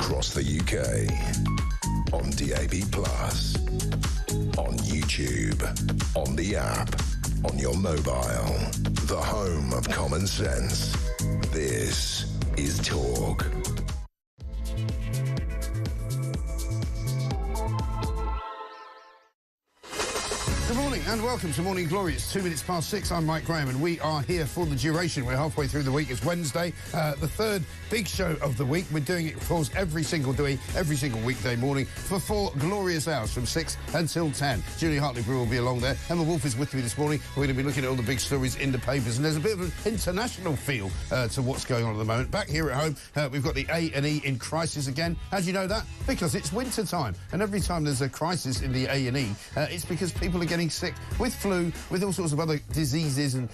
across the UK, on DAB+, on YouTube, on the app, on your mobile, the home of common sense. This is Talk. Good morning and welcome to Morning Glory. It's 2 minutes past 6. I'm Mike Graham and we are here for the duration. We're halfway through the week. It's Wednesday, the third big show of the week. We're doing it, of course, every single weekday morning for 4 glorious hours from 6 until 10. Julie Hartley-Brewer will be along there. Emma Wolf is with me this morning. We're going to be looking at all the big stories in the papers, and there's a bit of an international feel to what's going on at the moment. Back here at home, we've got the A&E in crisis again. How do you know that? Because it's winter time, and every time there's a crisis in the A&E, it's because people are getting sick with flu, with all sorts of other diseases and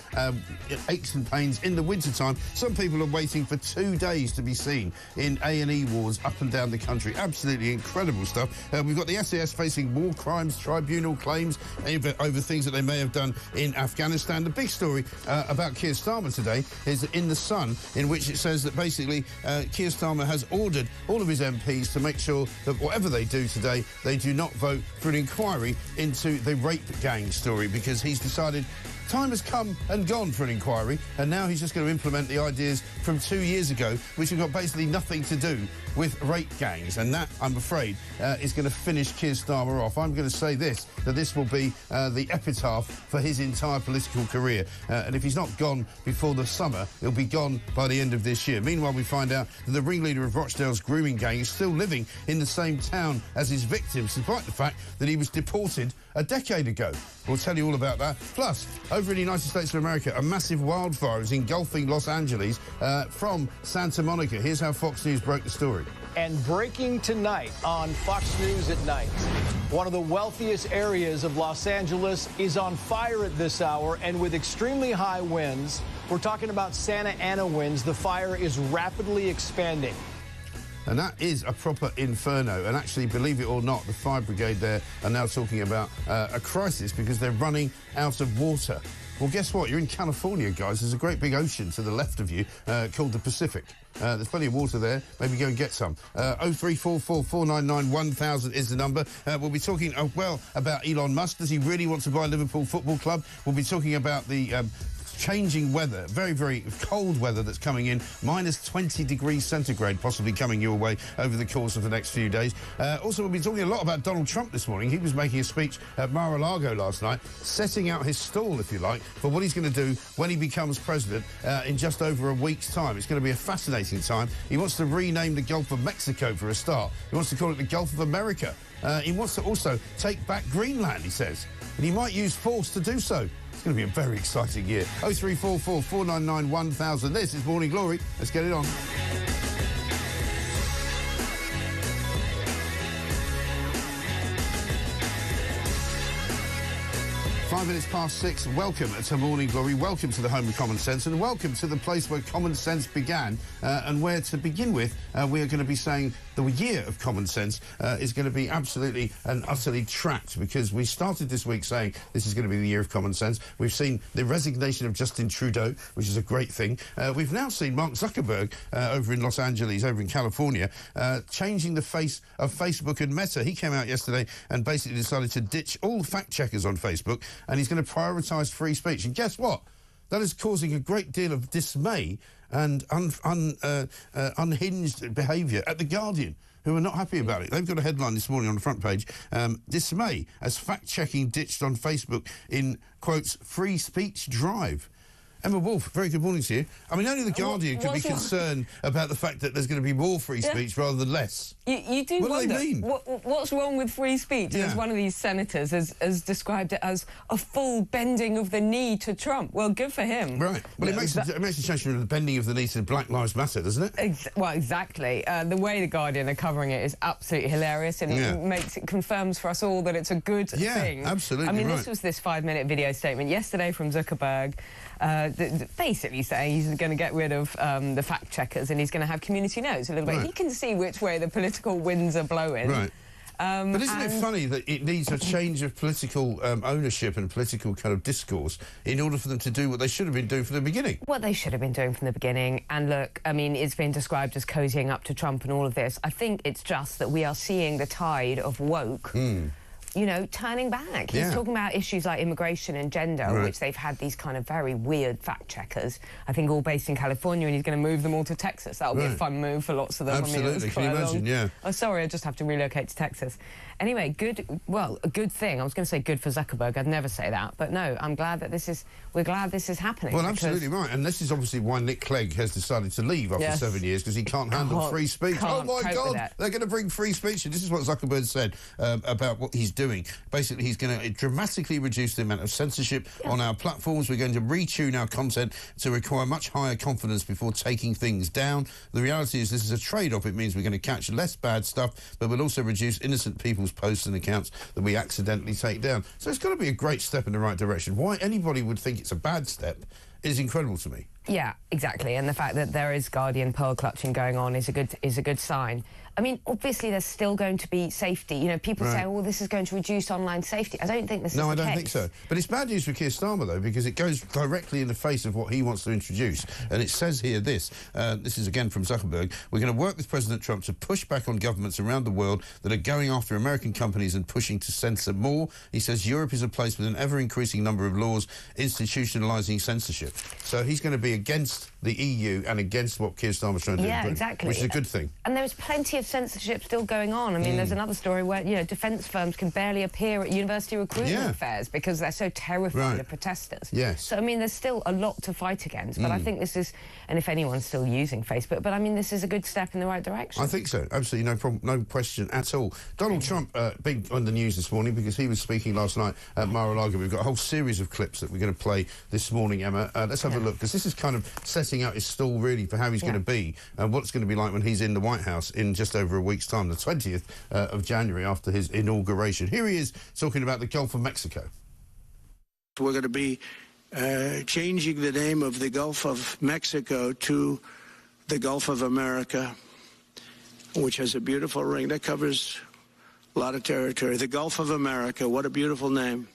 aches and pains in the winter time. Some people are waiting for 2 days to be seen in A&E wards up and down the country. Absolutely incredible stuff. We've got the SAS facing war crimes tribunal claims over things that they may have done in Afghanistan. The big story about Keir Starmer today is in The Sun, in which it says that basically Keir Starmer has ordered all of his MPs to make sure that whatever they do today, they do not vote for an inquiry into the rape gang story, because he's decided time has come and gone for an inquiry, and now he's just going to implement the ideas from 2 years ago, which have got basically nothing to do with rape gangs. And that, I'm afraid, is going to finish Keir Starmer off. I'm going to say this, that this will be the epitaph for his entire political career. And if he's not gone before the summer, he'll be gone by the end of this year. Meanwhile, we find out that the ringleader of Rochdale's grooming gang is still living in the same town as his victims, despite the fact that he was deported a decade ago. We'll tell you all about that. Plus, over in the United States of America, a massive wildfire is engulfing Los Angeles from Santa Monica. Here's how Fox News broke the story. And breaking tonight on Fox News at night, one of the wealthiest areas of Los Angeles is on fire at this hour, and with extremely high winds. We're talking about Santa Ana winds. The fire is rapidly expanding. And that is a proper inferno. And actually, believe it or not, the fire brigade there are now talking about a crisis because they're running out of water. Well, guess what? You're in California, guys. There's a great big ocean to the left of you called the Pacific. There's plenty of water there. Maybe go and get some. 0344 499 1000 is the number. We'll be talking, well, about Elon Musk. Does he really want to buy Liverpool Football Club? We'll be talking about the changing weather, very, very cold weather that's coming in, minus 20 degrees centigrade possibly coming your way over the course of the next few days. Also, we'll be talking a lot about Donald Trump this morning. He was making a speech at Mar-a-Lago last night, setting out his stall, if you like, for what he's going to do when he becomes president in just over a week's time. It's going to be a fascinating time. He wants to rename the Gulf of Mexico for a start. He wants to call it the Gulf of America. He wants to also take back Greenland, he says, and he might use force to do so. It's going to be a very exciting year. 0344 499 1000. This is Morning Glory. Let's get it on. 5 minutes past 6. Welcome to Morning Glory. Welcome to the home of common sense, and welcome to the place where common sense began, and where, to begin with, we are going to be saying the year of common sense is going to be absolutely and utterly trapped, because we started this week saying this is going to be the year of common sense. We've seen the resignation of Justin Trudeau, which is a great thing. We've now seen Mark Zuckerberg over in Los Angeles, over in California, changing the face of Facebook and Meta. He came out yesterday and basically decided to ditch all fact checkers on Facebook, and he's going to prioritise free speech. And guess what? That is causing a great deal of dismay and unhinged behaviour at The Guardian, who are not happy about it. They've got a headline this morning on the front page, dismay as fact-checking ditched on Facebook in, quotes, free speech drive. Emma Wolf, very good morning to you. I mean, only The Guardian could be concerned about the fact that there's going to be more free speech rather than less. You do what wonder, do they mean? What's wrong with free speech? As one of these senators has described it as a full bending of the knee to Trump. Well, good for him. Right. Well, it makes a change from the bending of the knee to Black Lives Matter, doesn't it? Well, exactly. The way The Guardian are covering it is absolutely hilarious, and it confirms for us all that it's a good thing. Yeah, absolutely. I mean, this was this 5-minute video statement yesterday from Zuckerberg, basically saying he's going to get rid of the fact checkers and he's going to have community notes a little bit. He can see which way the political winds are blowing. Right. But isn't it funny that it needs a change of political ownership and political kind of discourse in order for them to do what they should have been doing from the beginning? What they should have been doing from the beginning. And look, I mean, it's been described as cozying up to Trump and all of this. I think it's just that we are seeing the tide of woke... you know, turning back. He's talking about issues like immigration and gender, which they've had these kind of very weird fact-checkers, I think all based in California, and he's going to move them all to Texas. That'll be a fun move for lots of them. Absolutely, I mean, can you imagine, Oh, sorry, I just have to relocate to Texas. Anyway, a good thing. I was going to say good for Zuckerberg. I'd never say that. But no, I'm glad that we're glad this is happening. Well, absolutely right. And this is obviously why Nick Clegg has decided to leave after 7 years, because he can't handle free speech. Oh, my God, they're going to bring free speech. And this is what Zuckerberg said about what he's doing. Basically, he's going to dramatically reduce the amount of censorship on our platforms. We're going to retune our content to require much higher confidence before taking things down. The reality is this is a trade-off. It means we're going to catch less bad stuff, but we'll also reduce innocent people's posts and accounts that we accidentally take down. So it's got to be a great step in the right direction. Why anybody would think it's a bad step is incredible to me. Yeah, exactly. And the fact that there is Guardian pearl clutching going on is a good sign. I mean, obviously, there's still going to be safety. You know, people say, oh, this is going to reduce online safety. I don't think this is the case. No, I don't think so. But it's bad news for Keir Starmer, though, because it goes directly in the face of what he wants to introduce. And it says here this is again from Zuckerberg, we're going to work with President Trump to push back on governments around the world that are going after American companies and pushing to censor more. He says Europe is a place with an ever-increasing number of laws institutionalising censorship. So he's going to be against the EU and against what Keir Starmer's trying to do. Yeah, exactly. Which is a good thing. And there is plenty of censorship still going on. I mean, there's another story where, you know, defence firms can barely appear at university recruitment fairs because they're so terrified of protesters. Yes. So, I mean, there's still a lot to fight against, but I think this is, and if anyone's still using Facebook, but I mean, this is a good step in the right direction. I think so. Absolutely no problem, no question at all. Donald Trump, big on the news this morning because he was speaking last night at Mar-a-Lago. We've got a whole series of clips that we're going to play this morning, Emma. Let's have a look, because this is kind of setting out his stall, really, for how he's going to be and what it's going to be like when he's in the White House in just over a week's time, the 20th of January, after his inauguration. Here he is talking about the Gulf of Mexico. We're going to be changing the name of the Gulf of Mexico to the Gulf of America, which has a beautiful ring that covers a lot of territory. The Gulf of America, what a beautiful name.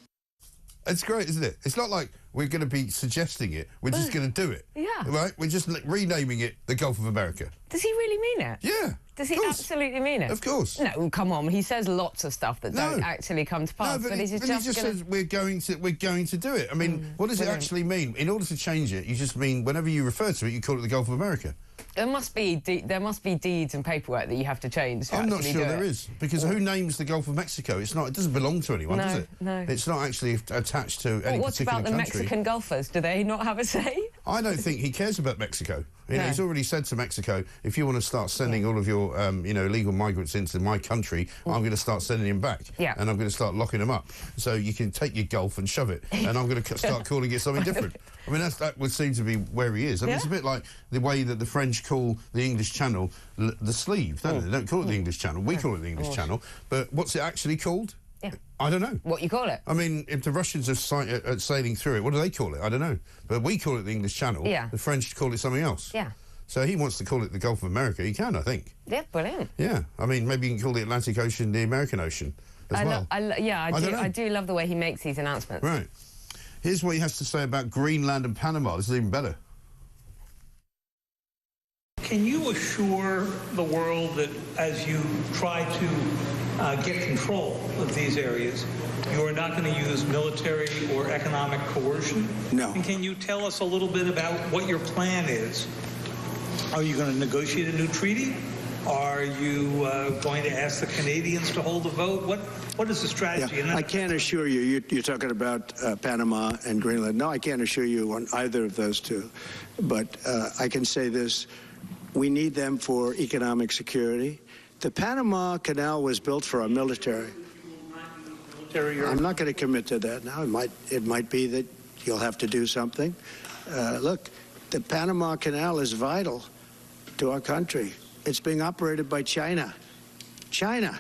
It's great, isn't it? It's not like we're going to be suggesting it. We're just going to do it. Yeah. Right? We're just renaming it the Gulf of America. Does he really mean it? Yeah. Does he absolutely mean it? Of course. No, come on. He says lots of stuff that don't actually come to pass. No, but he just says we're going to do it. I mean, what does it actually mean? In order to change it, you just mean whenever you refer to it, you call it the Gulf of America. There must be deeds and paperwork that you have to change. I'm not sure there is, because who names the Gulf of Mexico? It's not. It doesn't belong to anyone, does it? No. It's not actually attached to any particular country. What about the Mexican Gulfers? Do they not have a say? I don't think he cares about Mexico. You know, he's already said to Mexico, if you want to start sending all of your, illegal migrants into my country, I'm going to start sending them back. Yeah. And I'm going to start locking them up. So you can take your Gulf and shove it. And I'm going to start calling it something different. I mean, that would seem to be where he is. I mean, it's a bit like the way that the French call the English Channel the sleeve, don't they? They don't call it the English Channel. We call it the English Channel. But what's it actually called? Yeah. I don't know. What you call it? I mean, if the Russians are sailing through it, what do they call it? I don't know. But we call it the English Channel. Yeah. The French call it something else. Yeah. So he wants to call it the Gulf of America. He can, I think. Yeah, brilliant. Yeah. I mean, maybe you can call the Atlantic Ocean the American Ocean as well. I do love the way he makes these announcements. Right. Here's what he has to say about Greenland and Panama. This is even better. Can you assure the world that as you try to get control of these areas, you are not going to use military or economic coercion? No. And can you tell us a little bit about what your plan is? Are you going to negotiate a new treaty? Are you going to ask the Canadians to hold a vote? What is the strategy? Yeah, I can't assure you. You're talking about Panama and Greenland. No, I can't assure you on either of those two. But I can say this. We need them for economic security. The Panama Canal was built for our military. I'm not going to commit to that now. It might be that you'll have to do something. Look, the Panama Canal is vital to our country. It's being operated by China. China.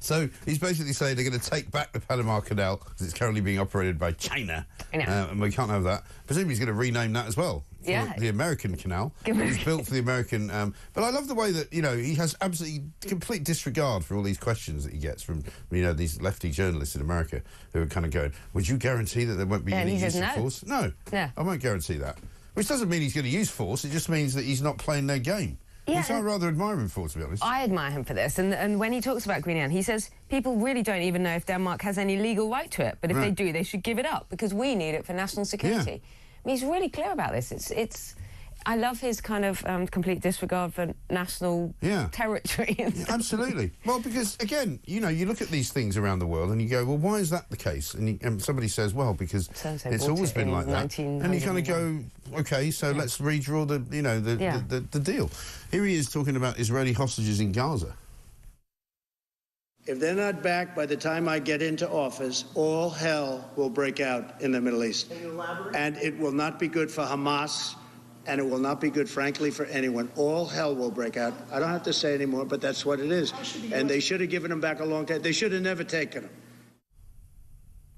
So he's basically saying they're going to take back the Panama Canal because it's currently being operated by China. And we can't have that. Presumably he's going to rename that as well. the American canal. It's built for the American... but I love the way that, you know, he has absolutely complete disregard for all these questions that he gets from, you know, these lefty journalists in America who are kind of going, would you guarantee that there won't be any use of force? No, I won't guarantee that. Which doesn't mean he's going to use force, it just means that he's not playing their game. Yeah, which I rather admire him for, to be honest. I admire him for this. And when he talks about Greenland, he says people really don't even know if Denmark has any legal right to it. But if they do, they should give it up because we need it for national security. I mean, he's really clear about this. I love his kind of complete disregard for national territory. Absolutely. Well, because, again, you know, you look at these things around the world and you go, well, why is that the case? And somebody says, well, because it's always been like that. And you kind of go, OK, so let's redraw the, you know, the deal. Here he is talking about Israeli hostages in Gaza. If they're not back by the time I get into office, all hell will break out in the Middle East. Can you elaborate? And it will not be good for Hamas. And it will not be good, frankly, for anyone. All hell will break out. I don't have to say anymore, but that's what it is. And they should have given them back a long time. They should have never taken them.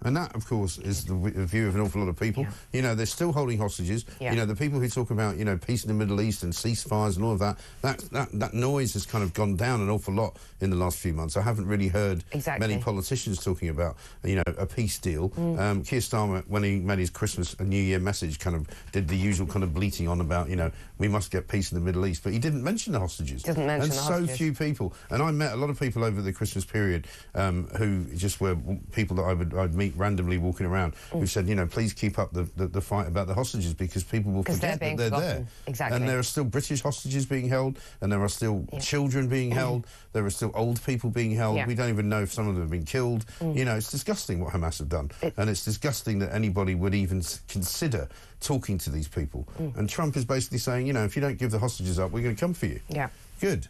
And that, of course, is the view of an awful lot of people. You know, they're still holding hostages. You know, the people who talk about, you know, peace in the Middle East and ceasefires and all of that noise has kind of gone down an awful lot in the last few months. I haven't really heard many politicians talking about, you know, a peace deal. Keir Starmer, when he made his Christmas and New Year message, kind of did the usual kind of bleating on about, you know, we must get peace in the Middle East. But he didn't mention the hostages. And so few people. And I met a lot of people over the Christmas period who just were people that I'd meet randomly walking around who said, you know, please keep up the fight about the hostages because people will forget that they're there. And there are still British hostages being held, and there are still children being held, there are still old people being held. We don't even know if some of them have been killed. You know, it's disgusting what Hamas have done. And it's disgusting that anybody would even consider talking to these people. And Trump is basically saying, you know, if you don't give the hostages up, we're going to come for you. Good.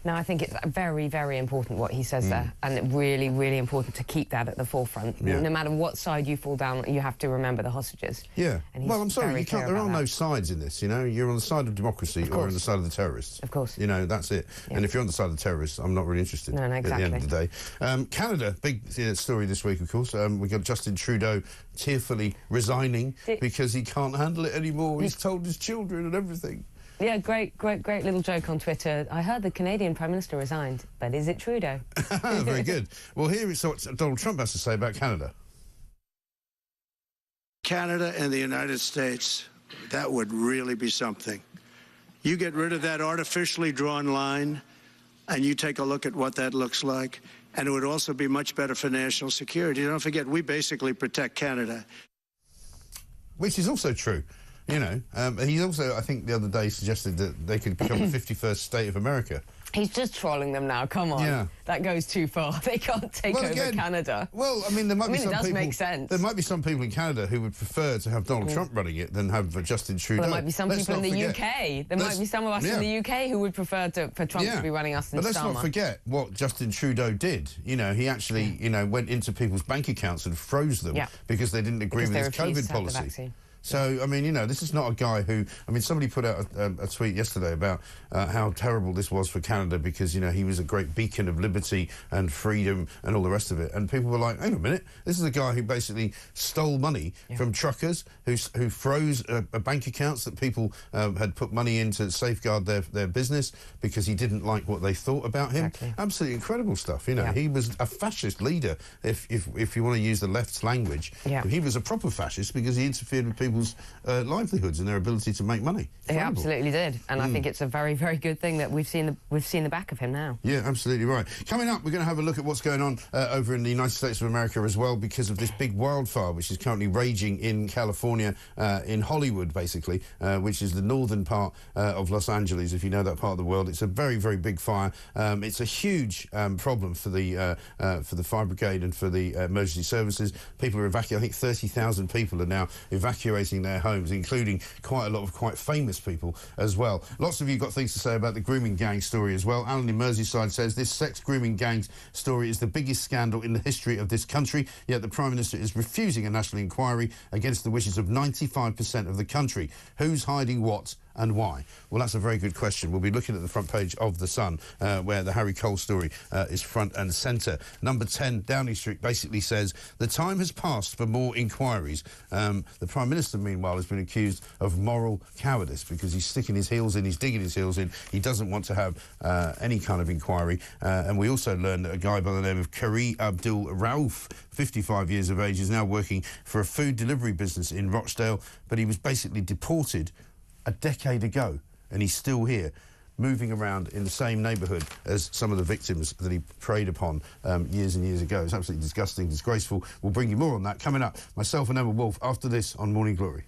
No, I think it's very, very important what he says there, and really, really important to keep that at the forefront. No matter what side you fall down, you have to remember the hostages. Well, I'm sorry, you can't. There are no sides in this. You know, you're on the side of democracy or on the side of the terrorists. Of course. You know, that's it. And if you're on the side of the terrorists, I'm not really interested. No, exactly. At the end of the day, Canada, big story this week, of course. We got Justin Trudeau tearfully resigning because he can't handle it anymore. He's told his children and everything. Yeah, great little joke on Twitter. I heard the Canadian Prime Minister resigned, but is it Trudeau? Very good. Well, here is what Donald Trump has to say about Canada. Canada and the United States, that would really be something. You get rid of that artificially drawn line, and you take a look at what that looks like, and it would also be much better for national security. Don't forget, we basically protect Canada. Which is also true. You know, he also, I think, the other day suggested that they could become the 51st state of America. He's just trolling them now, come on. That goes too far. They can't take over Canada. Well, I mean, there might be some people... it does make sense. There might be some people in Canada who would prefer to have Donald Trump running it than have Justin Trudeau. Well, there might be some people in the UK. There might be some of us in the UK who would prefer for Trump to be running us in But let's not forget what Justin Trudeau did. You know, he actually, you know, went into people's bank accounts and froze them because they didn't agree with his COVID policy. So, I mean, you know, this is not a guy who... I mean, somebody put out a tweet yesterday about how terrible this was for Canada because, you know, he was a great beacon of liberty and freedom and all the rest of it. And people were like, hang on a minute, this is a guy who basically stole money from truckers, who froze bank accounts that people had put money in to safeguard their business because he didn't like what they thought about him. Absolutely incredible stuff, you know. He was a fascist leader, if you want to use the left's language. He was a proper fascist because he interfered with people's livelihoods and their ability to make money. He absolutely did, and I think it's a very, very good thing that we've seen the back of him now. Yeah, absolutely right. Coming up, we're going to have a look at what's going on over in the United States of America as well, because of this big wildfire which is currently raging in California, in Hollywood, basically, which is the northern part of Los Angeles. If you know that part of the world, it's a very, very big fire. It's a huge problem for the fire brigade and for the emergency services. People are evacuating. I think 30,000 people are now evacuating their homes, including quite a lot of quite famous people as well. Lots of you got things to say about the grooming gang story as well. Alan in Merseyside says this sex grooming gang story is the biggest scandal in the history of this country, yet the Prime Minister is refusing a national inquiry against the wishes of 95% of the country. Who's hiding what and why? Well, that's a very good question. We'll be looking at the front page of The Sun, where the Harry Cole story is front and centre. Number 10, Downing Street basically says, the time has passed for more inquiries. The Prime Minister, meanwhile, has been accused of moral cowardice because he's sticking his heels in, he's digging his heels in. He doesn't want to have any kind of inquiry. And we also learned that a guy by the name of Kari Abdul Rauf, 55 years of age, is now working for a food delivery business in Rochdale, but he was basically deported a decade ago, and he's still here, moving around in the same neighbourhood as some of the victims that he preyed upon years and years ago. It's absolutely disgusting, disgraceful. We'll bring you more on that coming up. Myself and Emma Wolf after this on Morning Glory.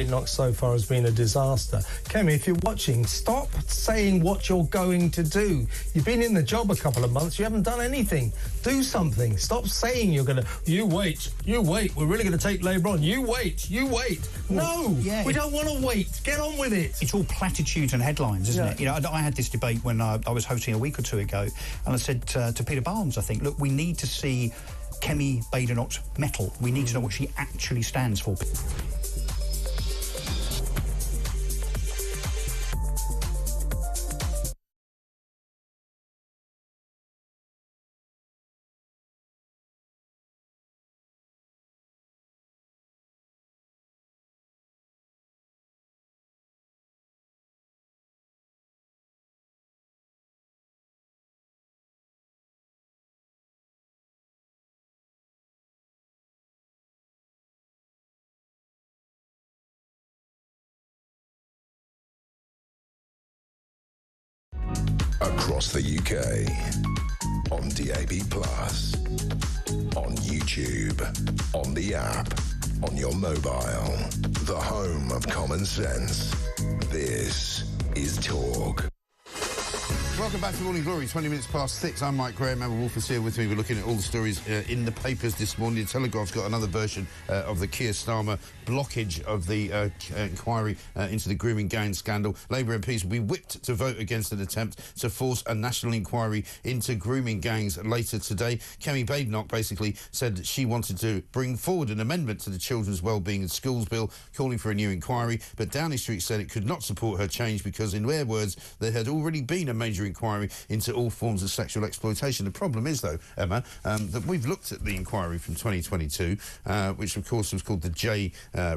Knox so far has been a disaster. Kemi, if you're watching, stop saying what you're going to do. You've been in the job a couple of months, you haven't done anything. Do something. Stop saying you're going to... You wait, we're really going to take Labour on. You wait. No, we don't want to wait. Get on with it. It's all platitudes and headlines, isn't it? You know, I had this debate when I was hosting a week or two ago, and I said to Peter Barnes, I think, look, we need to see Kemi Badenoch's mettle. We need to know what she actually stands for. Across the UK, on DAB+, on YouTube, on the app, on your mobile, the home of common sense. This is Talk. Welcome back to Morning Glory, 20 minutes past 6. I'm Mike Graham, Emma Wolf is here with me. We're looking at all the stories in the papers this morning. The Telegraph's got another version of the Keir Starmer blockage of the inquiry into the grooming gang scandal. Labour MPs will be whipped to vote against an attempt to force a national inquiry into grooming gangs later today. Kemi Badenoch basically said that she wanted to bring forward an amendment to the Children's Wellbeing in Schools Bill calling for a new inquiry, but Downing Street said it could not support her change because, in their words, there had already been a major inquiry into all forms of sexual exploitation. The problem is, though, Emma, that we've looked at the inquiry from 2022, which, of course, was called the J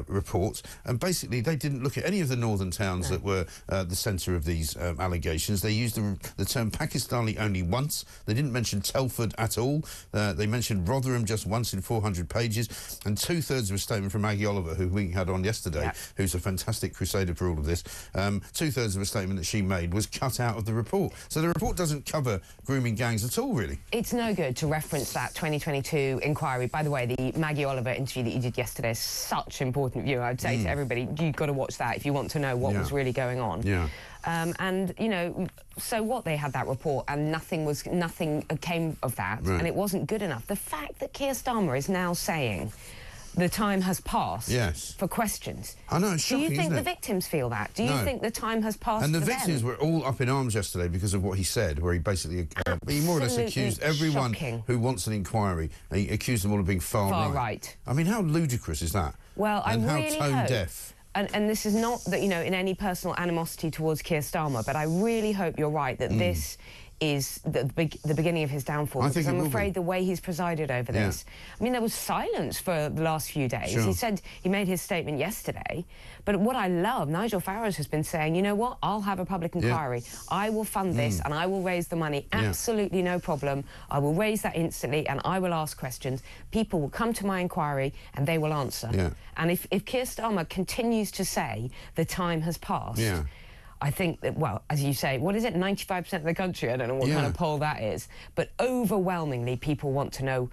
report, and basically they didn't look at any of the northern towns that were the centre of these allegations. They used the term Pakistani only once. They didn't mention Telford at all. They mentioned Rotherham just once in 400 pages, and two-thirds of a statement from Maggie Oliver, who we had on yesterday, who's a fantastic crusader for all of this, two-thirds of a statement that she made was cut out of the report. So the report doesn't cover grooming gangs at all, really. It's no good to reference that 2022 inquiry. By the way, the Maggie Oliver interview that you did yesterday is such important view. I'd say to everybody, you've got to watch that if you want to know what was really going on. And, you know, so what, they had that report and nothing came of that, and it wasn't good enough. The fact that Keir Starmer is now saying the time has passed for questions. I know, it's shocking, isn't it? Do you think the victims feel that? Do you think the time has passed And the for victims them? were all up in arms yesterday because of what he said, where he basically, he more or less accused everyone who wants an inquiry, he accused them all of being far right. I mean, how ludicrous is that? Well, and I how really tone-deaf. And this is not that, you know, in any personal animosity towards Keir Starmer, but I really hope you're right that this is the beginning of his downfall. Because I'm afraid the way he's presided over this. I mean, there was silence for the last few days. He said he made his statement yesterday, but what I love, Nigel Farage has been saying, you know what, I'll have a public inquiry. I will fund this and I will raise the money. Absolutely no problem. I will raise that instantly and I will ask questions. People will come to my inquiry and they will answer. And if Keir Starmer continues to say the time has passed, I think that, well, as you say, what is it, 95% of the country? I don't know what kind of poll that is. But overwhelmingly, people want to know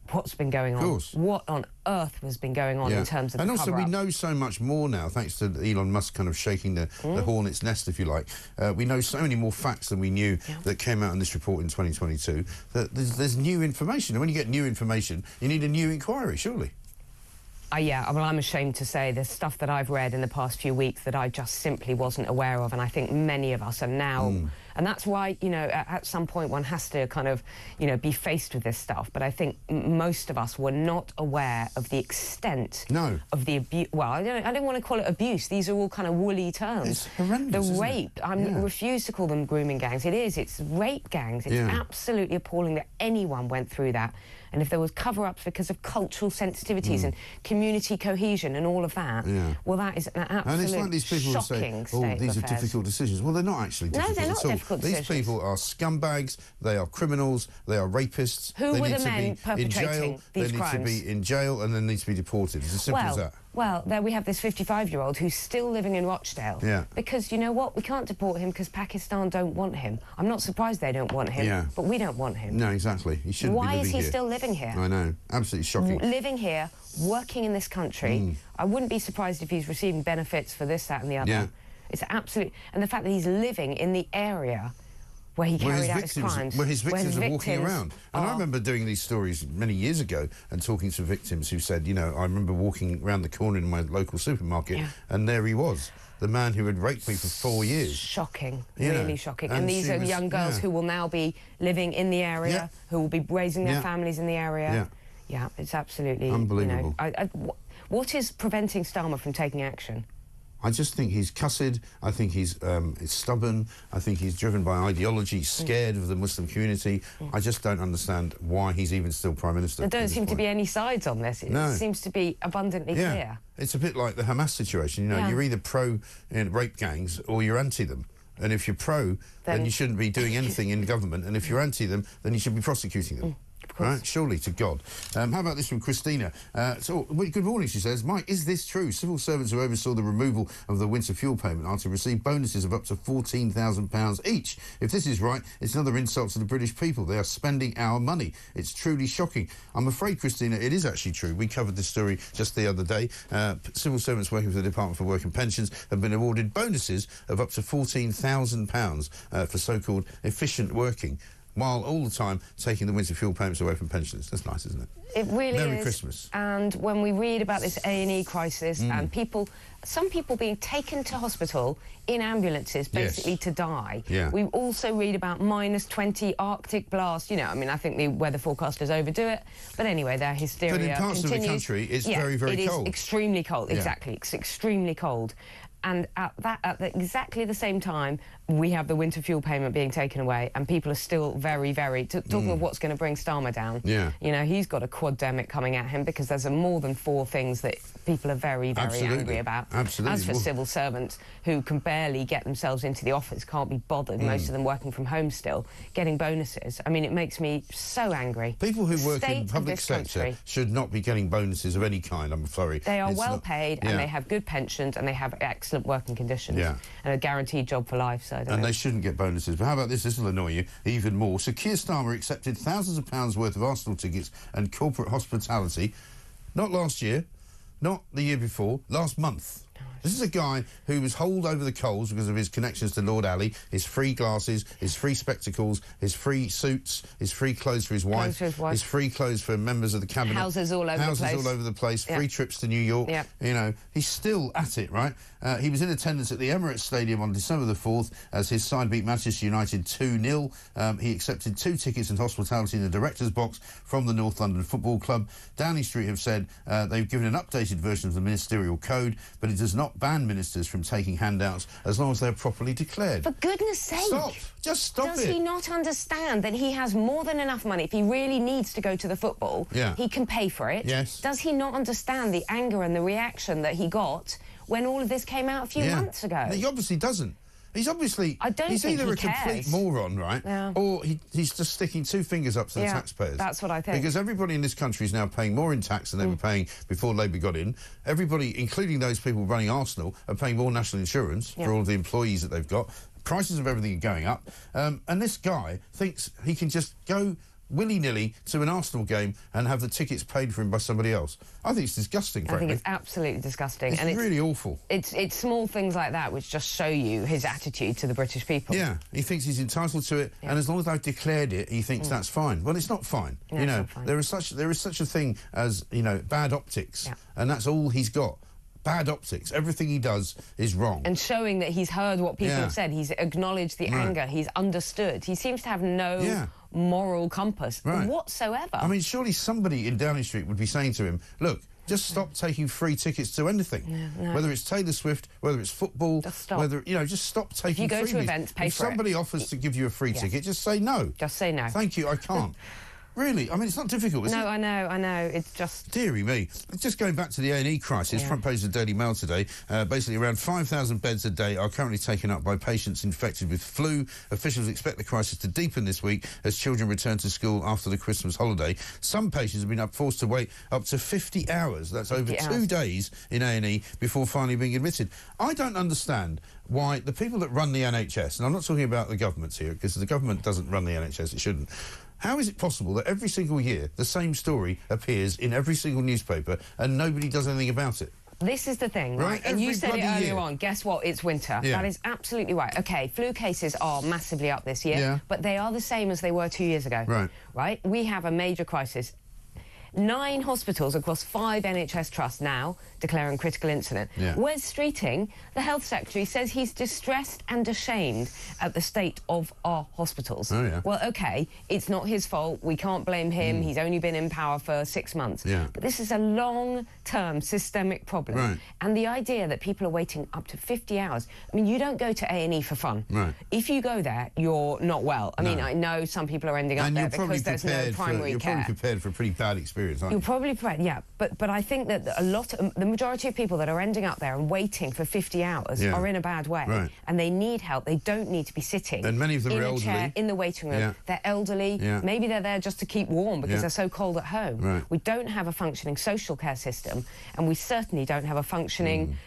what's been going on. What on earth has been going on in terms of the cover-up. And also, we know so much more now, thanks to Elon Musk kind of shaking the hornet's nest, if you like. We know so many more facts than we knew that came out in this report in 2022, that there's new information. And when you get new information, you need a new inquiry, surely. Yeah, well, I'm ashamed to say there's stuff that I've read in the past few weeks that I just simply wasn't aware of, and I think many of us are now. And that's why, you know, at some point one has to kind of, you know, be faced with this stuff. But I think most of us were not aware of the extent of the abuse. Well, I don't want to call it abuse. These are all kind of woolly terms. It's horrendous, the rape. I refuse to call them grooming gangs. It is. It's rape gangs. It's absolutely appalling that anyone went through that. And if there was cover-ups because of cultural sensitivities and community cohesion and all of that, well, that is an absolute and it's like these people shocking say, oh, these are difficult decisions. Well, they're not actually difficult they're not at all. difficult These decisions. people are scumbags, they are criminals, they are rapists. Who they were need the to men be perpetrating in jail. these They crimes? need to be in jail and then need to be deported. It's as simple as that. Well, there we have this 55-year-old who's still living in Rochdale. Because, you know what, we can't deport him because Pakistan don't want him. I'm not surprised they don't want him, but we don't want him. No, exactly. He shouldn't be living here. Why is he still living here? I know. Absolutely shocking. Living here, working in this country. I wouldn't be surprised if he's receiving benefits for this, that and the other. It's absolute... And the fact that he's living in the area where he carried out his crimes. Where his victims are walking around. And I remember doing these stories many years ago and talking to victims who said, you know, I remember walking around the corner in my local supermarket and there he was, the man who had raped me for 4 years. Shocking, really shocking. And these are young girls who will now be living in the area, who will be raising their families in the area. Yeah, it's absolutely... Unbelievable. You know, what is preventing Starmer from taking action? I just think he's cussed. I think he's stubborn. I think he's driven by ideology, scared of the Muslim community. I just don't understand why he's even still Prime Minister. There don't seem to be any sides on this. It seems to be abundantly clear. It's a bit like the Hamas situation. You know, you're either pro rape gangs or you're anti them. And if you're pro, then you shouldn't be doing anything in government. And if you're anti them, then you should be prosecuting them. Right, surely to God. How about this from Christina? Good morning, she says. Mike, is this true? Civil servants who oversaw the removal of the winter fuel payment are to receive bonuses of up to £14,000 each. If this is right, it's another insult to the British people. They are spending our money. It's truly shocking. I'm afraid, Christina, it is actually true. We covered this story just the other day. Civil servants working for the Department for Work and Pensions have been awarded bonuses of up to £14,000 for so-called efficient working, while all the time taking the winter fuel payments away from pensioners. That's nice, isn't it? It really is. Merry Christmas. And when we read about this A&E crisis and people some people being taken to hospital in ambulances, basically to die. Yeah. We also read about -20 Arctic blast. You know, I mean, I think the weather forecasters overdo it. But anyway, their hysteria But in parts continues. of the country, it's very, very cold. It is extremely cold, Yeah. exactly. It's extremely cold. And at exactly the same time, we have the winter fuel payment being taken away, and people are still very, very... Talking of what's going to bring Starmer down, you know, he's got a quaddemic coming at him because there's more than 4 things that people are very, very angry about. Absolutely. As for civil servants who can barely get themselves into the office, can't be bothered, most of them working from home still, getting bonuses. I mean, it makes me so angry. People who work in State public of this sector country should not be getting bonuses of any kind, I'm sorry. They are It's well not- paid, and they have good pensions, and they have excellent working conditions, Yeah. and a guaranteed job for life. So I don't know. They shouldn't get bonuses. But how about this? This will annoy you even more. So Keir Starmer accepted thousands of pounds worth of Arsenal tickets and corporate hospitality, not last year, not the year before, last month. This is a guy who was hauled over the coals because of his connections to Lord Ali, his free glasses, his free spectacles, his free suits, his free clothes for his wife, his free clothes for members of the cabinet. Houses all over the place. Houses all over the place, free trips to New York. Yeah. You know, he's still at it, right? He was in attendance at the Emirates Stadium on December the 4th as his side beat Manchester United 2-0. He accepted 2 tickets and hospitality in the director's box from the North London Football Club. Downing Street have said they've given an updated version of the ministerial code, but it does not ban ministers from taking handouts as long as they're properly declared. For goodness sake! Stop! Just stop Does it! he not understand that he has more than enough money? If he really needs to go to the football, he can pay for it. Yes. Does he not understand the anger and the reaction that he got when all of this came out a few months ago? He obviously doesn't. He's obviously... He's either a complete moron, right? Yeah. Or he's just sticking 2 fingers up to the taxpayers. That's what I think. Because everybody in this country is now paying more in tax than they were paying before Labour got in. Everybody, including those people running Arsenal, are paying more national insurance for all of the employees that they've got. Prices of everything are going up. And this guy thinks he can just go willy-nilly to an Arsenal game and have the tickets paid for him by somebody else. I think it's disgusting, frankly. I think it's absolutely disgusting. It's really awful. It's small things like that which just show you his attitude to the British people. Yeah, he thinks he's entitled to it, and as long as I've declared it, he thinks that's fine. Well, it's not fine. No, you know, it's not fine. there is such a thing as, you know, bad optics, and that's all he's got. Bad optics. Everything he does is wrong. And showing that he's heard what people have said. He's acknowledged the anger. He's understood. He seems to have no moral compass whatsoever. I mean, surely somebody in Downing Street would be saying to him, look, just stop taking free tickets to anything. Whether it's Taylor Swift, whether it's football, whether, you know, just stop taking freebies. If you go to events, pay if for it. If somebody offers to give you a free ticket, just say no. Just say no. Thank you, I can't. Really? I mean, it's not difficult, is it? No, I know. It's just... Deary me. Just going back to the A&E crisis, front page of the Daily Mail today, basically around 5,000 beds a day are currently taken up by patients infected with flu. Officials expect the crisis to deepen this week as children return to school after the Christmas holiday. Some patients have been forced to wait up to 50 hours. That's over 2 days in A&E before finally being admitted. I don't understand why the people that run the NHS, and I'm not talking about the governments here, because the government doesn't run the NHS, it shouldn't. How is it possible that every single year the same story appears in every single newspaper and nobody does anything about it? This is the thing, right? And you said it earlier on. Guess what? It's winter. That is absolutely right. OK, flu cases are massively up this year, but they are the same as they were 2 years ago. Right? We have a major crisis. 9 hospitals across 5 NHS trusts now declaring critical incident. Wes Streeting, the health secretary, says he's distressed and ashamed at the state of our hospitals. Well, OK, it's not his fault. We can't blame him. He's only been in power for 6 months. But this is a long-term systemic problem. And the idea that people are waiting up to 50 hours... I mean, you don't go to A&E for fun. If you go there, you're not well. I mean, I know some people are ending up there because there's no primary care. You're probably prepared for a pretty bad experience. You're probably prepared, but I think that the majority of people that are ending up there and waiting for 50 hours are in a bad way, and they need help. They don't need to be sitting and many of them in are a elderly. chair in the waiting room. They're elderly. Maybe they're there just to keep warm because they're so cold at home. We don't have a functioning social care system, and we certainly don't have a functioning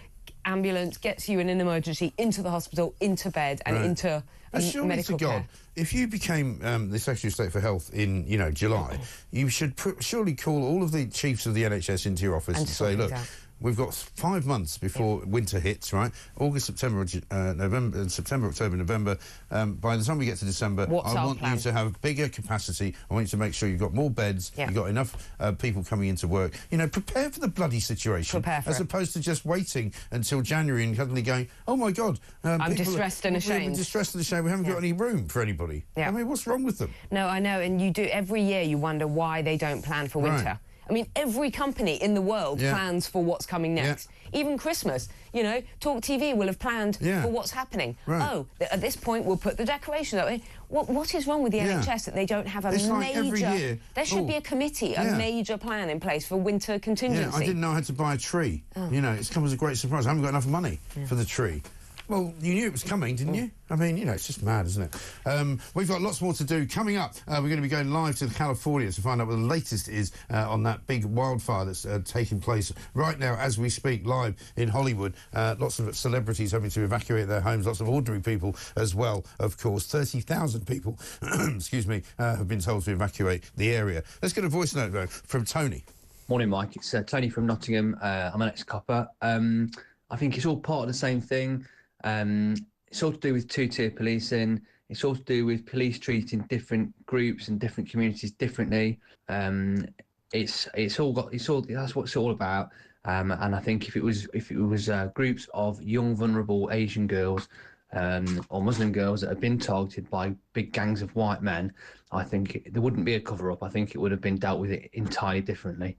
ambulance gets you in an emergency into the hospital, into bed, and into medical care. If you became the Secretary of State for Health in, July, you should surely call all of the chiefs of the NHS into your office and say, look, we've got 5 months before winter hits, right? August, September, November, September, October, November. By the time we get to December, I want you to have bigger capacity. I want you to make sure you've got more beds, you've got enough people coming into work. You know, prepare for the bloody situation, as opposed to just waiting until January and suddenly going, oh my God, I'm distressed and ashamed. We're distressed and ashamed. We haven't got any room for anybody. I mean, what's wrong with them? No, I know, and you do every year. You wonder why they don't plan for winter. Right. I mean, every company in the world plans for what's coming next. Even Christmas, you know, talkTV will have planned for what's happening. Right. Oh, at this point, we'll put the decorations up. What is wrong with the NHS that they don't have a major... Like every year, there should be a committee, a major plan in place for winter contingency. Yeah, I didn't know I had to buy a tree. You know, it's come as a great surprise. I haven't got enough money for the tree. Well, you knew it was coming, didn't you? I mean, you know, it's just mad, isn't it? We've got lots more to do. Coming up, we're going to be going live to California to find out what the latest is on that big wildfire that's taking place right now as we speak, live in Hollywood. Lots of celebrities having to evacuate their homes, lots of ordinary people as well, of course. 30,000 people, excuse me, have been told to evacuate the area. Let's get a voice note, though, from Tony. Morning, Mike. It's Tony from Nottingham. I'm an ex-copper. I think it's all part of the same thing. It's all to do with two-tier policing. It's all to do with police treating different groups and different communities differently. That's what it's all about. And I think if it was groups of young, vulnerable Asian girls or Muslim girls that have been targeted by big gangs of white men, I think there wouldn't be a cover-up. I think it would have been dealt with it entirely differently.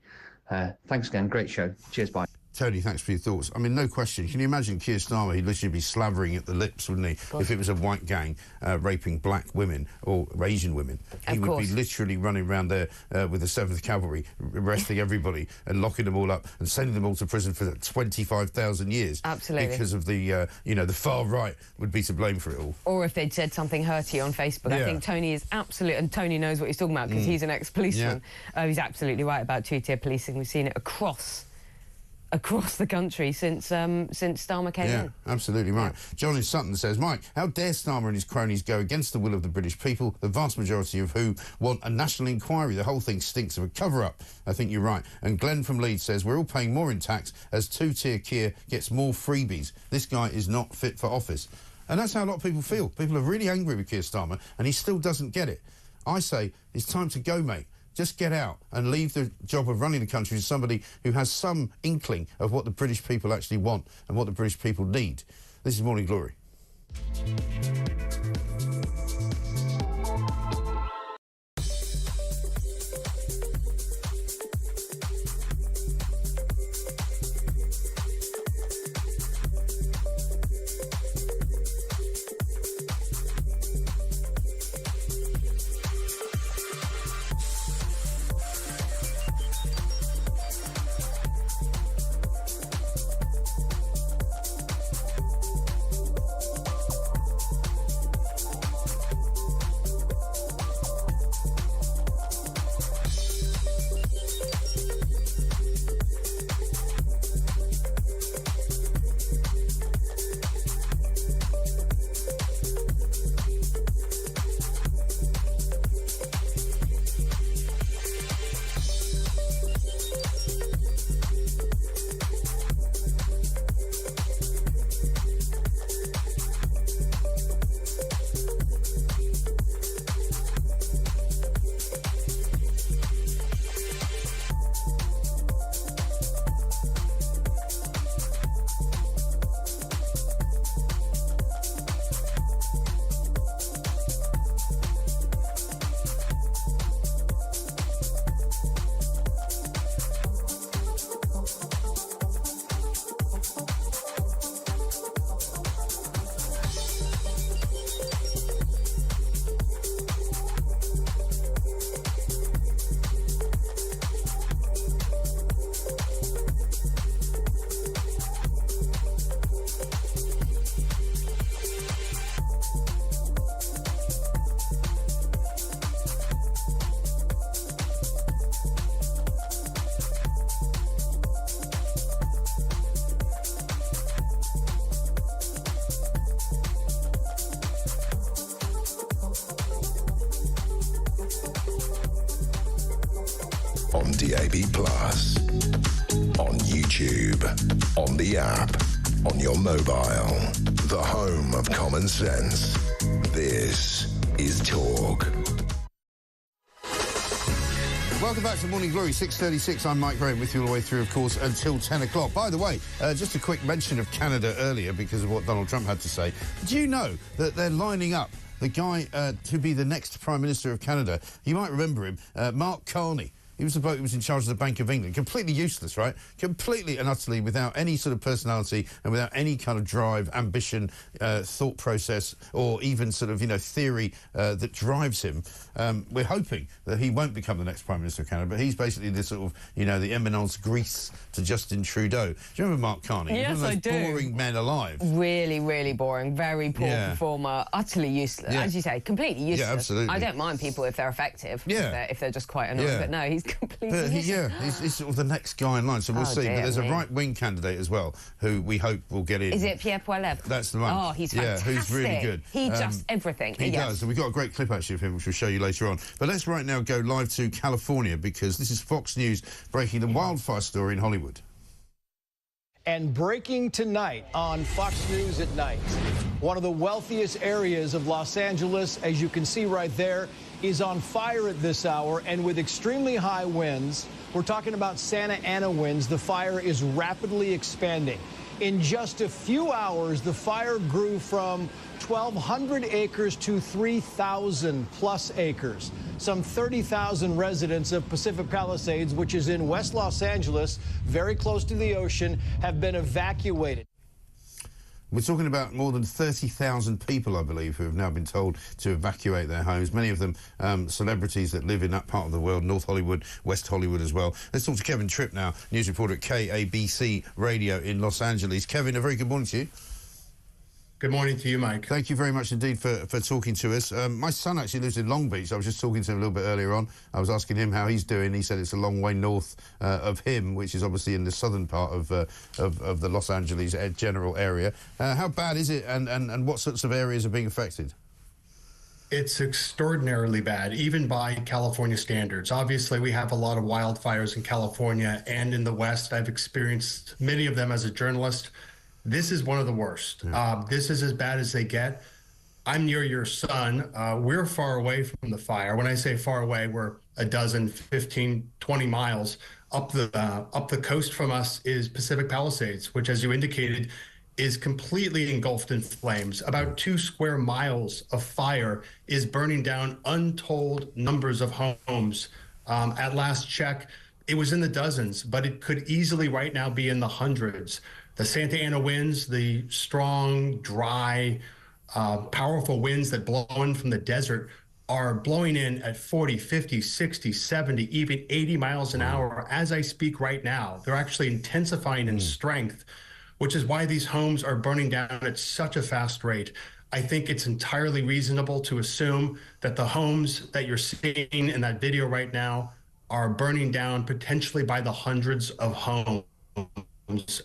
Thanks again. Great show. Cheers. Bye. Tony, thanks for your thoughts. I mean, no question. Can you imagine Keir Starmer? He'd literally be slavering at the lips, wouldn't he, if it was a white gang raping black women or Asian women. He would be literally running around there with the 7th Cavalry, arresting everybody and locking them all up and sending them all to prison for 25,000 years. Absolutely. Because of the, you know, the far right would be to blame for it all. Or if they'd said something hurty on Facebook. I think Tony is absolute, and Tony knows what he's talking about because he's an ex-policeman. He's absolutely right about two-tier policing. We've seen it across the country since Starmer came in. Yeah, absolutely right. John in Sutton says, Mike, how dare Starmer and his cronies go against the will of the British people, the vast majority of who want a national inquiry? The whole thing stinks of a cover-up. I think you're right. And Glenn from Leeds says, we're all paying more in tax as two-tier Keir gets more freebies. This guy is not fit for office. And that's how a lot of people feel. People are really angry with Keir Starmer and he still doesn't get it. I say, it's time to go, mate. Just get out and leave the job of running the country to somebody who has some inkling of what the British people actually want and what the British people need. This is Morning Glory. on DAB+. on YouTube, on the app, on your mobile. The home of common sense. This is Talk. Welcome back to Morning Glory, 6:36. I'm Mike Graham with you all the way through, of course, until 10 o'clock. By the way, just a quick mention of Canada earlier because of what Donald Trump had to say. Do you know that they're lining up the guy to be the next Prime Minister of Canada? You might remember him, Mark Carney. He was the bloke who was in charge of the Bank of England. Completely useless, right? Completely and utterly without any sort of personality and without any kind of drive, ambition, thought process, or even sort of, theory that drives him. We're hoping that he won't become the next Prime Minister of Canada, but he's basically this sort of, the Eminence Greece to Justin Trudeau. Do you remember Mark Carney? Yes, I do. One of the most do. boring men alive. Really, really boring. Very poor performer. Utterly useless. Yeah. As you say, completely useless. Yeah, absolutely. I don't mind people if they're effective. Yeah. If they're just quite annoying. Yeah. But no, he's completely useless. He's sort of the next guy in line, so we'll see. But there's a right-wing candidate as well who we hope will get in. Is it Pierre Poilievre? That's the one. Oh, he's fantastic. Yeah, who's really good. He just everything. He does, and we've got a great clip actually of him, which we'll show you later on. But let's right now go live to California because this is Fox News breaking the wildfire story in Hollywood. And breaking tonight on Fox News at Night. One of the wealthiest areas of Los Angeles, as you can see right there, is on fire at this hour, and with extremely high winds. We're talking about Santa Ana winds. The fire is rapidly expanding. In just a few hours, the fire grew from 1,200 acres to 3,000 plus acres. Some 30,000 residents of Pacific Palisades, which is in West Los Angeles, very close to the ocean, have been evacuated. We're talking about more than 30,000 people, I believe, who have now been told to evacuate their homes, many of them celebrities that live in that part of the world, North Hollywood, West Hollywood as well. Let's talk to Kevin Tripp now, news reporter at KABC Radio in Los Angeles. Kevin, a very good morning to you. Good morning to you, Mike. Thank you very much indeed for talking to us. My son actually lives in Long Beach. I was just talking to him a little bit earlier on. I was asking him how he's doing. He said it's a long way north of him, which is obviously in the southern part of the Los Angeles general area. How bad is it, and what sorts of areas are being affected? It's extraordinarily bad, even by California standards. Obviously, we have a lot of wildfires in California and in the West. I've experienced many of them as a journalist. This is one of the worst. Yeah. This is as bad as they get. I'm near your son. We're far away from the fire. When I say far away, we're a dozen, 15, 20 miles. Up the coast from us is Pacific Palisades, which, as you indicated, is completely engulfed in flames. About 2 square miles of fire is burning down untold numbers of homes. At last check, it was in the dozens, but it could easily right now be in the hundreds. The Santa Ana winds, the strong, dry, powerful winds that blow in from the desert are blowing in at 40, 50, 60, 70, even 80 miles an hour. As I speak right now, they're actually intensifying in strength, which is why these homes are burning down at such a fast rate. I think it's entirely reasonable to assume that the homes that you're seeing in that video right now are burning down potentially by the hundreds of homes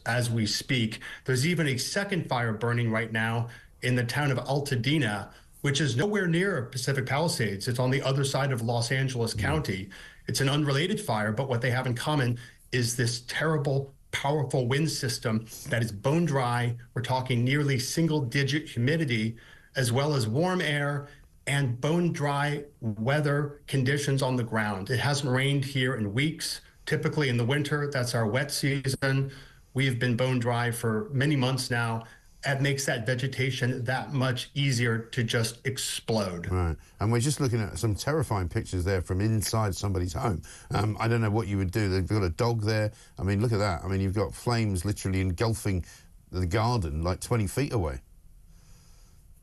as we speak. There's even a second fire burning right now in the town of Altadena, which is nowhere near Pacific Palisades. It's on the other side of Los Angeles County. It's an unrelated fire, but what they have in common is this terrible, powerful wind system that is bone dry. We're talking nearly single-digit humidity, as well as warm air and bone dry weather conditions on the ground. It hasn't rained here in weeks. Typically in the winter, that's our wet season. We've been bone dry for many months now. It makes that vegetation that much easier to just explode. Right. And we're just looking at some terrifying pictures there from inside somebody's home. I don't know what you would do. They've got a dog there. I mean, look at that. I mean, you've got flames literally engulfing the garden like 20 feet away.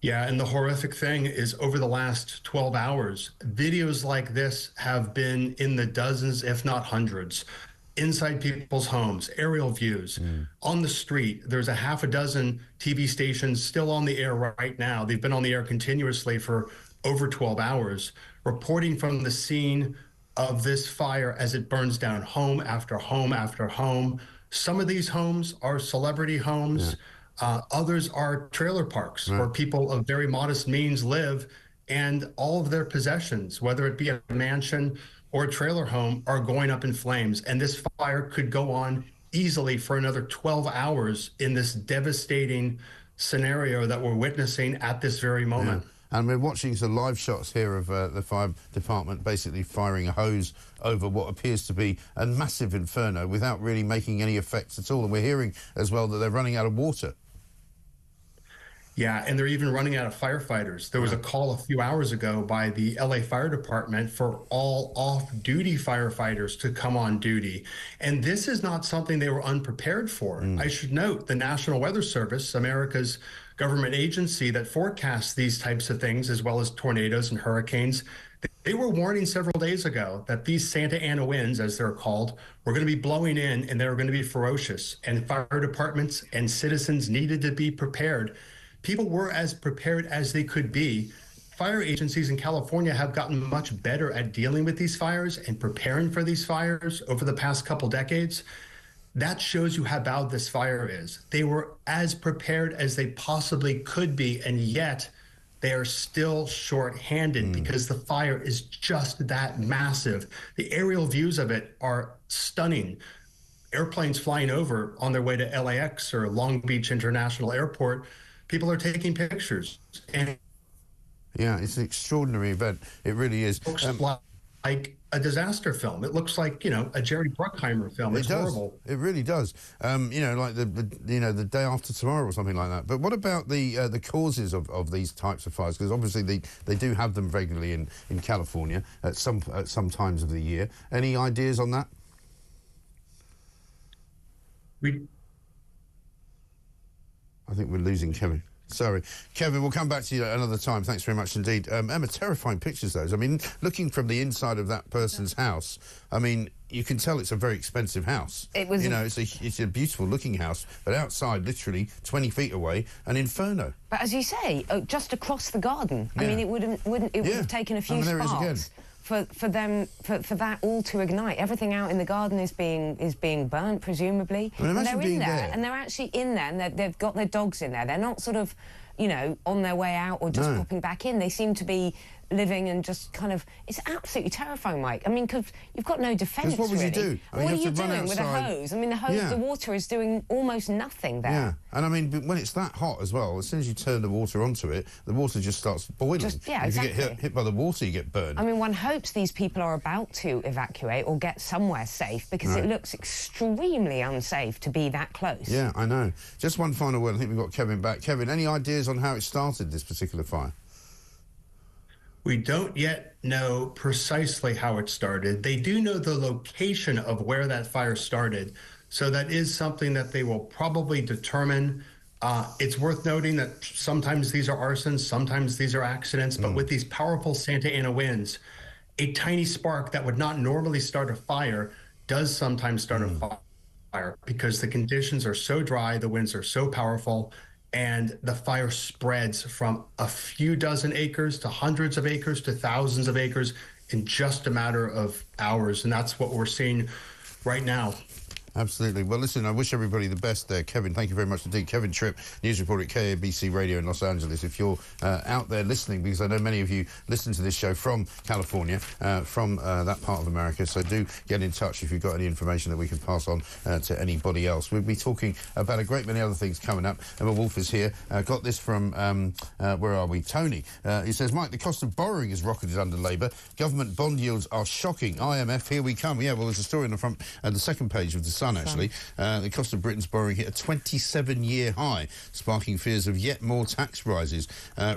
Yeah, and the horrific thing is over the last 12 hours, videos like this have been in the dozens, if not hundreds. Inside people's homes, aerial views, on the street. There's a half a dozen TV stations still on the air right now. They've been on the air continuously for over 12 hours, reporting from the scene of this fire as it burns down home after home after home. Some of these homes are celebrity homes. Others are trailer parks where people of very modest means live, and all of their possessions, whether it be a mansion or a trailer home, are going up in flames. And this fire could go on easily for another 12 hours in this devastating scenario that we're witnessing at this very moment. Yeah. And we're watching some live shots here of the fire department basically firing a hose over what appears to be a massive inferno without really making any effects at all. And we're hearing as well that they're running out of water. Yeah, and they're even running out of firefighters. There was a call a few hours ago by the LA Fire Department for all off-duty firefighters to come on duty. And this is not something they were unprepared for. I should note the National Weather Service, America's government agency that forecasts these types of things, as well as tornadoes and hurricanes, they were warning several days ago that these Santa Ana winds, as they're called, were going to be blowing in and they were going to be ferocious. And fire departments and citizens needed to be prepared. People were as prepared as they could be. Fire agencies in California have gotten much better at dealing with these fires and preparing for these fires over the past couple decades. That shows you how bad this fire is. They were as prepared as they possibly could be, and yet they are still short-handed because the fire is just that massive. The aerial views of it are stunning. Airplanes flying over on their way to LAX or Long Beach International Airport, people are taking pictures. And yeah, it's an extraordinary event. It really is. Looks like a disaster film. It looks like, you know, a Jerry Bruckheimer film. It's horrible. It really does. You know, like the day after tomorrow or something like that. But what about the causes of these types of fires? Because obviously they do have them regularly in California at some times of the year. Any ideas on that? I think we're losing Kevin. Sorry. Kevin, we'll come back to you another time. Thanks very much indeed. Emma, terrifying pictures, those. I mean, looking from the inside of that person's house, I mean, you can tell it's a very expensive house. It was, you know, it's a beautiful-looking house, but outside, literally 20 feet away, an inferno. But as you say, just across the garden. Yeah. I mean, it would have taken a few sparks for that all to ignite. Everything out in the garden is being burnt, presumably. I mean, and they're in there, and they're actually in there, and they've got their dogs in there. They're not sort of, you know, on their way out or just popping back in. They seem to be living and just kind of... It's absolutely terrifying, Mike. I mean, because you've got no defence, what would really. you do? I mean, what are you doing with a hose? I mean, the water is doing almost nothing there. Yeah, and I mean, when it's that hot as well, as soon as you turn the water onto it, the water just starts boiling. Yeah, if exactly. you get hit by the water, you get burned. I mean, one hopes these people are about to evacuate or get somewhere safe, because it looks extremely unsafe to be that close. Yeah, I know. Just one final word. I think we've got Kevin back. Kevin, any ideas on how it started, this particular fire? We don't yet know precisely how it started. They do know the location of where that fire started, so that is something that they will probably determine. It's worth noting that sometimes these are arsons, sometimes these are accidents, but with these powerful Santa Ana winds, a tiny spark that would not normally start a fire does sometimes start a fire, because the conditions are so dry, the winds are so powerful, and the fire spreads from a few dozen acres to hundreds of acres to thousands of acres in just a matter of hours. And that's what we're seeing right now. Absolutely. Well, listen, I wish everybody the best there. Kevin, thank you very much indeed. Kevin Tripp, news reporter at KABC Radio in Los Angeles. If you're out there listening, because I know many of you listen to this show from California, from that part of America, so do get in touch if you've got any information that we can pass on to anybody else. We'll be talking about a great many other things coming up. Emma Wolf is here. Got this from, where are we? Tony. He says, Mike, the cost of borrowing is rocketed under Labour. Government bond yields are shocking. IMF, here we come. Yeah, well, there's a story on the front, the second page of the Sun, actually. The cost of Britain's borrowing hit a 27-year high, sparking fears of yet more tax rises.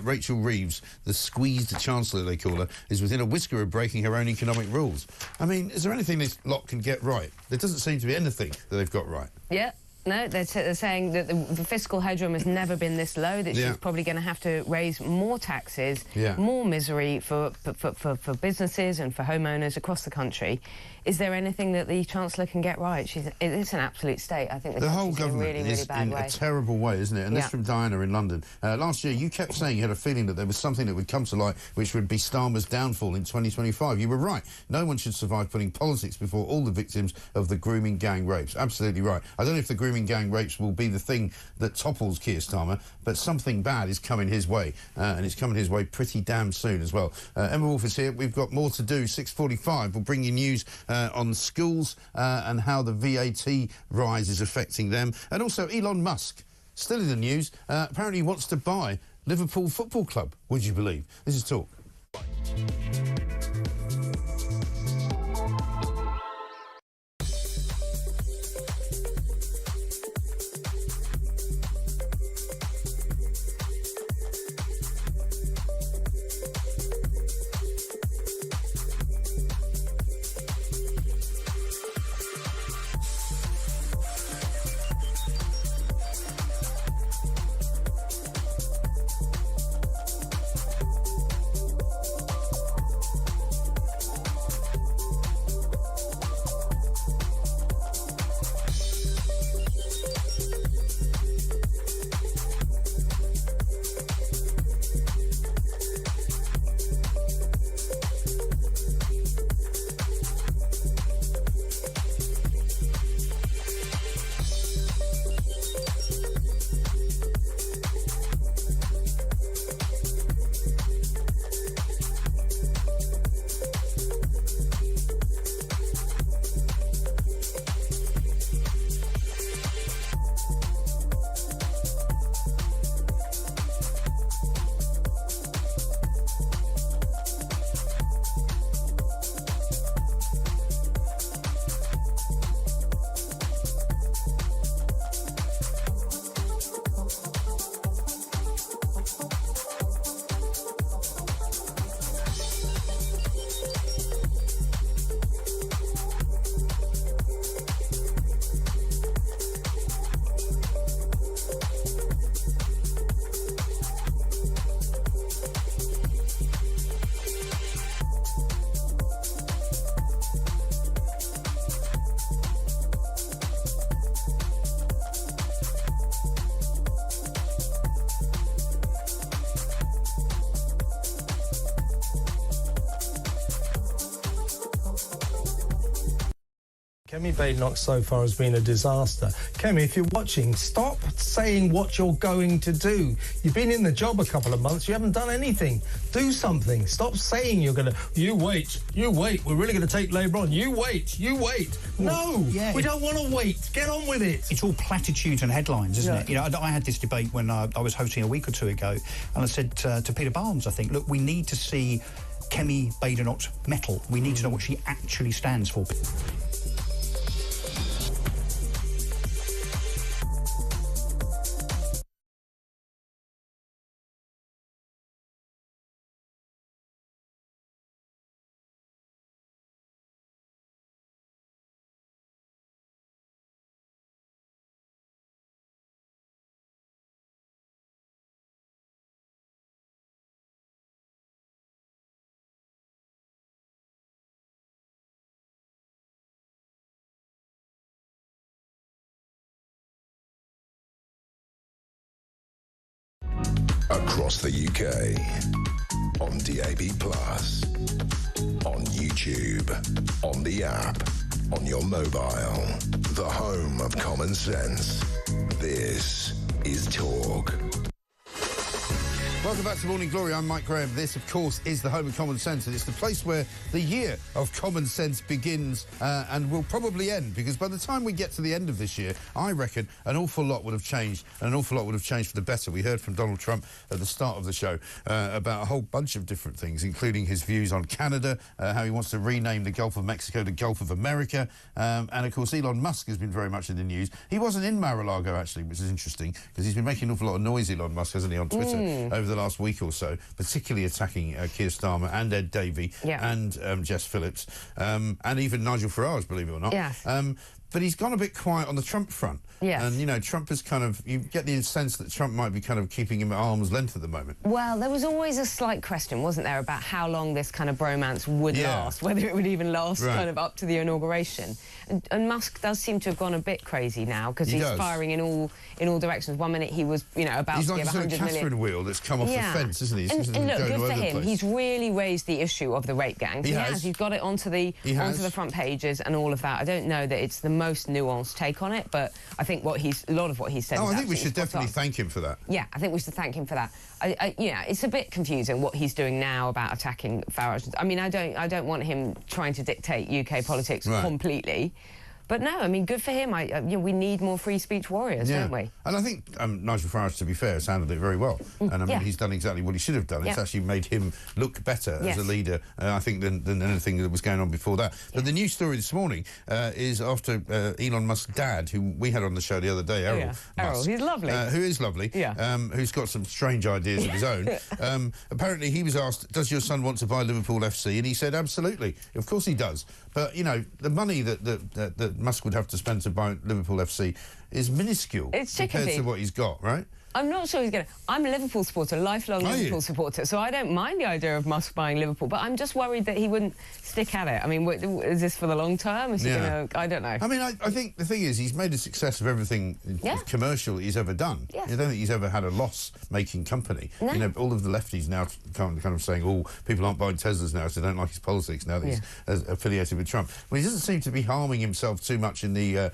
Rachel Reeves, the squeezed chancellor, they call her, is within a whisker of breaking her own economic rules. I mean, is there anything this lot can get right? There doesn't seem to be anything that they've got right. Yeah. No, they're saying that the fiscal headroom has never been this low, that she's probably going to have to raise more taxes, more misery for businesses and for homeowners across the country. Is there anything that the Chancellor can get right? It's an absolute state. I think the whole government in a really, really bad way. A terrible way, isn't it? And this from Diana in London. Last year, you kept saying you had a feeling that there was something that would come to light which would be Starmer's downfall in 2025. You were right. No one should survive putting politics before all the victims of the grooming gang rapes. Absolutely right. I don't know if the grooming grooming gang rapes will be the thing that topples Keir Starmer, but something bad is coming his way, and it's coming his way pretty damn soon as well. Emma Wolf is here. We've got more to do. 6:45. We'll bring you news on schools and how the VAT rise is affecting them, and also Elon Musk, still in the news. Apparently he wants to buy Liverpool Football Club. Would you believe? This is Talk. Kemi Badenoch so far has been a disaster. Kemi, if you're watching, stop saying what you're going to do. You've been in the job a couple of months, you haven't done anything. Do something. Stop saying you're going to... You wait, we're really going to take Labour on. You wait. No, we don't want to wait. Get on with it. It's all platitudes and headlines, isn't it? You know, I had this debate when I was hosting a week or two ago, and I said to Peter Barnes, I think, look, we need to see Kemi Badenoch's mettle. We need to know what she actually stands for. Across the UK, on DAB+, on YouTube, on the app, on your mobile, the home of common sense. This is Talk. Welcome back to Morning Glory. I'm Mike Graham. This, of course, is the home of common sense, and it's the place where the year of common sense begins and will probably end, because by the time we get to the end of this year, I reckon an awful lot would have changed, and an awful lot would have changed for the better. We heard from Donald Trump at the start of the show about a whole bunch of different things, including his views on Canada, how he wants to rename the Gulf of Mexico to Gulf of America, and, of course, Elon Musk has been very much in the news. He wasn't in Mar-a-Lago, actually, which is interesting, because he's been making an awful lot of noise, Elon Musk, hasn't he, on Twitter over the last week or so, particularly attacking Keir Starmer and Ed Davey and Jess Phillips and even Nigel Farage, believe it or not. Yes. But he's gone a bit quiet on the Trump front. Yes. And, you know, Trump is kind of... You get the sense that Trump might be kind of keeping him at arm's length at the moment. Well, there was always a slight question, wasn't there, about how long this kind of bromance would last, whether it would even last kind of up to the inauguration. And Musk does seem to have gone a bit crazy now, because he's firing in all directions. 1 minute he was, you know, about to give 100 million. He's like a sort of Catherine wheel that's come off the fence, isn't he? And look, good for him. He's really raised the issue of the rape gangs. He has. He's got it onto the front pages and all of that. I don't know that it's the most nuanced take on it, but I think a lot of what he said. I think we should definitely thank him for that. Yeah, I think we should thank him for that. Yeah, it's a bit confusing what he's doing now about attacking Farage. I mean, I don't want him trying to dictate UK politics completely. But no, I mean, good for him. We need more free speech warriors, don't we? And I think Nigel Farage, to be fair, has handled it very well. And I mean, he's done exactly what he should have done. It's actually made him look better as a leader, I think, than anything that was going on before that. But the news story this morning is after Elon Musk's dad, who we had on the show the other day, Errol Musk. Errol, he's lovely. Who is lovely, who's got some strange ideas of his own. Apparently, he was asked, does your son want to buy Liverpool FC? And he said, absolutely. Of course he does. But, you know, the money that Musk would have to spend to buy Liverpool FC is minuscule compared to what he's got, right? I'm not sure he's going to... I'm a Liverpool supporter, lifelong Liverpool supporter, so I don't mind the idea of Musk buying Liverpool, but I'm just worried that he wouldn't stick at it. I mean, is this for the long term? Is he going to... I don't know. I mean, I think the thing is, he's made a success of everything commercial he's ever done. I don't think he's ever had a loss-making company. No. You know, all of the lefties now kind of saying, oh, people aren't buying Teslas now, so they don't like his politics now that he's affiliated with Trump. Well, he doesn't seem to be harming himself too much in the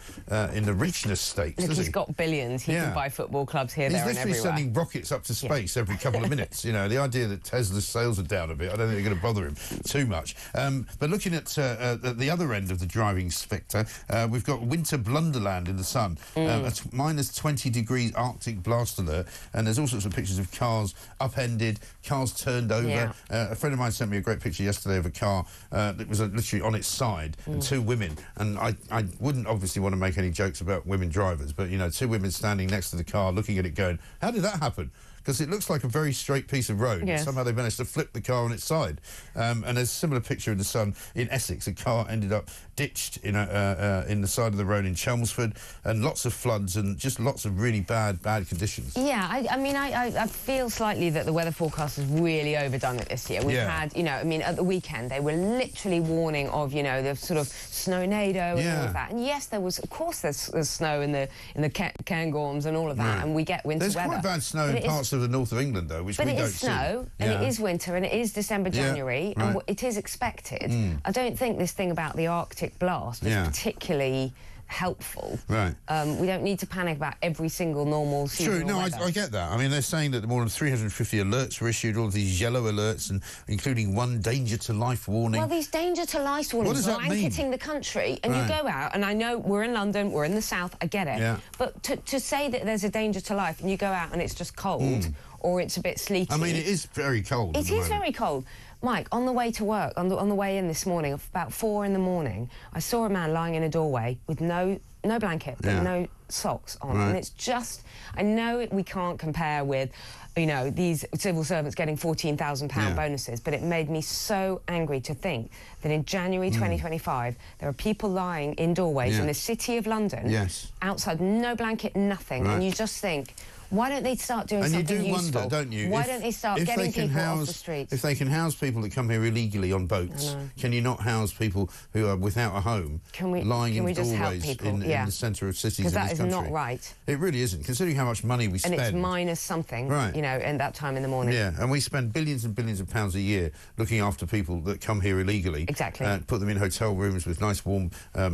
richness stakes, Look, he's got billions. He can buy football clubs here, there, and everywhere. Sending rockets up to space every couple of minutes. You know, the idea that Tesla's sales are down a bit, I don't think they're going to bother him too much. But looking at the other end of the driving spectre, we've got winter blunderland in the sun. It's minus 20 degrees Arctic blast alert, and there's all sorts of pictures of cars upended, cars turned over. A friend of mine sent me a great picture yesterday of a car that was literally on its side, and two women. And I wouldn't obviously want to make any jokes about women drivers, but, you know, two women standing next to the car looking at it going, how did that happen? Because it looks like a very straight piece of road. Yes. Somehow they managed to flip the car on its side. And there's a similar picture in the sun in Essex. A car ended up ditched in the side of the road in Chelmsford, and lots of floods and just lots of really bad conditions. Yeah, I mean, I feel slightly that the weather forecast has really overdone it this year. We've had, you know, I mean, at the weekend they were literally warning of, you know, the sort of snow-nado and all of that. And yes, there was, of course, there's snow in the Cairngorms and all of that, and we get winter weather. There's quite bad snow in parts of the north of England, though, which we don't see. But it is snow, and it is winter, and it is December, January, and it is expected. I don't think this thing about the Arctic blast is particularly helpful. Right. We don't need to panic about every single normal seasonal weather. I get that. I mean, they're saying that more than 350 alerts were issued, all of these yellow alerts, and including one danger to life warning. Well, these danger to life warnings are blanketing the country, and you go out, and I know we're in London, we're in the south, I get it, but to say that there's a danger to life and you go out and it's just cold or it's a bit sleety. I mean, it is very cold. It is very cold. Mike, on the way to work, on the way in this morning, about 4 in the morning, I saw a man lying in a doorway with no blanket, but no socks on. And it's just, I know we can't compare with, you know, these civil servants getting £14,000 bonuses, but it made me so angry to think that in January 2025, there are people lying in doorways in the city of London, outside, no blanket, nothing, and you just think, why don't they start doing something useful? And you do wonder, don't you? Why don't they start getting people off the streets? If they can house people that come here illegally on boats, can you not house people who are without a home, lying in doorways in the centre of cities in this country? Because that is not right. It really isn't, considering how much money we spend. And it's minus something, you know, in that time in the morning. Yeah, and we spend billions and billions of pounds a year looking after people that come here illegally. Exactly. Put them in hotel rooms with nice warm,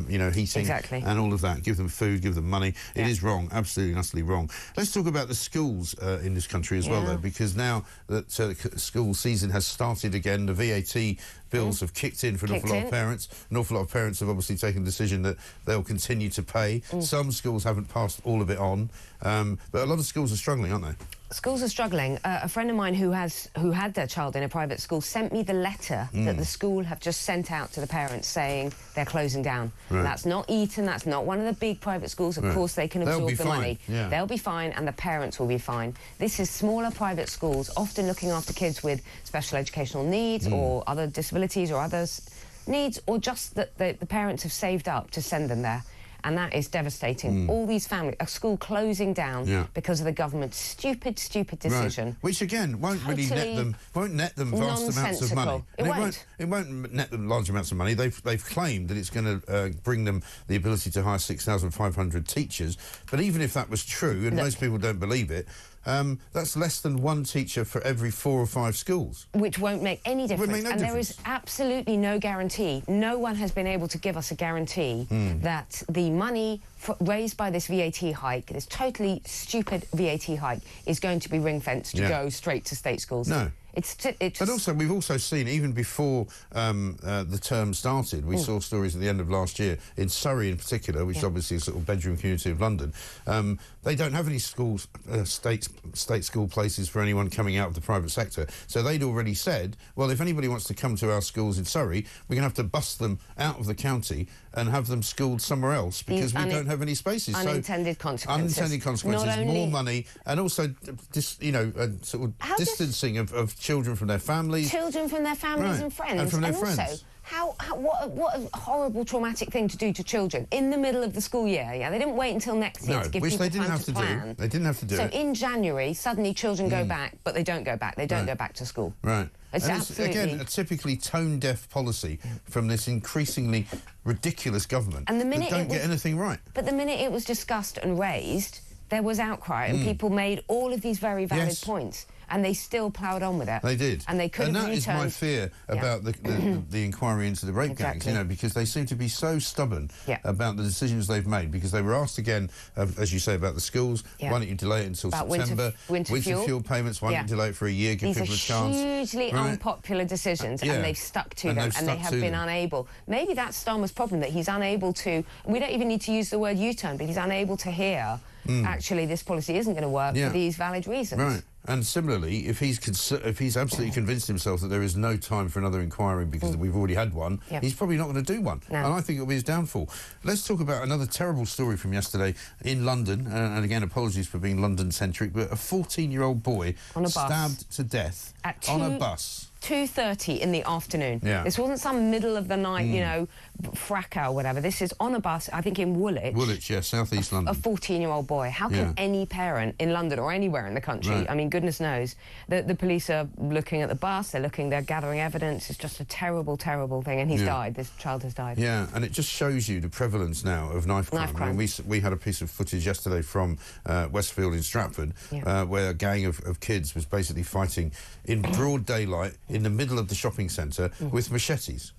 you know, heating and all of that. Give them food, give them money. It is wrong, absolutely and utterly wrong. Let's talk about the schools in this country as well, though, because now that school season has started again, the VAT bills have kicked in for an awful lot of parents. An awful lot of parents have obviously taken the decision that they'll continue to pay. Some schools haven't passed all of it on, but a lot of schools are struggling, aren't they? Schools are struggling. A friend of mine who had their child in a private school sent me the letter that the school have just sent out to the parents saying they're closing down. That's not Eton, that's not one of the big private schools. Of course, they can absorb the money. They'll be fine, and the parents will be fine. This is smaller private schools, often looking after kids with special educational needs or other disabilities or other needs, or just that the parents have saved up to send them there. And that is devastating. All these families, a school closing down because of the government's stupid decision. Which again won't really net them vast amounts of money. It won't net them large amounts of money. They've claimed that it's going to bring them the ability to hire 6,500 teachers. But even if that was true, and most people don't believe it, that's less than one teacher for every 4 or 5 schools. Which won't make any difference. Won't make no and difference. There is absolutely no guarantee. No one has been able to give us a guarantee that the money raised by this VAT hike, this totally stupid VAT hike, is going to be ring-fenced to go straight to state schools. No. It's But also, we've also seen, even before the term started, we saw stories at the end of last year, in Surrey in particular, which is obviously a sort of bedroom community of London, they don't have any schools, state school places for anyone coming out of the private sector. So they'd already said, well, if anybody wants to come to our schools in Surrey, we're going to have to bust them out of the county and have them schooled somewhere else because we don't have any spaces. Unintended consequences. Unintended consequences, more money, and also, sort of distancing of children from their families. Children from their families and friends. And from their friends. Also, what a horrible, traumatic thing to do to children in the middle of the school year. Yeah, they didn't wait until next year to give people time to plan. They didn't have to do So it. in January, suddenly children go back, but they don't go back. They don't go back to school. Right. It's absolutely... again, a typically tone-deaf policy from this increasingly ridiculous government and the minute that don't get anything right. But the minute it was discussed and raised, there was outcry, and people made all of these very valid points. And they still ploughed on with it. They did. And they could have returned. And that is my fear about the inquiry into the rape gangs, you know, because they seem to be so stubborn about the decisions they've made, because they were asked again, as you say, about the schools, why don't you delay it until September? Winter fuel payments, why don't you delay it for a year, give people a chance? These are hugely unpopular decisions, and they've stuck to them, and they have been unable. Maybe that's Starmer's problem, that he's unable to, we don't even need to use the word U-turn, but he's unable to hear, actually, this policy isn't going to work for these valid reasons. Right. And similarly, if he's absolutely convinced himself that there is no time for another inquiry because we've already had one, he's probably not going to do one. No. And I think it'll be his downfall. Let's talk about another terrible story from yesterday in London. And again, apologies for being London-centric, but a 14-year-old boy stabbed to death on a bus. 2:30 in the afternoon. Yeah. This wasn't some middle of the night, you know, fracas or whatever. This is on a bus, I think in Woolwich. Woolwich, yeah, South East London. A 14-year-old boy. How can any parent in London or anywhere in the country, I mean, goodness knows, the police are looking at the bus, they're gathering evidence. It's just a terrible, terrible thing. And he's died. This child has died. Yeah, and it just shows you the prevalence now of knife crime. I mean, we had a piece of footage yesterday from Westfield in Stratford where a gang of kids was basically fighting in broad daylight in the middle of the shopping centre with machetes.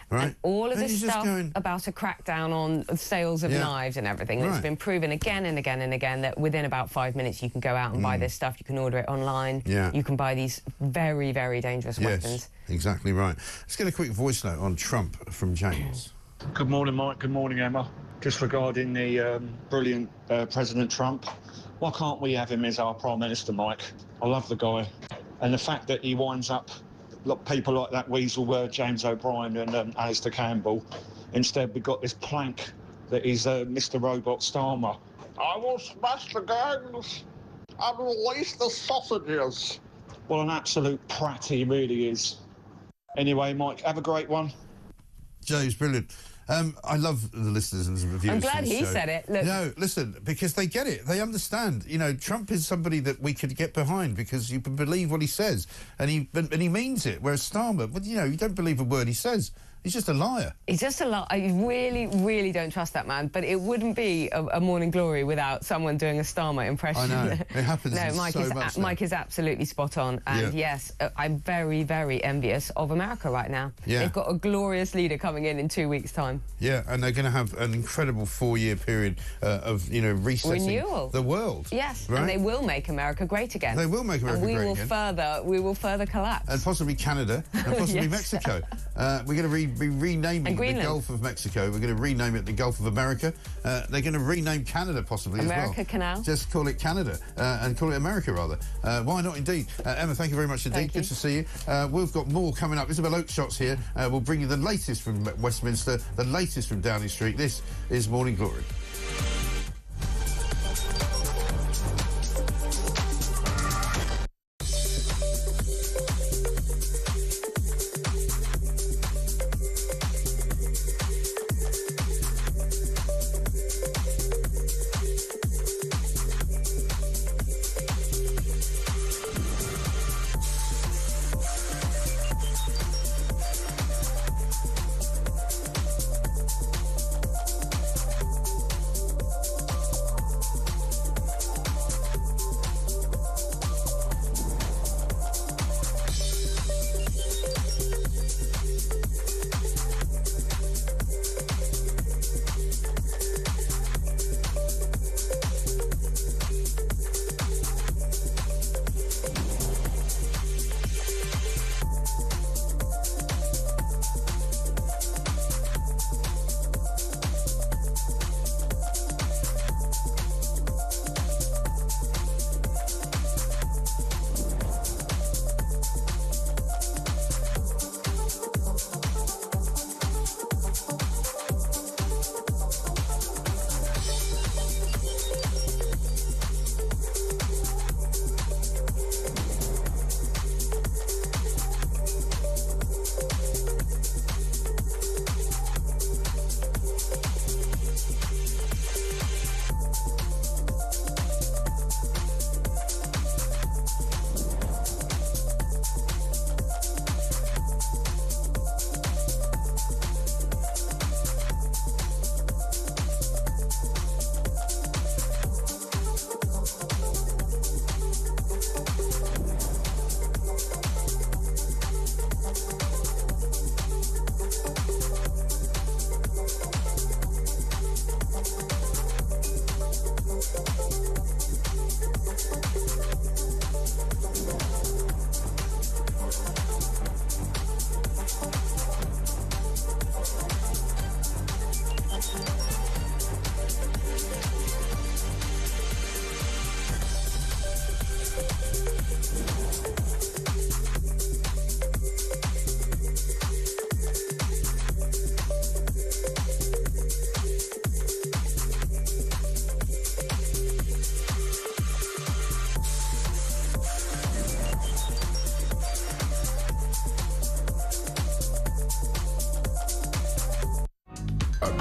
Right. And all of this stuff about a crackdown on sales of knives and everything. It's been proven again and again and again that within about 5 minutes you can go out and buy this stuff. You can order it online. You can buy these very, very dangerous weapons. Exactly right. Let's get a quick voice note on Trump from James. Good morning, Mike. Good morning, Emma. Just regarding the brilliant President Trump, why can't we have him as our Prime Minister, Mike? I love the guy. And the fact that he winds up people like that weasel James O'Brien and Alistair Campbell. Instead, we've got this plank that is Mr. Robot Starmer. I will smash the gangs and release the sausages. What an absolute prat he really is. Anyway, Mike, have a great one. James, brilliant. I love the listeners and the viewers. I'm glad he said it. Look. No, listen, because they get it. They understand. You know, Trump is somebody that we could get behind because you can believe what he says, and he means it. Whereas Starmer, but you know, you don't believe a word he says. He's just a liar. He's just a liar. I really, really don't trust that man. But it wouldn't be a Morning Glory without someone doing a Starmer impression. I know. It happens Mike is absolutely spot on. And yes, I'm very, very envious of America right now. They've got a glorious leader coming in 2 weeks' time. Yeah, and they're going to have an incredible 4-year period of, you know, resetting renewal. The world. Yes, right? And they will make America great again. They will make America great again. We will further collapse. And possibly Canada, and possibly Mexico. We're going to be renaming the Gulf of Mexico. We're going to rename it the Gulf of America. They're going to rename Canada possibly America as well. Canal. Just call it Canada and call it America rather. Why not indeed? Emma, thank you very much indeed. Good to see you. We've got more coming up. Isabel Oakeshot's here. We'll bring you the latest from Westminster, the latest from Downing Street. This is Morning Glory.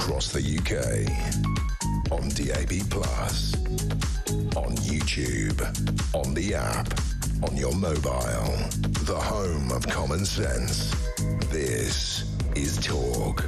across the UK. On DAB+, on YouTube, on the app, on your mobile. The home of common sense. This is Talk.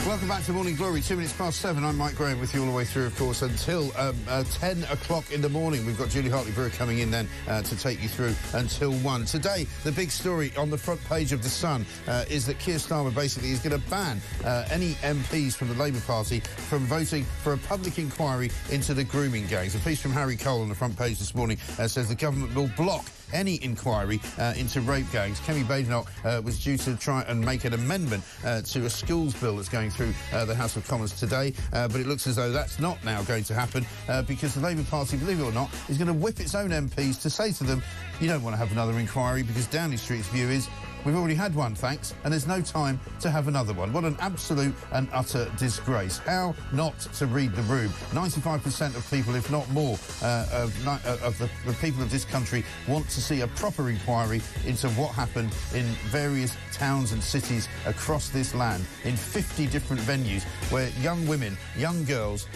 Welcome back to Morning Glory. 2 minutes past 7. I'm Mike Graham with you all the way through, of course, until 10 o'clock in the morning. We've got Julie Hartley-Brewer coming in then to take you through until 1. Today, the big story on the front page of The Sun is that Keir Starmer basically is going to ban any MPs from the Labour Party from voting for a public inquiry into the grooming gangs. A piece from Harry Cole on the front page this morning says the government will block any inquiry into rape gangs. Kemi Badenoch was due to try and make an amendment to a schools bill that's going through the House of Commons today, but it looks as though that's not now going to happen because the Labour Party, believe it or not, is going to whip its own MPs to say to them, you don't want to have another inquiry, because Downing Street's view is, we've already had one, thanks, and there's no time to have another one. What an absolute and utter disgrace. How not to read the room? 95% of people, if not more, of the people of this country want to see a proper inquiry into what happened in various towns and cities across this land, in 50 different venues, where young women, young girls,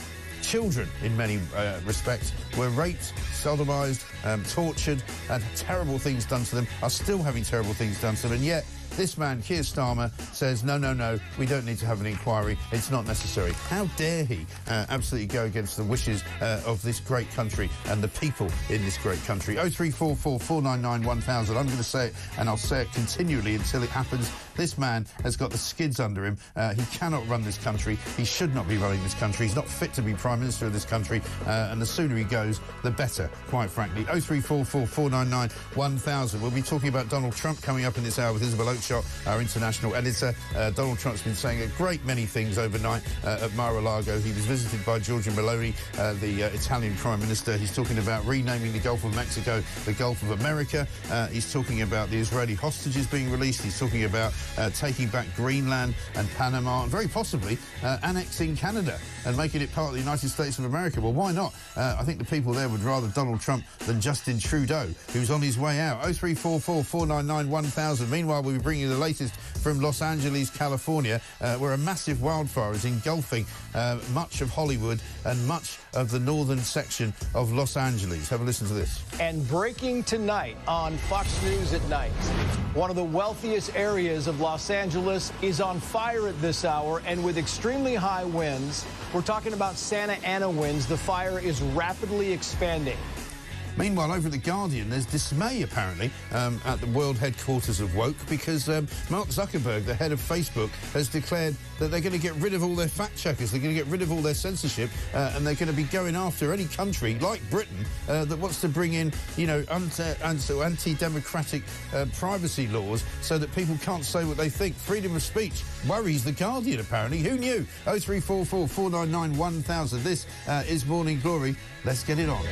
children, in many respects, were raped, sodomised, tortured, and terrible things done to them, are still having terrible things done to them, and yet this man, Keir Starmer, says, no, we don't need to have an inquiry, it's not necessary. How dare he absolutely go against the wishes of this great country and the people in this great country. 0344 499 1000. I'm going to say it, and I'll say it continually until it happens. This man has got the skids under him. He cannot run this country. He should not be running this country. He's not fit to be Prime Minister of this country, and the sooner he goes, the better, quite frankly. 0344 499 1000. We'll be talking about Donald Trump coming up in this hour with Isabel Oakeshott, our international editor. Donald Trump's been saying a great many things overnight at Mar-a-Lago. He was visited by Giorgia Meloni, the Italian Prime Minister. He's talking about renaming the Gulf of Mexico the Gulf of America. He's talking about the Israeli hostages being released. He's talking about taking back Greenland and Panama, and very possibly annexing Canada and making it part of the United States of America. Well, why not? I think the people there would rather Donald Trump than Justin Trudeau, who's on his way out. 0344 499 1000. Meanwhile, we'll be bringing you the latest from Los Angeles, California, where a massive wildfire is engulfing much of Hollywood and much of the northern section of Los Angeles. Have a listen to this. And breaking tonight on Fox News at Night, one of the wealthiest areas of Los Angeles is on fire at this hour, and with extremely high winds. We're talking about Santa Ana winds. The fire is rapidly expanding. Meanwhile, over at The Guardian, there's dismay, apparently, at the world headquarters of woke, because Mark Zuckerberg, the head of Facebook, has declared that they're going to get rid of all their fact-checkers, they're going to get rid of all their censorship, and they're going to be going after any country, like Britain, that wants to bring in, you know, anti-democratic privacy laws so that people can't say what they think. Freedom of speech worries The Guardian, apparently. Who knew? 0344 499 1000. This is Morning Glory. Let's get it on.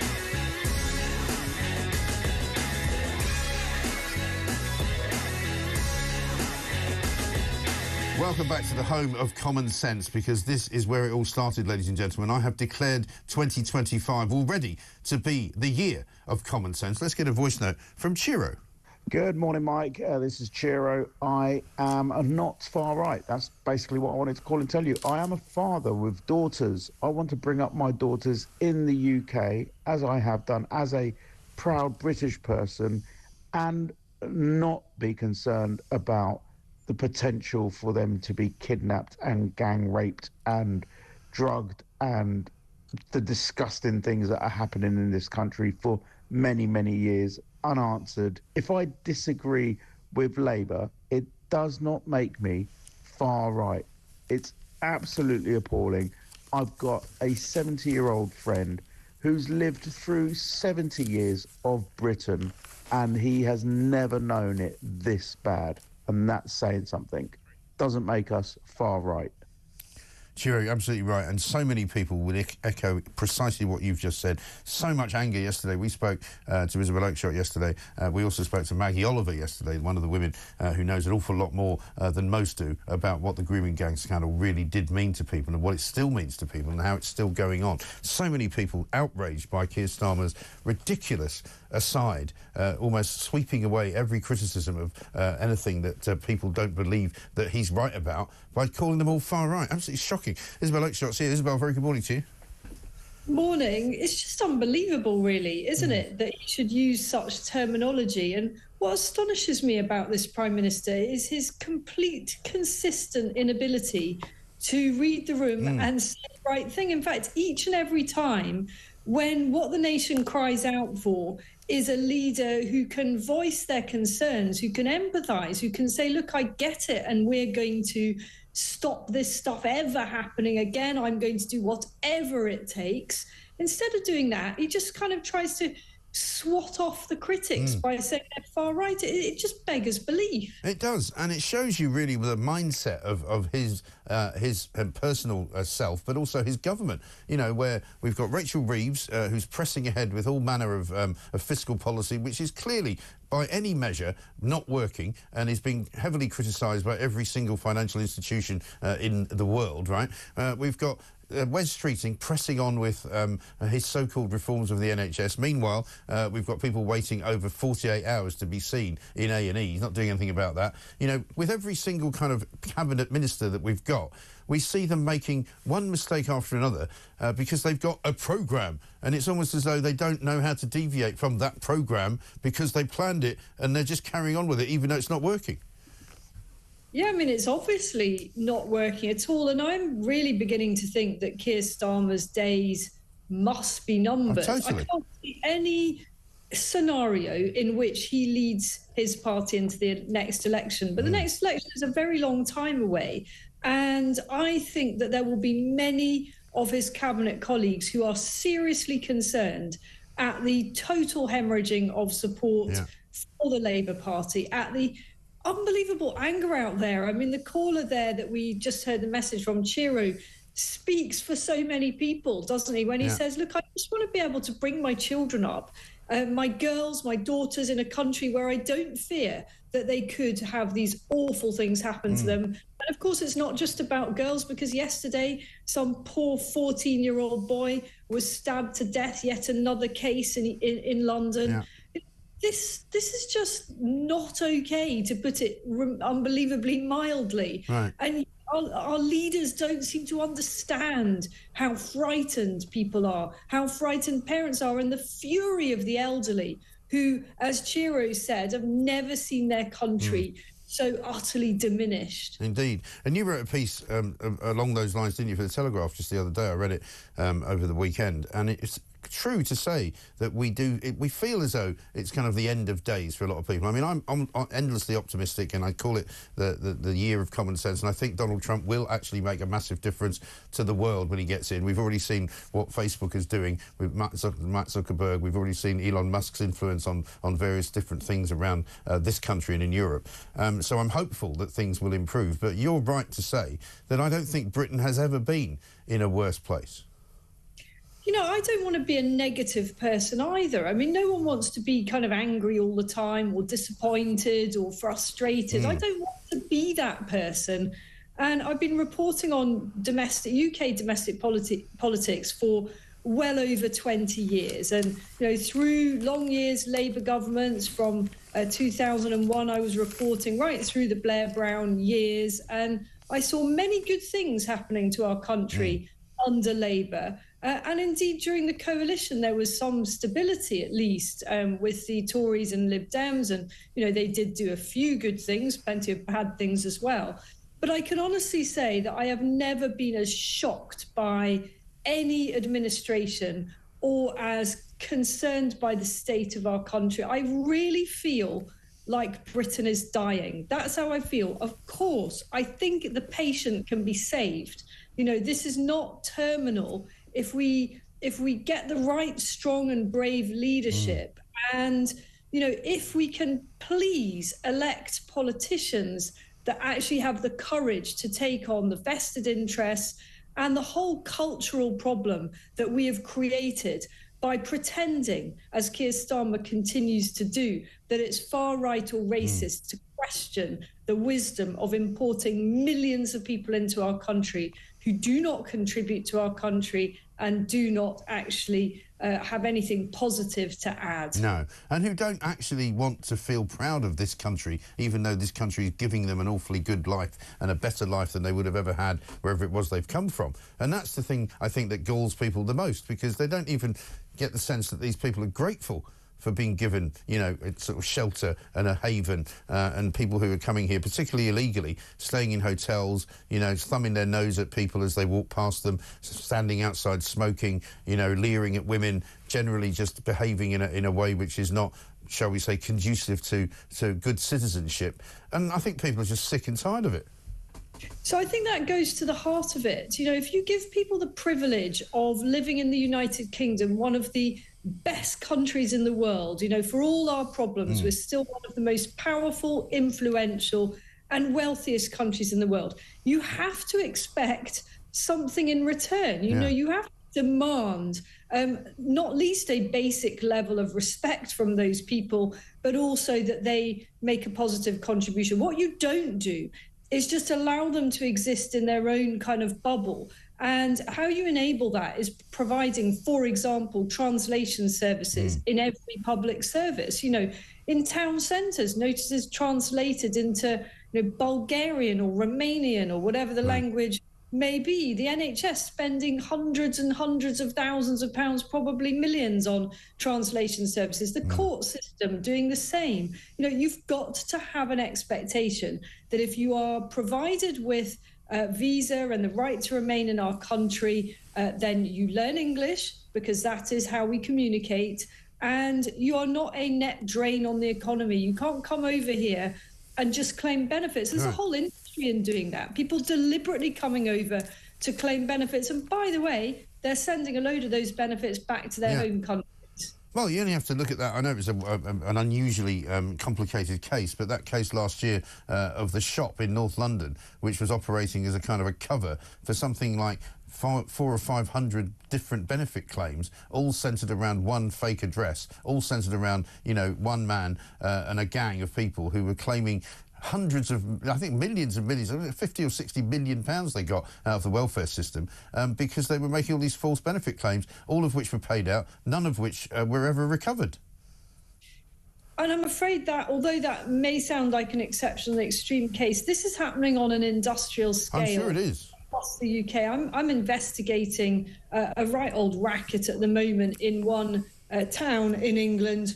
Welcome back to the home of common sense, because this is where it all started, ladies and gentlemen. I have declared 2025 already to be the year of common sense. Let's get a voice note from Chiro. Good morning, Mike. This is Chiro. I am not far right. That's basically what I wanted to call and tell you. I am a father with daughters. I want to bring up my daughters in the UK, as I have done, as a proud British person, and not be concerned about the potential for them to be kidnapped and gang raped and drugged and the disgusting things that are happening in this country for many, many years unanswered. If I disagree with Labour, it does not make me far right. It's absolutely appalling. I've got a 70-year-old friend who's lived through 70 years of Britain, and he has never known it this bad. And that's saying something. Doesn't make us far right. Chiro, you're absolutely right, and so many people would echo precisely what you've just said. So much anger yesterday. We spoke to Isabel Oakeshott yesterday. We also spoke to Maggie Oliver yesterday, one of the women who knows an awful lot more than most do about what the grooming gang scandal really did mean to people and what it still means to people and how it's still going on. So many people outraged by Keir Starmer's ridiculous aside, almost sweeping away every criticism of anything that people don't believe that he's right about by calling them all far right. Absolutely shocking. Isabel Oakshott's here. Isabel, very good morning to you. Morning. It's just unbelievable, really, isn't it, that he should use such terminology. And what astonishes me about this Prime Minister is his complete, consistent inability to read the room and say the right thing. In fact, each and every time when what the nation cries out for is a leader who can voice their concerns, who can empathise, who can say, look, I get it, and we're going to stop this stuff ever happening again. I'm going to do whatever it takes. Instead of doing that, he just kind of tries to swat off the critics by saying they're far right. It just beggars belief. It does, and it shows you really the mindset of his personal self, but also his government. You know, where we've got Rachel Reeves, who's pressing ahead with all manner of fiscal policy, which is clearly, by any measure, not working and is being heavily criticised by every single financial institution in the world, right? We've got Wes Streeting pressing on with his so-called reforms of the NHS. Meanwhile, we've got people waiting over 48 hours to be seen in A&E. He's not doing anything about that. You know, with every single kind of cabinet minister that we've got, we see them making one mistake after another because they've got a programme, and it's almost as though they don't know how to deviate from that programme because they planned it and they're just carrying on with it even though it's not working. Yeah, I mean, it's obviously not working at all. And I'm really beginning to think that Keir Starmer's days must be numbered. Oh, totally. I can't see any scenario in which he leads his party into the next election. But the next election is a very long time away. And I think that there will be many of his cabinet colleagues who are seriously concerned at the total hemorrhaging of support for the Labour Party, at the unbelievable anger out there. I mean, the caller there that we just heard the message from, Chiro, speaks for so many people, doesn't he? When he says, look, I just want to be able to bring my children up, my girls, my daughters, in a country where I don't fear that they could have these awful things happen to them. And of course, it's not just about girls, because yesterday some poor 14-year-old boy was stabbed to death, yet another case in London. This is just not okay, to put it unbelievably mildly. Right. And our leaders don't seem to understand how frightened people are, how frightened parents are, and the fury of the elderly who, as Chiro said, have never seen their country so utterly diminished. Indeed. And you wrote a piece along those lines, didn't you, for The Telegraph just the other day? I read it over the weekend, and it's true to say that we feel as though it's kind of the end of days for a lot of people. I mean, I'm endlessly optimistic, and I call it the year of common sense, and I think Donald Trump will actually make a massive difference to the world when he gets in. We've already seen what Facebook is doing with Mark Zuckerberg. We've already seen Elon Musk's influence on various different things around this country and in Europe. So I'm hopeful that things will improve, but you're right to say that I don't think Britain has ever been in a worse place. You know, I don't want to be a negative person either. I mean, no one wants to be kind of angry all the time or disappointed or frustrated. I don't want to be that person. And I've been reporting on UK domestic politics for well over 20 years. And, you know, through long years, Labour governments from 2001, I was reporting right through the Blair-Brown years. And I saw many good things happening to our country under Labour. And indeed, during the coalition, there was some stability, at least, with the Tories and Lib Dems. And, you know, they did do a few good things, plenty of bad things as well. But I can honestly say that I have never been as shocked by any administration or as concerned by the state of our country. I really feel like Britain is dying. That's how I feel. Of course, I think the patient can be saved. You know, this is not terminal. If we get the right, strong and brave leadership, and, you know, if we can please elect politicians that actually have the courage to take on the vested interests and the whole cultural problem that we have created by pretending, as Keir Starmer continues to do, that it's far right or racist to question the wisdom of importing millions of people into our country who do not contribute to our country and do not actually have anything positive to add. No, and who don't actually want to feel proud of this country, even though this country is giving them an awfully good life and a better life than they would have ever had wherever it was they've come from. And that's the thing, I think, that galls people the most, because they don't even get the sense that these people are grateful for being given, you know, sort of shelter and a haven, and people who are coming here, particularly illegally, staying in hotels, you know, thumbing their nose at people as they walk past them, standing outside smoking, you know, leering at women, generally just behaving in a way which is not, shall we say, conducive to good citizenship. And I think people are just sick and tired of it. So I think that goes to the heart of it. You know, if you give people the privilege of living in the United Kingdom, one of the best countries in the world, you know, for all our problems, we're still one of the most powerful, influential and wealthiest countries in the world. You have to expect something in return. You know, you have to demand not least a basic level of respect from those people, but also that they make a positive contribution. What you don't do is just allow them to exist in their own kind of bubble. And how you enable that is providing, for example, translation services in every public service. You know, in town centres, notices translated into, you know, Bulgarian or Romanian or whatever the language may be. The NHS spending hundreds and hundreds of thousands of pounds, probably millions, on translation services. The court system doing the same. You know, you've got to have an expectation that if you are provided with visa and the right to remain in our country, then you learn English, because that is how we communicate, and you are not a net drain on the economy. You can't come over here and just claim benefits. There's a whole industry in doing that. People deliberately coming over to claim benefits, and by the way, they're sending a load of those benefits back to their home country. Well, you only have to look at that. I know it was an unusually complicated case, but that case last year of the shop in North London, which was operating as a kind of a cover for something like 400 or 500 different benefit claims, all centred around one fake address, all centred around, you know, one man and a gang of people who were claiming hundreds of, I think millions and millions, 50 or 60 million pounds they got out of the welfare system because they were making all these false benefit claims, all of which were paid out, none of which were ever recovered. And I'm afraid that, although that may sound like an exceptional extreme case, this is happening on an industrial scale. I'm sure it is. Across the UK. I'm investigating a right old racket at the moment in one town in England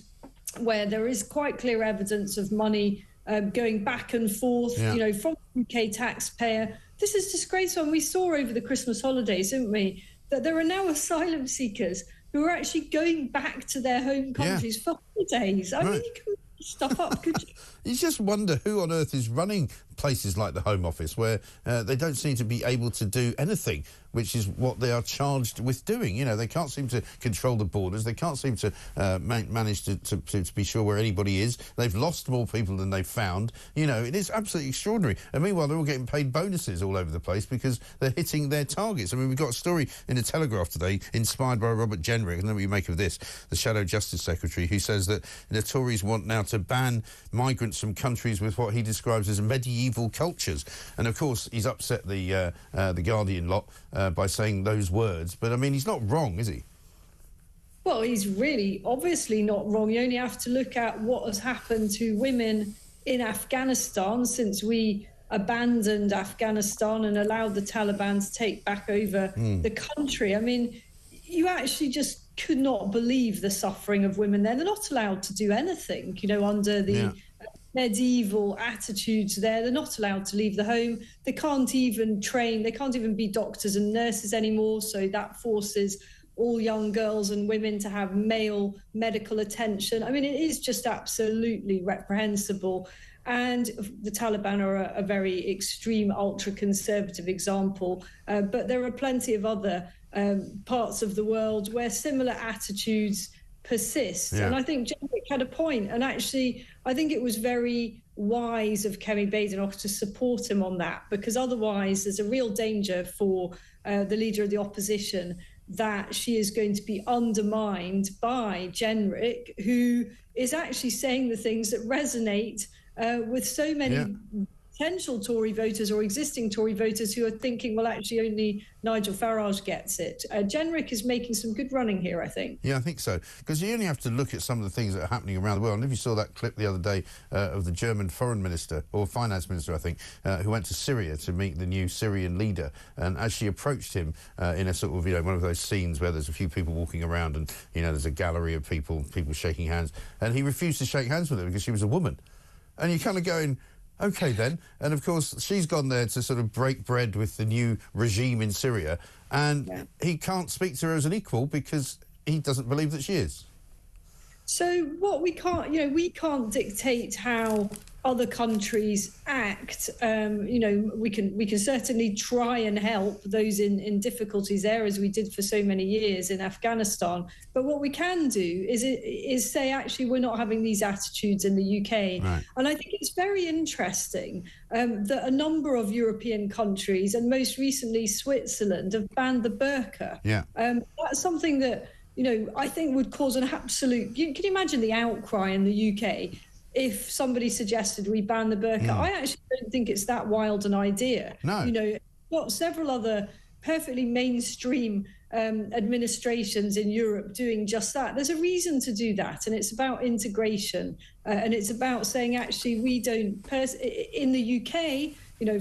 where there is quite clear evidence of money going back and forth, you know, from the UK taxpayer. This is disgraceful. And we saw over the Christmas holidays, didn't we, that there are now asylum seekers who are actually going back to their home countries for holidays. I mean, you can make stuff up, could you? You just wonder who on earth is running places like the Home Office, where they don't seem to be able to do anything, which is what they are charged with doing. You know, they can't seem to control the borders. They can't seem to manage to be sure where anybody is. They've lost more people than they've found. You know, it is absolutely extraordinary. And meanwhile, they're all getting paid bonuses all over the place because they're hitting their targets. I mean, we've got a story in the Telegraph today, inspired by Robert Jenrick. I don't know what you make of this, the Shadow Justice Secretary, who says that the Tories want now to ban migrants from countries with what he describes as medieval cultures. And of course, he's upset the Guardian lot by saying those words. But I mean, he's not wrong, is he? Well, he's really obviously not wrong. You only have to look at what has happened to women in Afghanistan since we abandoned Afghanistan and allowed the Taliban to take back over the country. I mean, you actually just could not believe the suffering of women there. They're not allowed to do anything, you know, under the medieval attitudes there. They're not allowed to leave the home. They can't even train. They can't even be doctors and nurses anymore. So that forces all young girls and women to have male medical attention. I mean, it is just absolutely reprehensible. And the Taliban are a very extreme, ultra-conservative example. But there are plenty of other parts of the world where similar attitudes persist. And I think Jenrick had a point. And actually, I think it was very wise of Kemi Badenoch to support him on that, because otherwise there's a real danger for the leader of the opposition, that she is going to be undermined by Jenrick, who is actually saying the things that resonate with so many potential Tory voters or existing Tory voters who are thinking, well, actually only Nigel Farage gets it. Jenrick is making some good running here, I think. Yeah, I think so. Because you only have to look at some of the things that are happening around the world. And if you saw that clip the other day of the German foreign minister, or finance minister, I think, who went to Syria to meet the new Syrian leader. And as she approached him in a sort of, one of those scenes where there's a few people walking around and, there's a gallery of people shaking hands. And he refused to shake hands with her because she was a woman. And you're kind of going, OK, then. And, of course, she's gone there to sort of break bread with the new regime in Syria, and he can't speak to her as an equal because he doesn't believe that she is. So what we can't, we can't dictate how other countries act. We can certainly try and help those in difficulties there, as we did for so many years in Afghanistan. But what we can do is say, actually, we're not having these attitudes in the UK. Right. And I think it's very interesting that a number of European countries, and most recently Switzerland, have banned the burqa. Yeah. That's something that, I think would cause an absolute... Can you imagine the outcry in the UK if somebody suggested we ban the burqa? I actually don't think it's that wild an idea. No. Got several other perfectly mainstream administrations in Europe doing just that. There's a reason to do that, and it's about integration, and it's about saying, actually, we don't... in the UK,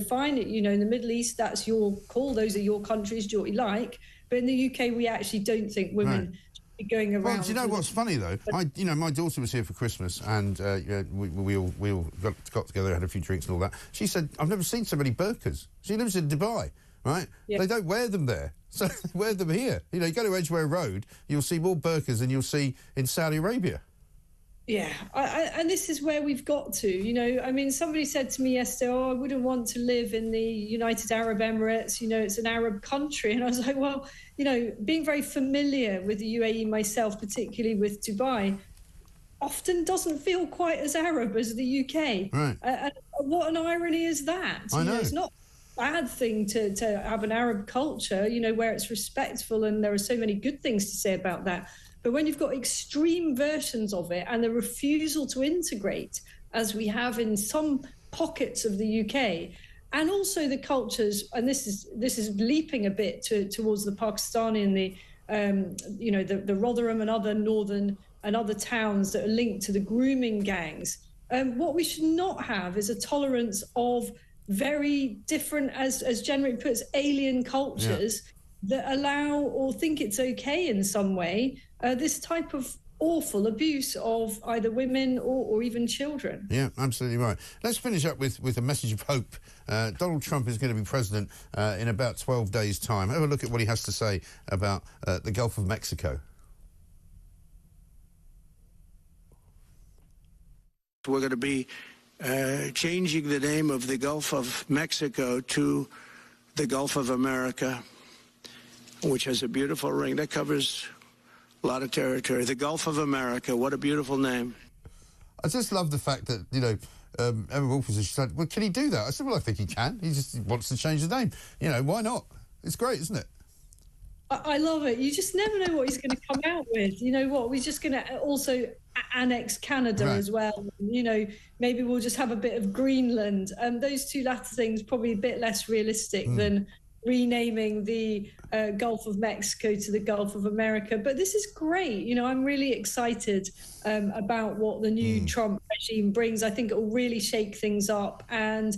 fine, in the Middle East, that's your call. Those are your countries, do what you like. But in the UK, we actually don't think women... Right. Going around. Well, do you know what's funny though? My daughter was here for Christmas, and we all got together, had a few drinks and all that. She said, "I've never seen so many burqas." She lives in Dubai, right? Yeah. They don't wear them there, so they wear them here. You go to Edgware Road, you'll see more burqas than you'll see in Saudi Arabia. Yeah, and this is where we've got to. Somebody said to me yesterday, I wouldn't want to live in the United Arab Emirates. It's an Arab country. And I was like, well, being very familiar with the UAE myself, particularly with Dubai, often doesn't feel quite as Arab as the UK. Right. And what an irony is that? I know. It's not a bad thing to have an Arab culture, where it's respectful, and there are so many good things to say about that. But when you've got extreme versions of it and the refusal to integrate, as we have in some pockets of the UK, and also the cultures, and this is leaping a bit towards the Pakistani and the Rotherham and other northern and other towns that are linked to the grooming gangs. What we should not have is a tolerance of very different, as Jenrick puts, alien cultures that allow or think it's okay in some way this type of awful abuse of either women or even children. Yeah, absolutely right. Let's finish up with a message of hope. Donald Trump is going to be president in about 12 days' time. Have a look at what he has to say about the Gulf of Mexico. We're going to be changing the name of the Gulf of Mexico to the Gulf of America, which has a beautiful ring that covers a lot of territory. The Gulf of America, what a beautiful name. I just love the fact that, Emma Wolf was said, well, can he do that? I said, well, I think he can. He just wants to change the name. Why not? It's great, isn't it? I love it. You just never know what he's going to come out with. You know what? We're just going to also annex Canada as well. Maybe we'll just have a bit of Greenland. Those two latter things probably a bit less realistic than renaming the Gulf of Mexico to the Gulf of America. But this is great. I'm really excited about what the new Trump regime brings. I think it will really shake things up. And,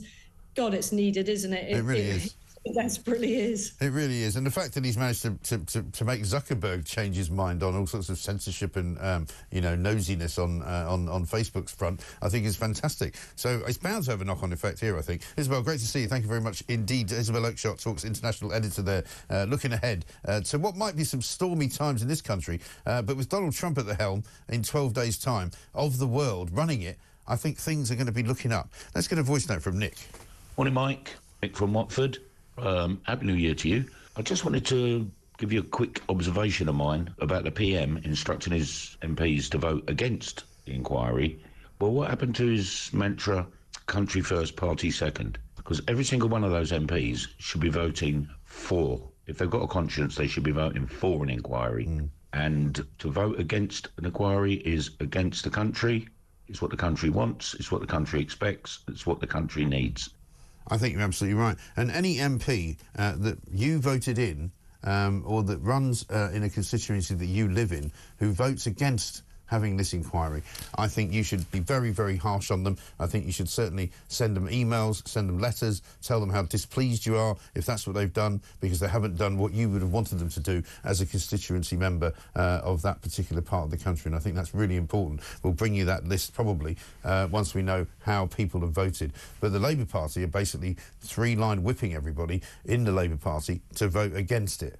God, it's needed, isn't it? It really is. It desperately is. It really is. And the fact that he's managed to make Zuckerberg change his mind on all sorts of censorship and, nosiness on Facebook's front, I think is fantastic. So it's bound to have a knock-on effect here, I think. Isabel, great to see you. Thank you very much indeed. Isabel Oakeshott, Talk's international editor there, looking ahead to what might be some stormy times in this country. But with Donald Trump at the helm in 12 days' time of the world running it, I think things are going to be looking up. Let's get a voice note from Nick. Morning, Mike. Nick from Watford. Happy New Year to you. I just wanted to give you a quick observation of mine about the PM instructing his MPs to vote against the inquiry. Well, what happened to his mantra, country first, party second? Because every single one of those MPs should be voting for If they've got a conscience, they should be voting for an inquiry. And to vote against an inquiry is against the country. It's what the country wants. It's what the country expects. It's what the country needs. I think you're absolutely right. And any MP that you voted in or that runs in a constituency that you live in who votes against having this inquiry, I think you should be very, very harsh on them. I think you should certainly send them emails, send them letters, tell them how displeased you are if that's what they've done, because they haven't done what you would have wanted them to do as a constituency member of that particular part of the country. And I think that's really important. We'll bring you that list probably once we know how people have voted. But the Labour Party are basically three-line whipping everybody in the Labour Party to vote against it,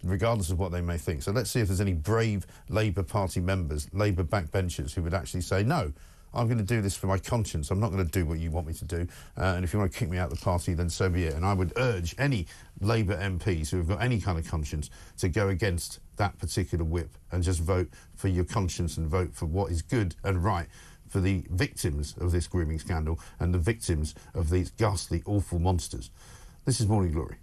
regardless of what they may think. So let's see if there's any brave Labour Party members, Labour backbenchers, who would actually say, no, I'm going to do this for my conscience. I'm not going to do what you want me to do. And if you want to kick me out of the party, then so be it. And I would urge any Labour MPs who have got any kind of conscience to go against that particular whip and just vote for your conscience and vote for what is good and right for the victims of this grooming scandal and the victims of these ghastly, awful monsters. This is Morning Glory.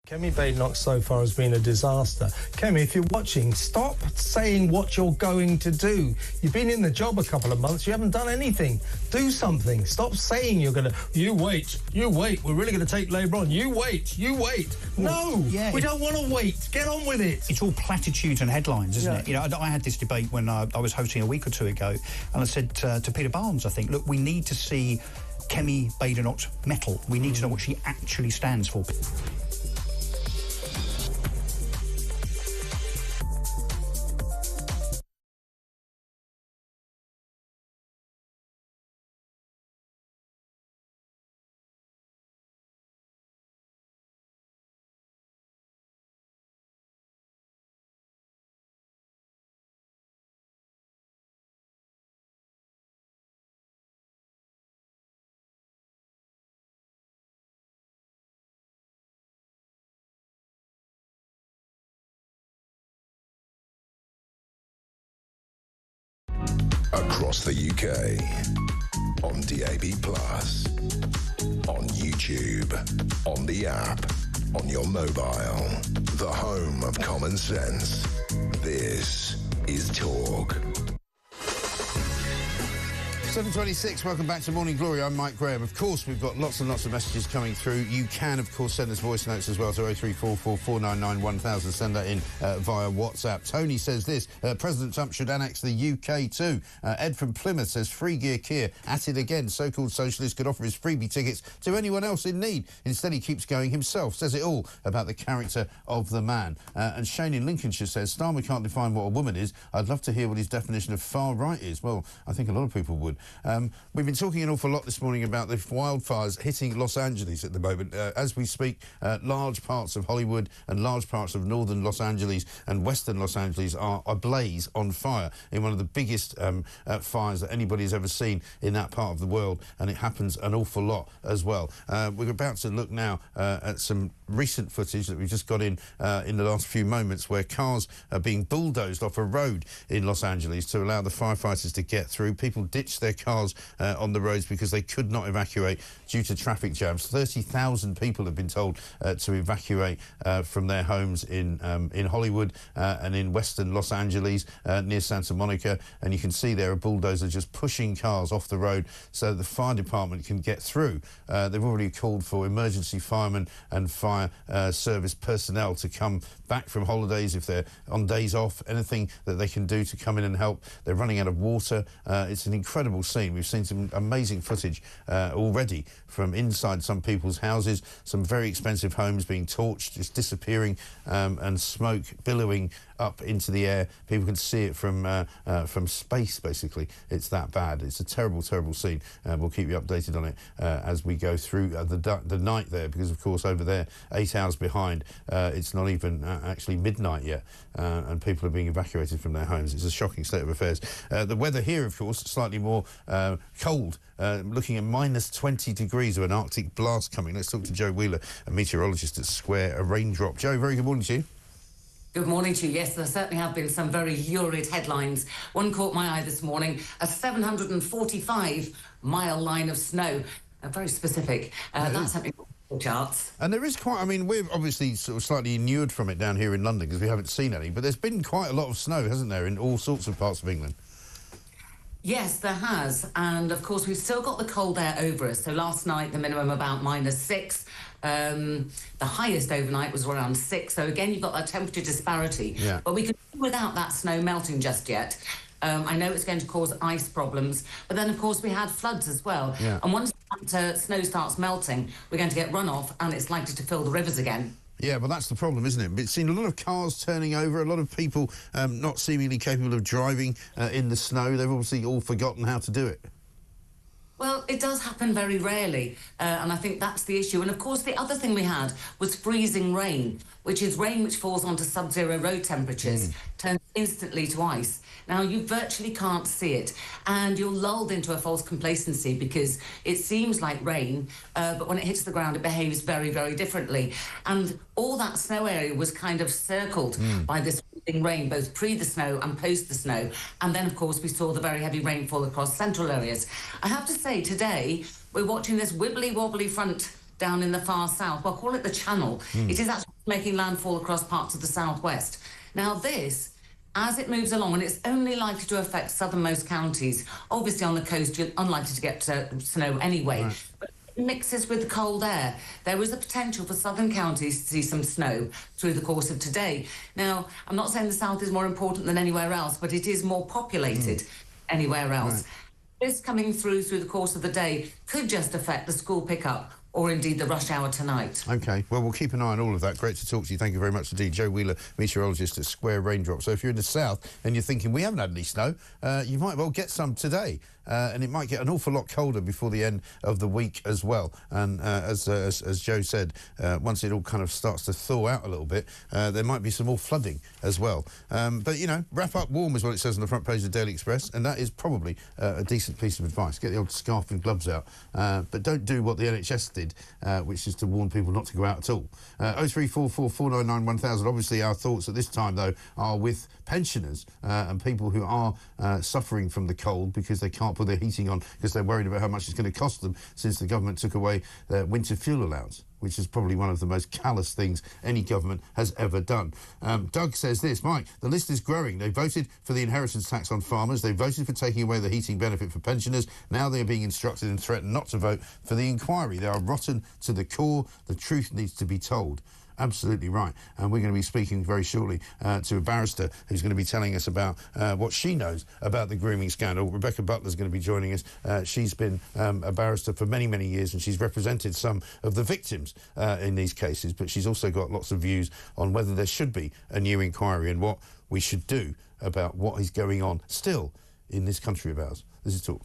Kemi Badenoch so far has been a disaster. Kemi, if you're watching, stop saying what you're going to do. You've been in the job a couple of months, you haven't done anything. Do something. Stop saying you're going to... You wait, we're really going to take Labour on. You wait. No, we don't want to wait. Get on with it. It's all platitudes and headlines, isn't it? You know, I had this debate when I was hosting a week or two ago, and I said to Peter Barnes, I think, look, we need to see Kemi Badenoch's mettle. We need to know what she actually stands for. Across the UK, on DAB+, on YouTube, on the app, on your mobile, the home of common sense. This is Talk. 7:26, welcome back to Morning Glory. I'm Mike Graham. Of course, we've got lots and lots of messages coming through. You can, of course, send us voice notes as well to 0344 499 1000. Send that in via WhatsApp. Tony says this, President Trump should annex the UK too. Ed from Plymouth says, Free Gear Kia at it again. So-called socialist could offer his freebie tickets to anyone else in need. Instead, he keeps going himself. Says it all about the character of the man. And Shane in Lincolnshire says, Starmer can't define what a woman is. I'd love to hear what his definition of far right is. Well, I think a lot of people would. We've been talking an awful lot this morning about the wildfires hitting Los Angeles at the moment. As we speak, large parts of Hollywood and large parts of northern Los Angeles and western Los Angeles are ablaze on fire in one of the biggest fires that anybody's ever seen in that part of the world, and it happens an awful lot as well. We're about to look now at some recent footage that we've just got in the last few moments, where cars are being bulldozed off a road in Los Angeles to allow the firefighters to get through. People ditched their cars on the roads because they could not evacuate due to traffic jams. 30,000 people have been told to evacuate from their homes in Hollywood and in western Los Angeles near Santa Monica, and you can see there a bulldozer just pushing cars off the road so that the fire department can get through. They've already called for emergency firemen and fire service personnel to come back from holidays if they're on days off, anything that they can do to come in and help. They're running out of water. It's an incredible scene. We've seen some amazing footage already from inside some people's houses, some very expensive homes being torched, just disappearing, and smoke billowing up into the air. People can see it from space, basically. It's that bad. It's a terrible, terrible scene. We'll keep you updated on it as we go through the night there, because, of course, over there, 8 hours behind, it's not even actually midnight yet, and people are being evacuated from their homes. It's a shocking state of affairs. The weather here, of course, slightly more cold, looking at minus 20 degrees of an Arctic blast coming. Let's talk to Joe Wheeler, a meteorologist at Square, a raindrop. Joe, very good morning to you. Good morning to you. Yes, there certainly have been some very lurid headlines. One caught my eye this morning, a 745-mile line of snow. Very specific. That's something charts. And there is quite, I mean, we're obviously sort of slightly inured from it down here in London because we haven't seen any, but there's been quite a lot of snow, hasn't there, in all sorts of parts of England? Yes, there has. And, of course, we've still got the cold air over us. So last night, the minimum about -6. The highest overnight was around 6. So, again, you've got that temperature disparity. Yeah. But we could do without that snow melting just yet. I know it's going to cause ice problems. But then, of course, we had floods as well. Yeah. And once that snow starts melting, we're going to get runoff and it's likely to fill the rivers again. Yeah, well, that's the problem, isn't it? It's seen a lot of cars turning over, a lot of people not seemingly capable of driving in the snow. They've obviously all forgotten how to do it. Well, it does happen very rarely, and I think that's the issue. And, of course, the other thing we had was freezing rain, which is rain which falls onto sub-zero road temperatures, turns instantly to ice. Now, you virtually can't see it, and you're lulled into a false complacency because it seems like rain, but when it hits the ground, it behaves very, very differently. And all that snow area was kind of circled by this freezing rain, both pre the snow and post the snow. And then, of course, we saw the very heavy rainfall across central areas. I have to say, today, we're watching this wibbly-wobbly front down in the far south. Well, call it the Channel. It is actually making landfall across parts of the southwest. Now, this, as it moves along, and it's only likely to affect southernmost counties. Obviously, on the coast, you're unlikely to get snow anyway. Right. But it mixes with the cold air. There is a potential for southern counties to see some snow through the course of today. Now, I'm not saying the south is more important than anywhere else, but it is more populated anywhere else. Right. This coming through the course of the day could just affect the school pickup or indeed the rush hour tonight. OK, well, we'll keep an eye on all of that. Great to talk to you. Thank you very much indeed. Joe Wheeler, meteorologist at Square Raindrop. So if you're in the south and you're thinking, we haven't had any snow, you might well get some today. And it might get an awful lot colder before the end of the week as well. And as Joe said, once it all kind of starts to thaw out a little bit, there might be some more flooding as well. But, you know, wrap up warm is what it says on the front page of the Daily Express, and that is probably a decent piece of advice. Get the old scarf and gloves out, but don't do what the NHS did, which is to warn people not to go out at all. 0344 499 1000. Obviously, our thoughts at this time, though, are with pensioners and people who are suffering from the cold because they can't put their heating on because they're worried about how much it's going to cost them since the government took away their winter fuel allowance. which is probably one of the most callous things any government has ever done. Doug says this, Mike, the list is growing. They voted for the inheritance tax on farmers. They voted for taking away the heating benefit for pensioners. Now they are being instructed and threatened not to vote for the inquiry. They are rotten to the core. The truth needs to be told. Absolutely right. And we're going to be speaking very shortly to a barrister who's going to be telling us about what she knows about the grooming scandal. Rebecca Butler's going to be joining us. She's been a barrister for many, many years, and she's represented some of the victims in these cases, but she's also got lots of views on whether there should be a new inquiry and what we should do about what is going on still in this country of ours. This is Talk.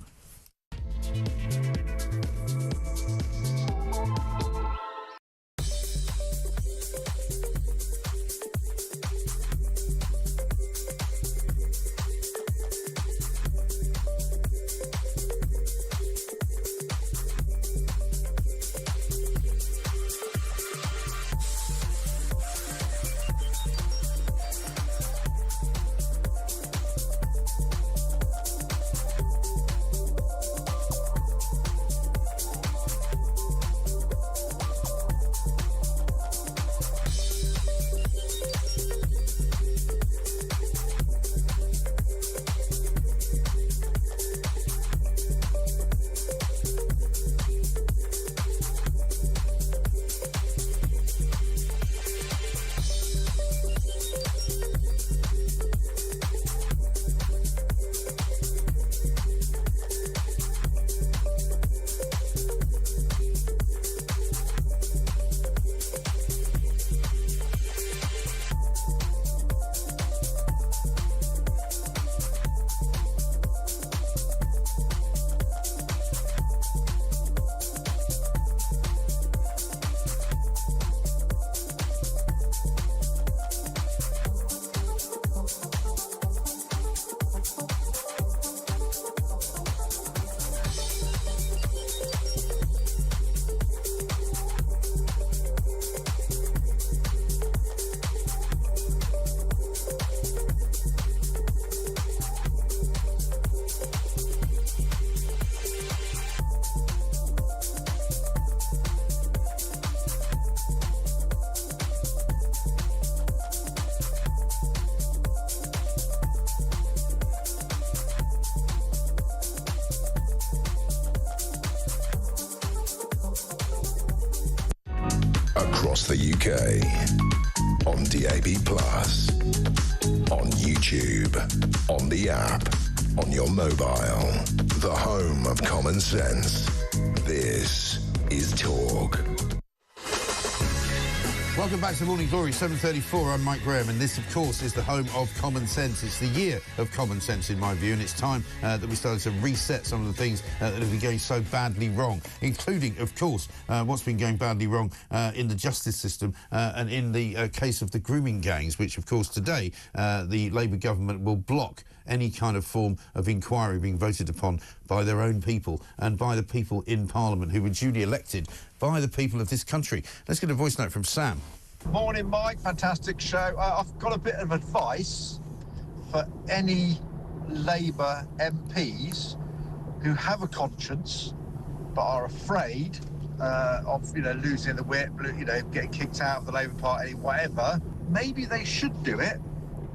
Across the UK, on DAB+, on YouTube, on the app, on your mobile, the home of common sense. This is Talk. Welcome back to Morning Glory, 7:34. I'm Mike Graham, and this, of course, is the home of common sense. It's the year of common sense, in my view, and it's time that we started to reset some of the things that have been going so badly wrong, including, of course, what's been going badly wrong in the justice system and in the case of the grooming gangs, which, of course, today the Labour government will block any kind of form of inquiry being voted upon by their own people and by the people in Parliament who were duly elected by the people of this country. Let's get a voice note from Sam. Morning, Mike. Fantastic show. I've got a bit of advice for any Labour MPs who have a conscience but are afraid of, losing the whip, getting kicked out of the Labour Party, whatever. Maybe they should do it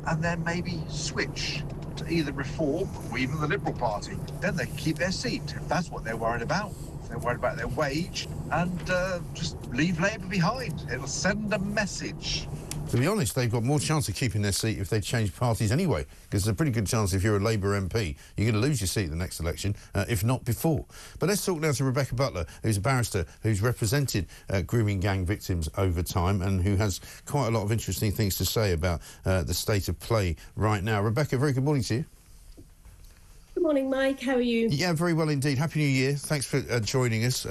and then maybe switch to either Reform or even the Liberal Party. Then they can keep their seat if that's what they're worried about. If they're worried about their wage, and just leave Labour behind. It'll send a message. To be honest, they've got more chance of keeping their seat if they change parties anyway, because there's a pretty good chance if you're a Labour MP, you're going to lose your seat at the next election, if not before. But let's talk now to Rebecca Butler, who's a barrister who's represented grooming gang victims over time and who has quite a lot of interesting things to say about the state of play right now. Rebecca, very good morning to you. Good morning, Mike. How are you? Yeah, very well indeed. Happy New Year. Thanks for joining us.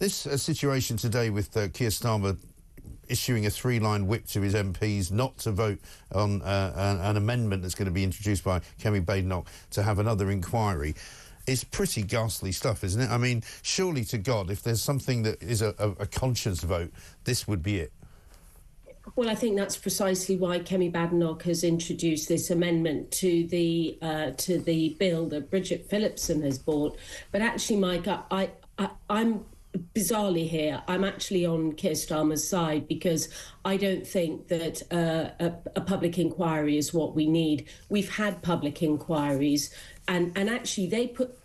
This situation today with Keir Starmer issuing a three-line whip to his MPs not to vote on an amendment that's going to be introduced by Kemi Badenoch to have another inquiry. It's pretty ghastly stuff, isn't it? I mean, surely to God, if there's something that is a conscience vote, this would be it. Well, I think that's precisely why Kemi Badenoch has introduced this amendment to the bill that Bridget Phillipson has brought. But actually, Mike, I'm bizarrely here, I'm actually on Keir Starmer's side, because I don't think that a public inquiry is what we need. We've had public inquiries, and actually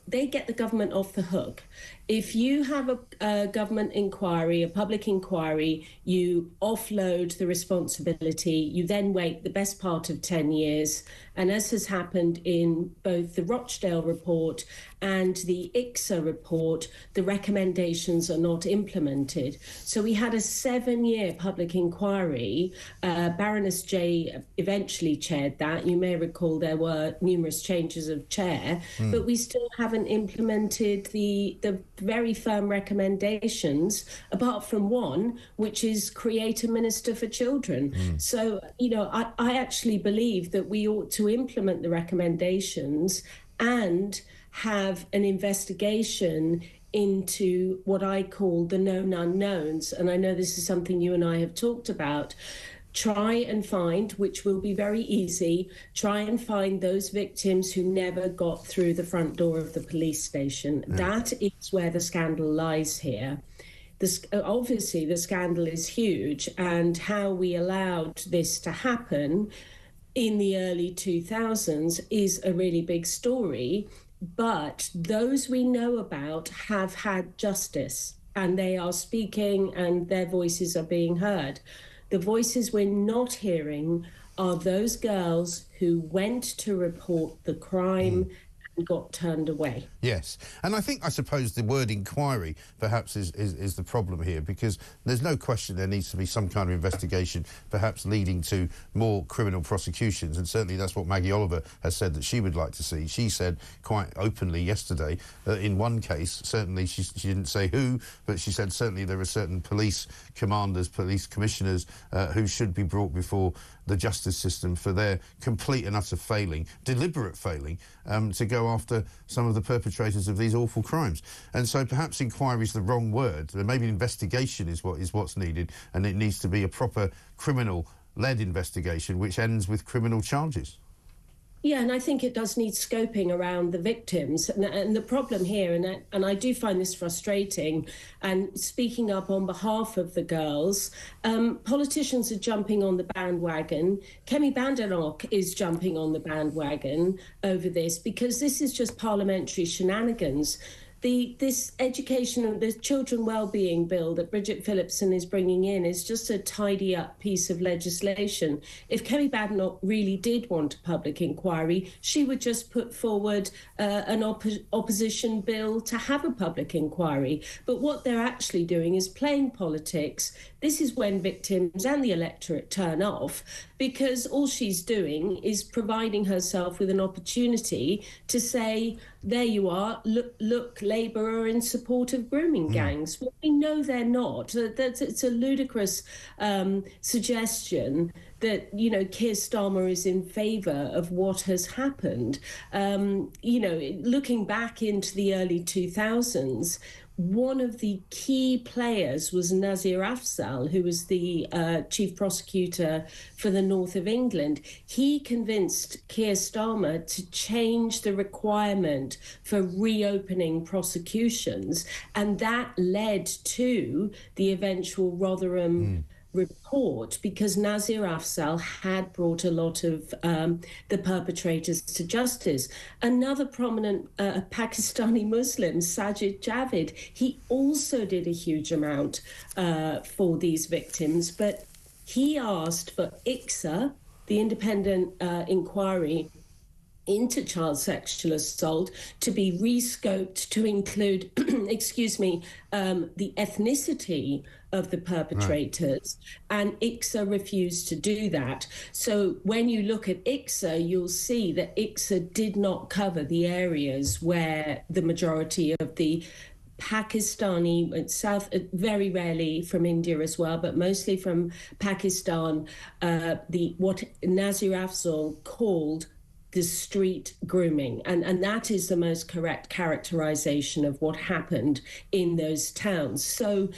they get the government off the hook. If you have a government inquiry, a public inquiry, you offload the responsibility, you then wait the best part of 10 years. And as has happened in both the Rochdale report and the ICSA report, the recommendations are not implemented. So we had a 7-year public inquiry. Baroness J eventually chaired that. You may recall there were numerous changes of chair, but we still haven't implemented the very firm recommendations, apart from one, which is create a minister for children. So, you know, I actually believe that we ought to implement the recommendations and have an investigation into what I call the known unknowns. And I know this is something you and I have talked about. Try and find, which will be very easy, try and find those victims who never got through the front door of the police station. That is where the scandal lies here. Obviously, the scandal is huge, and how we allowed this to happen in the early 2000s is a really big story. But those we know about have had justice, and they are speaking, and their voices are being heard. The voices we're not hearing are those girls who went to report the crime and got turned away. Yes, and I suppose the word inquiry perhaps is the problem here, because there's no question there needs to be some kind of investigation, perhaps leading to more criminal prosecutions, and certainly that's what Maggie Oliver has said that she would like to see. She said quite openly yesterday that in one case, certainly she didn't say who, but she said certainly there are certain police commanders, police commissioners who should be brought before the justice system for their complete and utter failing, deliberate failing, to go after some of the perpetrators of these awful crimes. And so perhaps inquiry is the wrong word. Maybe investigation is what's needed, and it needs to be a proper criminal-led investigation which ends with criminal charges. Yeah, and I think it does need scoping around the victims. And the problem here, and I do find this frustrating, and speaking up on behalf of the girls, politicians are jumping on the bandwagon. Kemi Badenoch is jumping on the bandwagon over this, because this is just parliamentary shenanigans. This education and the children wellbeing bill that Bridget Phillipson is bringing in is just a tidy up piece of legislation. If Kemi Badenoch really did want a public inquiry, she would just put forward an opposition bill to have a public inquiry. But what they're actually doing is playing politics. This is when victims and the electorate turn off, because all she's doing is providing herself with an opportunity to say, there you are, look, Labour are in support of grooming gangs. Well, we know they're not. It's a ludicrous suggestion that, you know, Keir Starmer is in favour of what has happened. You know, looking back into the early 2000s, one of the key players was Nazir Afzal, who was the chief prosecutor for the north of England. He convinced Keir Starmer to change the requirement for reopening prosecutions, and that led to the eventual Rotherham report, because Nazir Afzal had brought a lot of the perpetrators to justice. Another prominent Pakistani Muslim, Sajid Javid, he also did a huge amount for these victims, but he asked for ICSA, the independent inquiry into child sexual assault, to be rescoped to include, the ethnicity of the perpetrators, and ICSA refused to do that. So when you look at ICSA, you'll see that ICSA did not cover the areas where the majority of the Pakistani, South, very rarely from India as well, but mostly from Pakistan, what Nazir Afzal called the street grooming. And that is the most correct characterization of what happened in those towns. So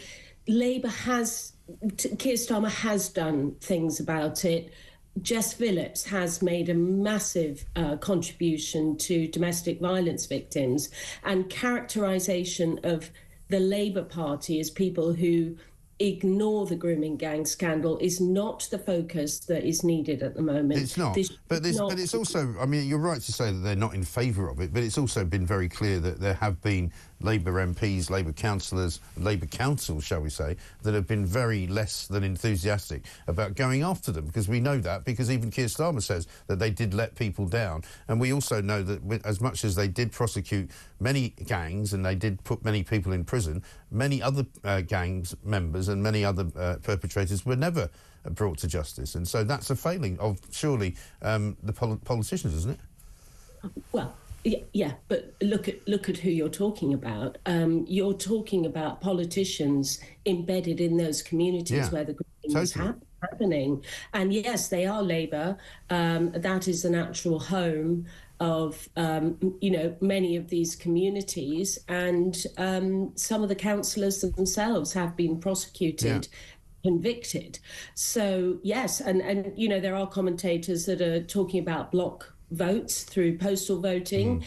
Labour Keir Starmer has done things about it. Jess Phillips has made a massive contribution to domestic violence victims, and characterization of the Labour Party as people who ignore the grooming gang scandal is not the focus that is needed at the moment. It's not. But it's also, I mean, you're right to say that they're not in favour of it, but it's also been very clear that there have been Labour MPs, Labour councillors, Labour councils, shall we say, that have been very less than enthusiastic about going after them, because we know that, because even Keir Starmer says that they did let people down. And we also know that as much as they did prosecute many gangs and they did put many people in prison, many other gangs members and many other perpetrators were never brought to justice. And so that's a failing of, surely, the politicians, isn't it? Well, yeah, but look at who you're talking about. You're talking about politicians embedded in those communities where the grooming is happening. And yes, they are Labour. That is the natural home of, many of these communities. And some of the councillors themselves have been prosecuted, convicted. So, yes, and there are commentators that are talking about block votes through postal voting.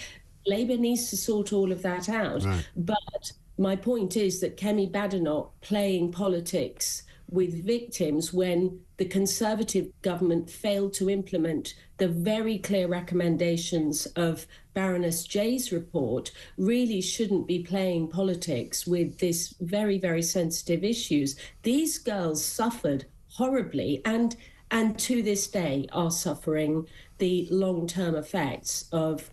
Labour needs to sort all of that out. Right. But my point is that Kemi Badenoch playing politics with victims when the Conservative government failed to implement the very clear recommendations of Baroness Jay's report really shouldn't be playing politics with this very, very sensitive issues. These girls suffered horribly and to this day are suffering the long-term effects of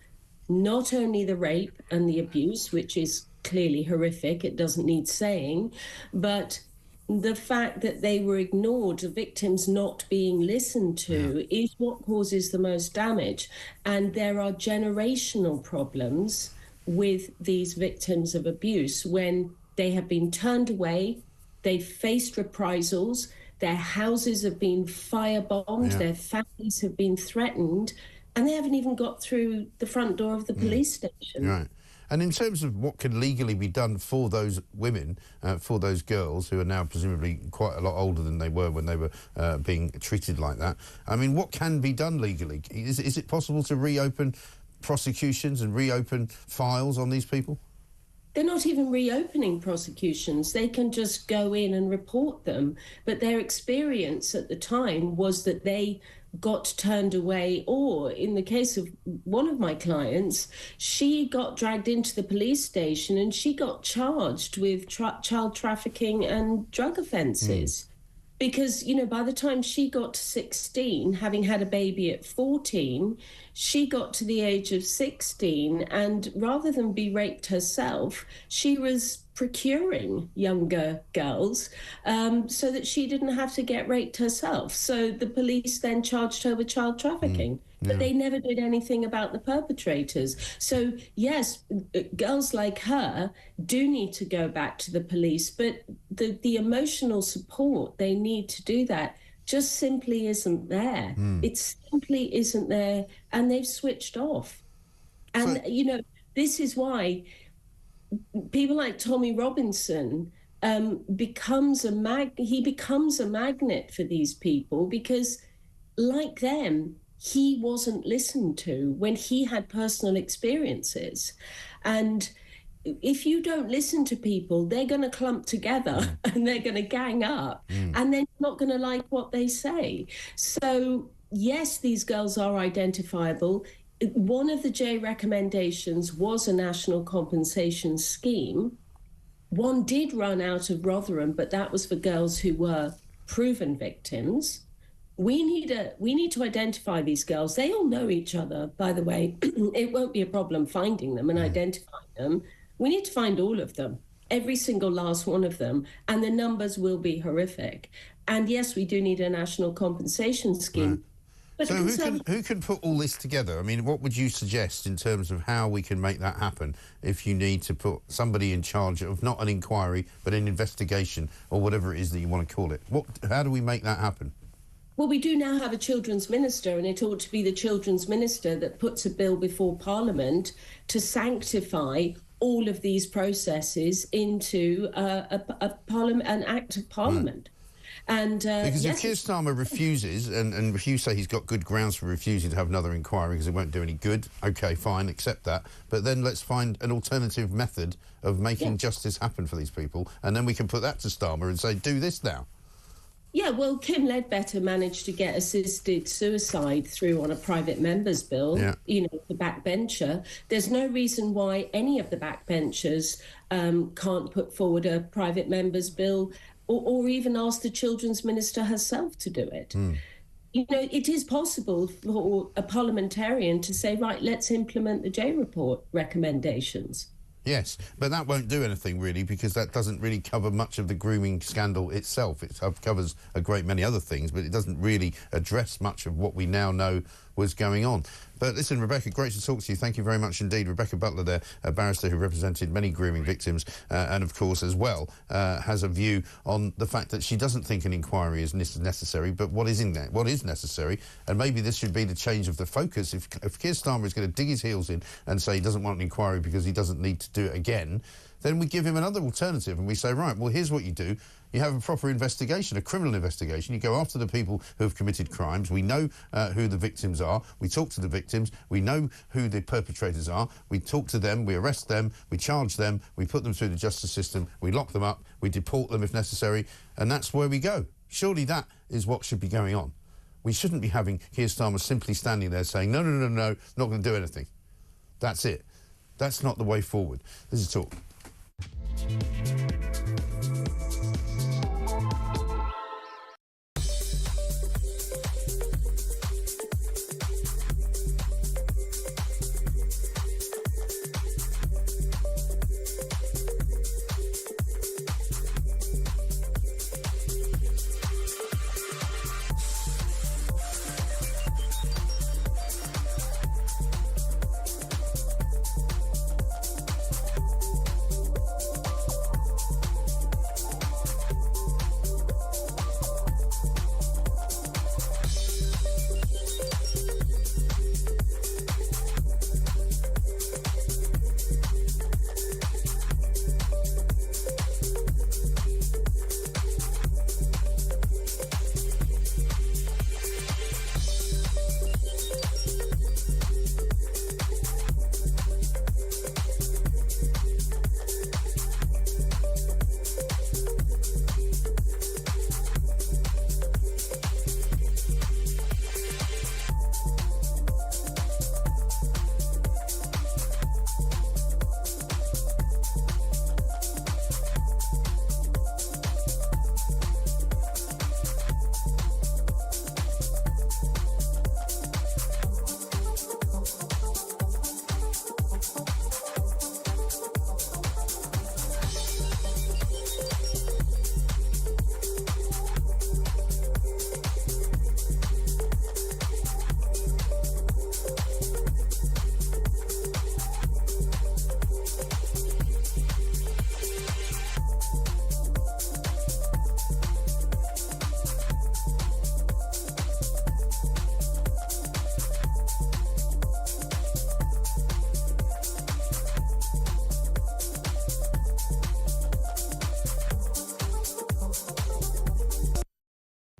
not only the rape and the abuse, which is clearly horrific, it doesn't need saying, but the fact that they were ignored, the victims not being listened to, is what causes the most damage. And there are generational problems with these victims of abuse when they have been turned away, they've faced reprisals, their houses have been firebombed, their families have been threatened, and they haven't even got through the front door of the police station. Right. And in terms of what can legally be done for those women, for those girls who are now presumably quite a lot older than they were when they were being treated like that, I mean, what can be done legally? Is it possible to reopen prosecutions and reopen files on these people? They're not even reopening prosecutions. They can just go in and report them. But their experience at the time was that they got turned away, or in the case of one of my clients, she got dragged into the police station and she got charged with child trafficking and drug offences. Because, by the time she got to 16, having had a baby at 14, she got to the age of 16, and rather than be raped herself, she was procuring younger girls so that she didn't have to get raped herself. So the police then charged her with child trafficking. But they never did anything about the perpetrators. So, yes, girls like her do need to go back to the police, but the emotional support they need to do that just simply isn't there. It simply isn't there, and they've switched off. And, this is why people like Tommy Robinson becomes a magnet for these people, because, like them, he wasn't listened to when he had personal experiences. And if you don't listen to people, they're going to clump together and they're going to gang up and they're not going to like what they say. So, yes, these girls are identifiable. One of the J recommendations was a national compensation scheme. One did run out of Rotherham, but that was for girls who were proven victims. We need to identify these girls. They all know each other, by the way. It won't be a problem finding them and identifying them. We need to find all of them, every single last one of them, and the numbers will be horrific. And yes, we do need a national compensation scheme. But so who can put all this together? I mean, what would you suggest in terms of how we can make that happen if you need to put somebody in charge of not an inquiry, but an investigation or whatever it is that you want to call it? How do we make that happen? Well, we do now have a children's minister, and it ought to be the children's minister that puts a bill before Parliament to sanctify all of these processes into an act of Parliament. And because yes, if Keir Starmer refuses, and if you say he's got good grounds for refusing to have another inquiry because it won't do any good, OK, fine, accept that. But then let's find an alternative method of making justice happen for these people, and then we can put that to Starmer and say, do this now. Yeah, well, Kim Ledbetter managed to get assisted suicide through on a private member's bill, you know, the backbencher. There's no reason why any of the backbenchers can't put forward a private member's bill or even ask the Children's Minister herself to do it. You know, it is possible for a parliamentarian to say, right, let's implement the J Report recommendations. Yes, but that won't do anything, really, because that doesn't really cover much of the grooming scandal itself. It covers a great many other things, but it doesn't really address much of what we now know was going on. But listen, Rebecca, great to talk to you. Thank you very much indeed. Rebecca Butler there, a barrister who represented many grooming victims and, of course, as well, has a view on the fact that she doesn't think an inquiry is necessary, but what is in there, what is necessary, and maybe this should be the change of the focus. If Keir Starmer is going to dig his heels in and say he doesn't want an inquiry because he doesn't need to do it again, then we give him another alternative and we say, right, well, here's what you do. You have a proper investigation, a criminal investigation. You go after the people who have committed crimes. We know who the victims are. We talk to the victims. We know who the perpetrators are. We talk to them. We arrest them. We charge them. We put them through the justice system. We lock them up. We deport them if necessary. And that's where we go. Surely that is what should be going on. We shouldn't be having Keir Starmer simply standing there saying, no, no, no, no, not going to do anything. That's it. That's not the way forward. This is Talk.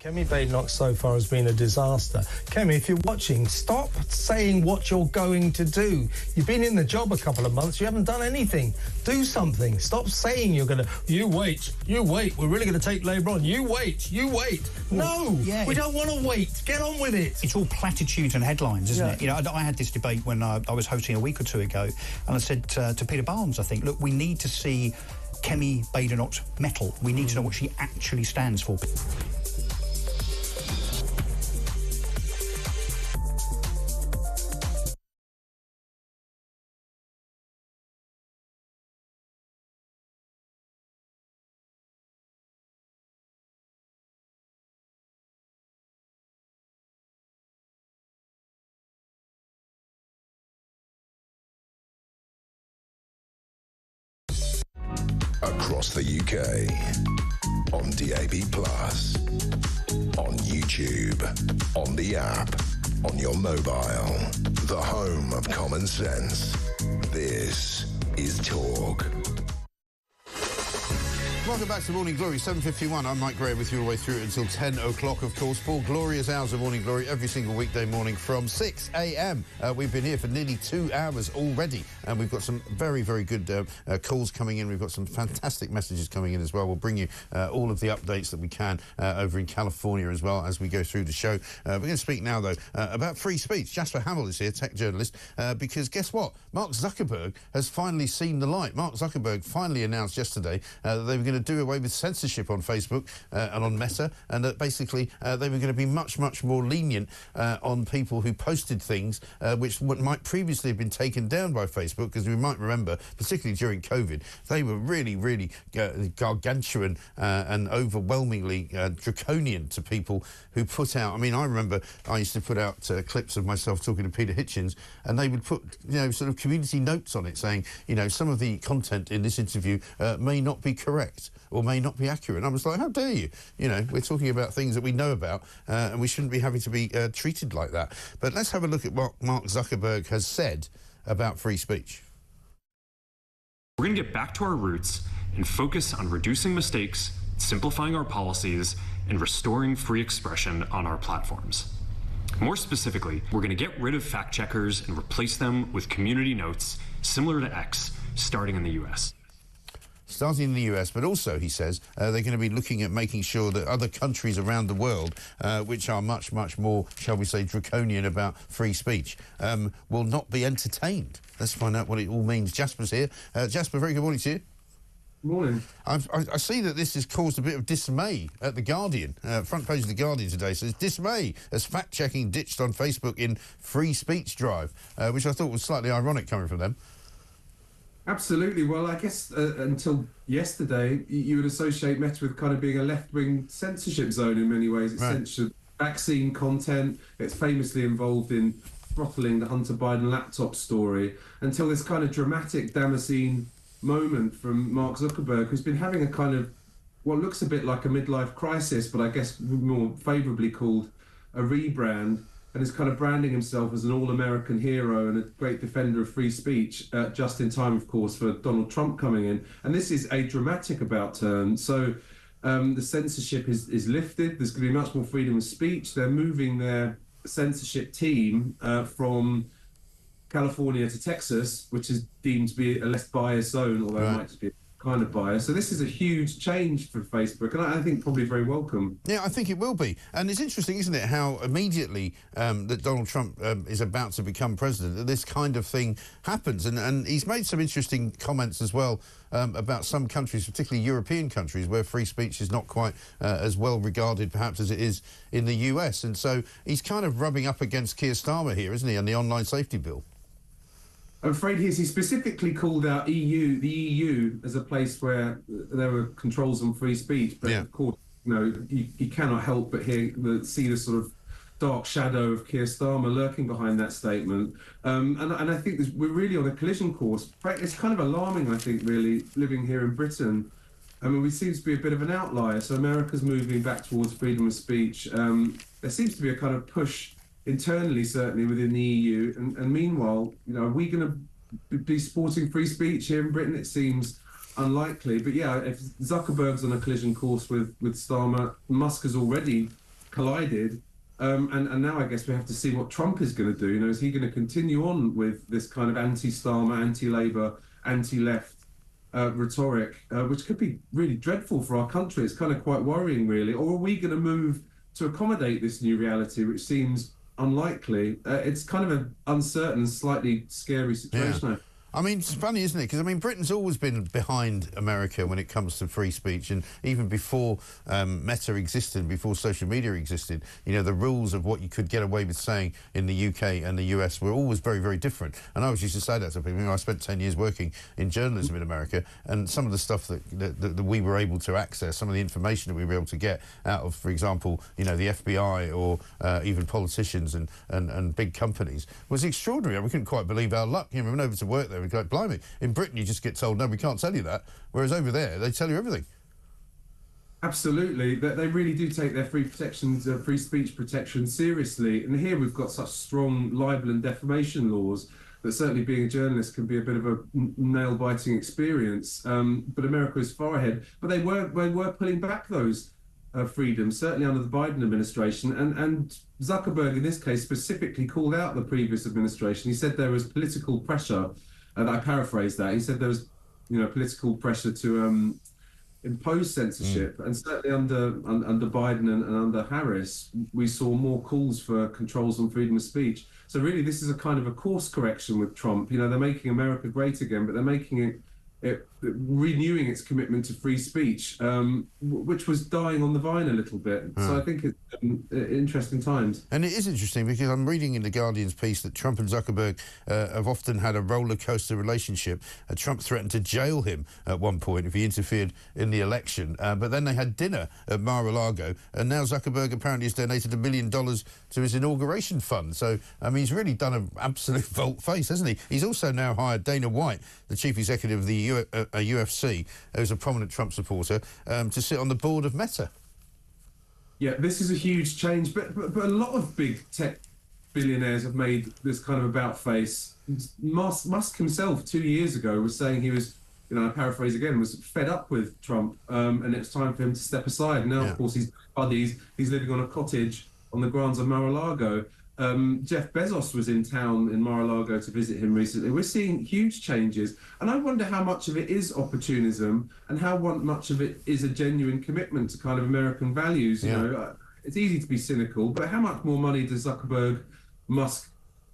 Kemi Badenoch so far has been a disaster. Kemi, if you're watching, stop saying what you're going to do. You've been in the job a couple of months. You haven't done anything. Do something. Stop saying you're going to... You wait. We're really going to take Labour on. You wait. No, we don't want to wait. Get on with it. It's all platitudes and headlines, isn't it? You know, I had this debate when I was hosting a week or two ago, and I said to Peter Barnes, I think, look, we need to see Kemi Badenoch's mettle. We need to know what she actually stands for. Across the UK, on DAB+, on YouTube, on the app, on your mobile, the home of common sense. This is Talk. welcome back to Morning Glory, 7:51. I'm Mike Graham with you all the way through until 10 o'clock, of course. 4 glorious hours of Morning Glory every single weekday morning from 6 a.m. We've been here for nearly 2 hours already, and we've got some very, very good calls coming in. We've got some fantastic messages coming in as well. We'll bring you all of the updates that we can over in California as well as we go through the show. We're going to speak now, though, about free speech. Jasper Hamill is here, tech journalist, because guess what? Mark Zuckerberg has finally seen the light. Mark Zuckerberg finally announced yesterday that they were going to do away with censorship on Facebook and on Meta, and that basically they were going to be much more lenient on people who posted things which might previously have been taken down by Facebook, because we might remember, particularly during COVID, they were really gargantuan and overwhelmingly draconian to people who put out. I mean, I remember I used to put out clips of myself talking to Peter Hitchens, and they would put, you know, sort of community notes on it saying, you know, some of the content in this interview may not be correct or may not be accurate. And I was like, how dare you? You know, we're talking about things that we know about, and we shouldn't be having to be treated like that. But let's have a look at what Mark Zuckerberg has said about free speech. We're going to get back to our roots and focus on reducing mistakes, simplifying our policies, and restoring free expression on our platforms. More specifically, we're going to get rid of fact checkers and replace them with community notes similar to X, starting in the US. Starting in the US, but also, he says, they're going to be looking at making sure that other countries around the world, which are much more, shall we say, draconian about free speech, will not be entertained. Let's find out what it all means. Jasper's here. Jasper, very good morning to you. Morning. I see that this has caused a bit of dismay at The Guardian, front page of The Guardian today. So it's dismay as fact-checking ditched on Facebook in free speech drive, which I thought was slightly ironic coming from them. Absolutely. Well, I guess until yesterday, you would associate Meta with kind of being a left-wing censorship zone in many ways. It's censored vaccine content. It's famously involved in throttling the Hunter Biden laptop story, until this kind of dramatic Damascene moment from Mark Zuckerberg, who's been having a kind of what looks a bit like a midlife crisis, but I guess more favourably called a rebrand, and is kind of branding himself as an all-American hero and a great defender of free speech, just in time, of course, for Donald Trump coming in. And this is a dramatic about turn. So the censorship is lifted. There's going to be much more freedom of speech. They're moving their censorship team from California to Texas, which is deemed to be a less biased zone, although it might just be a kind of bias. So this is a huge change for Facebook, and I think probably very welcome. Yeah, I think it will be. And it's interesting, isn't it, how immediately that Donald Trump is about to become president, that this kind of thing happens. And he's made some interesting comments as well about some countries, particularly European countries, where free speech is not quite as well regarded, perhaps, as it is in the US. And so he's kind of rubbing up against Keir Starmer here, isn't he, on the online safety bill? I'm afraid he specifically called out the EU as a place where there were controls on free speech. But of course, you know, you cannot help but see the sort of dark shadow of Keir Starmer lurking behind that statement. And I think we're really on a collision course. It's kind of alarming, I think, really, living here in Britain. I mean, we seem to be a bit of an outlier. So America's moving back towards freedom of speech. There seems to be a kind of push internally, certainly within the EU, and meanwhile, you know, are we going to be supporting free speech here in Britain? It seems unlikely. But yeah, if Zuckerberg's on a collision course with Starmer, Musk has already collided, and now I guess we have to see what Trump is going to do. You know, is he going to continue on with this kind of anti-Starmer, anti-Labour, anti-left rhetoric, which could be really dreadful for our country? It's kind of quite worrying, really. Or are we going to move to accommodate this new reality, which seems unlikely? It's kind of an uncertain, slightly scary situation. Yeah. I mean, it's funny, isn't it? Because, I mean, Britain's always been behind America when it comes to free speech, and even before Meta existed, before social media existed, you know, the rules of what you could get away with saying in the UK and the US were always very different. And I always used to say that to people. You know, I spent 10 years working in journalism in America, and some of the stuff that we were able to access, some of the information that we were able to get out of, for example, you know, the FBI or even politicians and big companies was extraordinary. We couldn't quite believe our luck. You know, we went over to work there, we'd go, blimey, in Britain you just get told, no, we can't tell you that, whereas over there they tell you everything. Absolutely. They really do take their free speech protection seriously. And here we've got such strong libel and defamation laws. that certainly being a journalist can be a bit of a nail-biting experience. But America is far ahead. But they were pulling back those freedoms, certainly under the Biden administration. And Zuckerberg, in this case, specifically called out the previous administration. He said there was political pressure, and I paraphrase that. He said there was, political pressure to impose censorship, and certainly under Biden and under Harris, we saw more calls for controls on freedom of speech. So really, this is a kind of a course correction with Trump. They're making America great again, but they're making it renewing its commitment to free speech, which was dying on the vine a little bit. So I think it's interesting times. And it is interesting because I'm reading in The Guardian's piece that Trump and Zuckerberg have often had a roller coaster relationship. Trump threatened to jail him at one point if he interfered in the election. But then they had dinner at Mar-a-Lago, and now Zuckerberg apparently has donated $1 million to his inauguration fund. So, he's really done an absolute volte-face, hasn't he? He's also now hired Dana White, the chief executive of the UFC, who's a prominent Trump supporter, to sit on the board of Meta. Yeah, this is a huge change, but a lot of big tech billionaires have made this kind of about-face. Musk himself 2 years ago was saying he was, I paraphrase again, was fed up with Trump, and it's time for him to step aside. Now, of course, he's living on a cottage on the grounds of Mar-a-Lago. Jeff Bezos was in town in Mar-a-Lago to visit him recently. We're seeing huge changes, and I wonder how much of it is opportunism and how much of it is a genuine commitment to kind of American values. It's easy to be cynical, but how much more money does Zuckerberg, Musk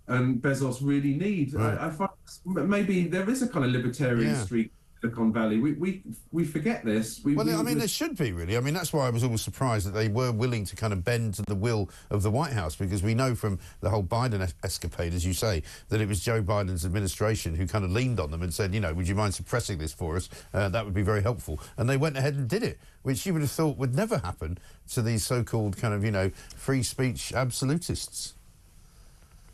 and Bezos really need? Right. I find maybe there is a kind of libertarian streak in Silicon Valley. We forget this. There should be, really. That's why I was always surprised that they were willing to kind of bend to the will of the White House, because we know from the whole Biden escapade, as you say, that it was Joe Biden's administration who kind of leaned on them and said, would you mind suppressing this for us? That would be very helpful. And they went ahead and did it, which you would have thought would never happen to these so-called kind of, free speech absolutists.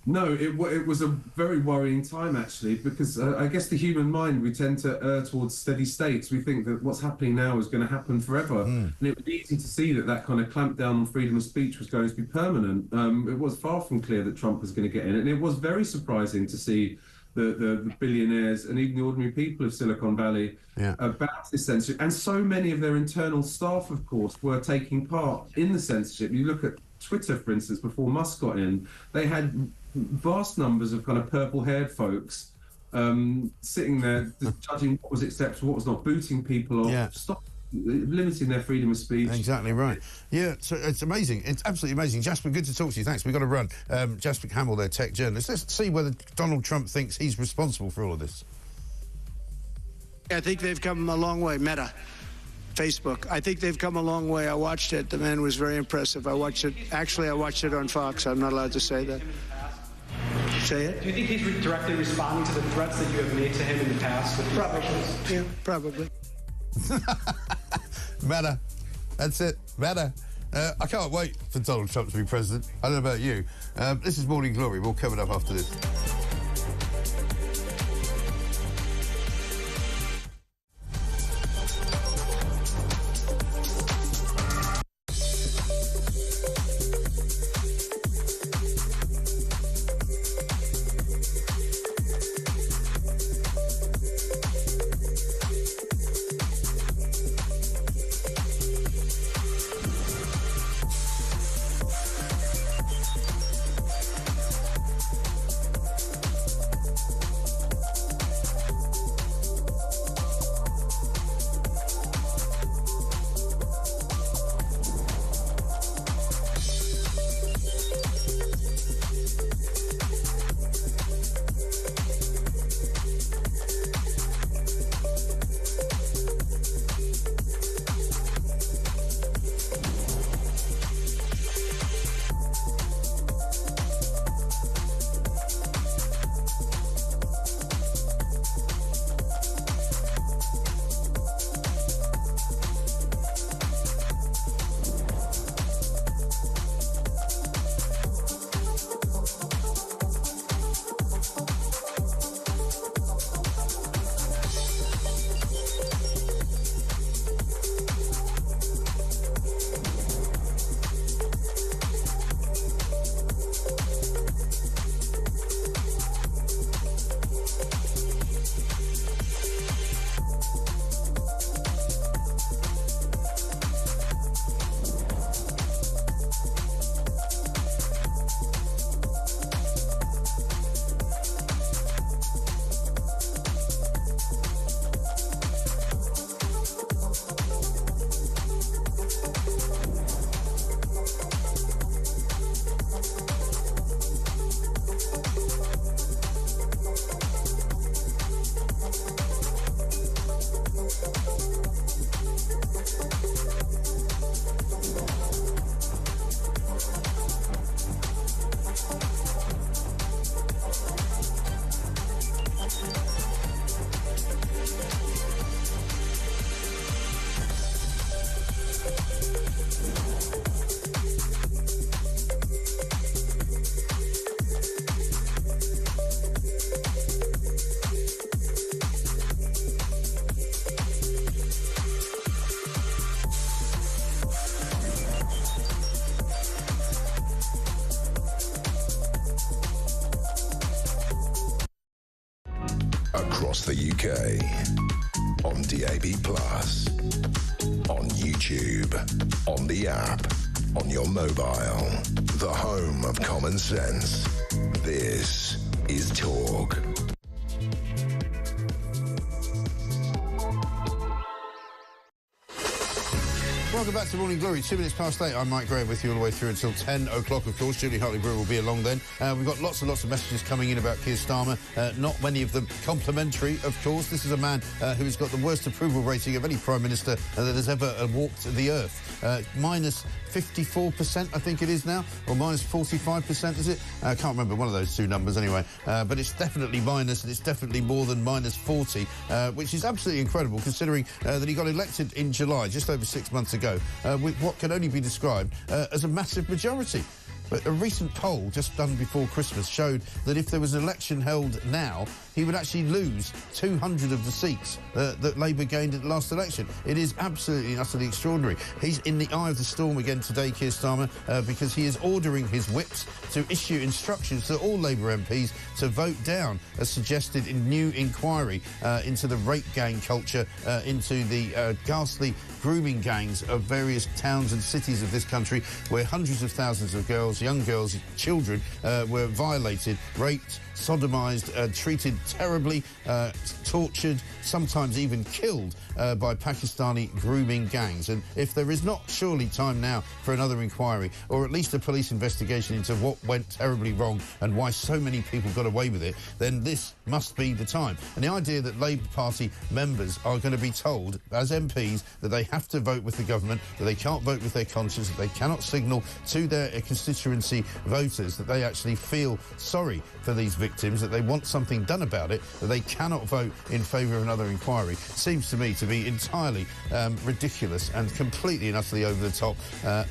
No, it was a very worrying time, actually, because I guess the human mind, we tend to err towards steady states. We think that what's happening now is going to happen forever. And it was easy to see that kind of clampdown on freedom of speech was going to be permanent. It was far from clear that Trump was going to get in. And it was very surprising to see the billionaires and even the ordinary people of Silicon Valley about this censorship. And so many of their internal staff, of course, were taking part in the censorship. You look at Twitter, for instance, before Musk got in, they had vast numbers of kind of purple-haired folks sitting there just judging what was acceptable, what was not, booting people off, limiting their freedom of speech. Exactly right. Yeah, so it's amazing. It's absolutely amazing. Jasper, good to talk to you. Thanks. We've got to run. Jasper Hamill, their tech journalist. Let's see whether Donald Trump thinks he's responsible for all of this. I think they've come a long way. Meta. Facebook. I think they've come a long way. I watched it. The man was very impressive. I watched it on Fox. I'm not allowed to say that. Say it? Do you think he's directly responding to the threats that you have made to him in the past? Probably. Yeah, probably. Meta. That's it. Meta. I can't wait for Donald Trump to be president. I don't know about you. This is Morning Glory. We'll cover it up after this. across the UK. On DAB+, on YouTube, on the app, on your mobile. The home of common sense. This is Talk. Welcome back to Morning Glory. 2 minutes past 8. I'm Mike Graham with you all the way through until 10 o'clock, of course. Julie Hartley-Brewer will be along then. We've got lots and lots of messages coming in about Keir Starmer. Not many of them complimentary, of course. This is a man who has got the worst approval rating of any Prime Minister that has ever walked the earth. Minus 54%, I think it is now, or minus 45%, is it? I can't remember, one of those two numbers anyway. But it's definitely minus, and it's definitely more than minus 40, which is absolutely incredible, considering that he got elected in July, just over 6 months ago, with what can only be described as a massive majority. But a recent poll just done before Christmas showed that if there was an election held now, he would actually lose 200 of the seats that Labour gained at the last election. It is absolutely and utterly extraordinary. He's in the eye of the storm again today, Keir Starmer, because he is ordering his whips to issue instructions to all Labour MPs to vote down a suggested new inquiry into the rape gang culture, into the ghastly grooming gangs of various towns and cities of this country, where hundreds of thousands of girls, young girls, children were violated, raped, sodomised, treated terribly, tortured, sometimes even killed by Pakistani grooming gangs. And if there is not surely time now for another inquiry, or at least a police investigation into what went terribly wrong and why so many people got away with it, then this must be the time. And the idea that Labour Party members are going to be told, as MPs, that they have to vote with the government, that they can't vote with their conscience, that they cannot signal to their constituency voters that they actually feel sorry for these victims, that they want something done about it, that they cannot vote in favour of another inquiry, seems to me to be entirely ridiculous and completely and utterly over the top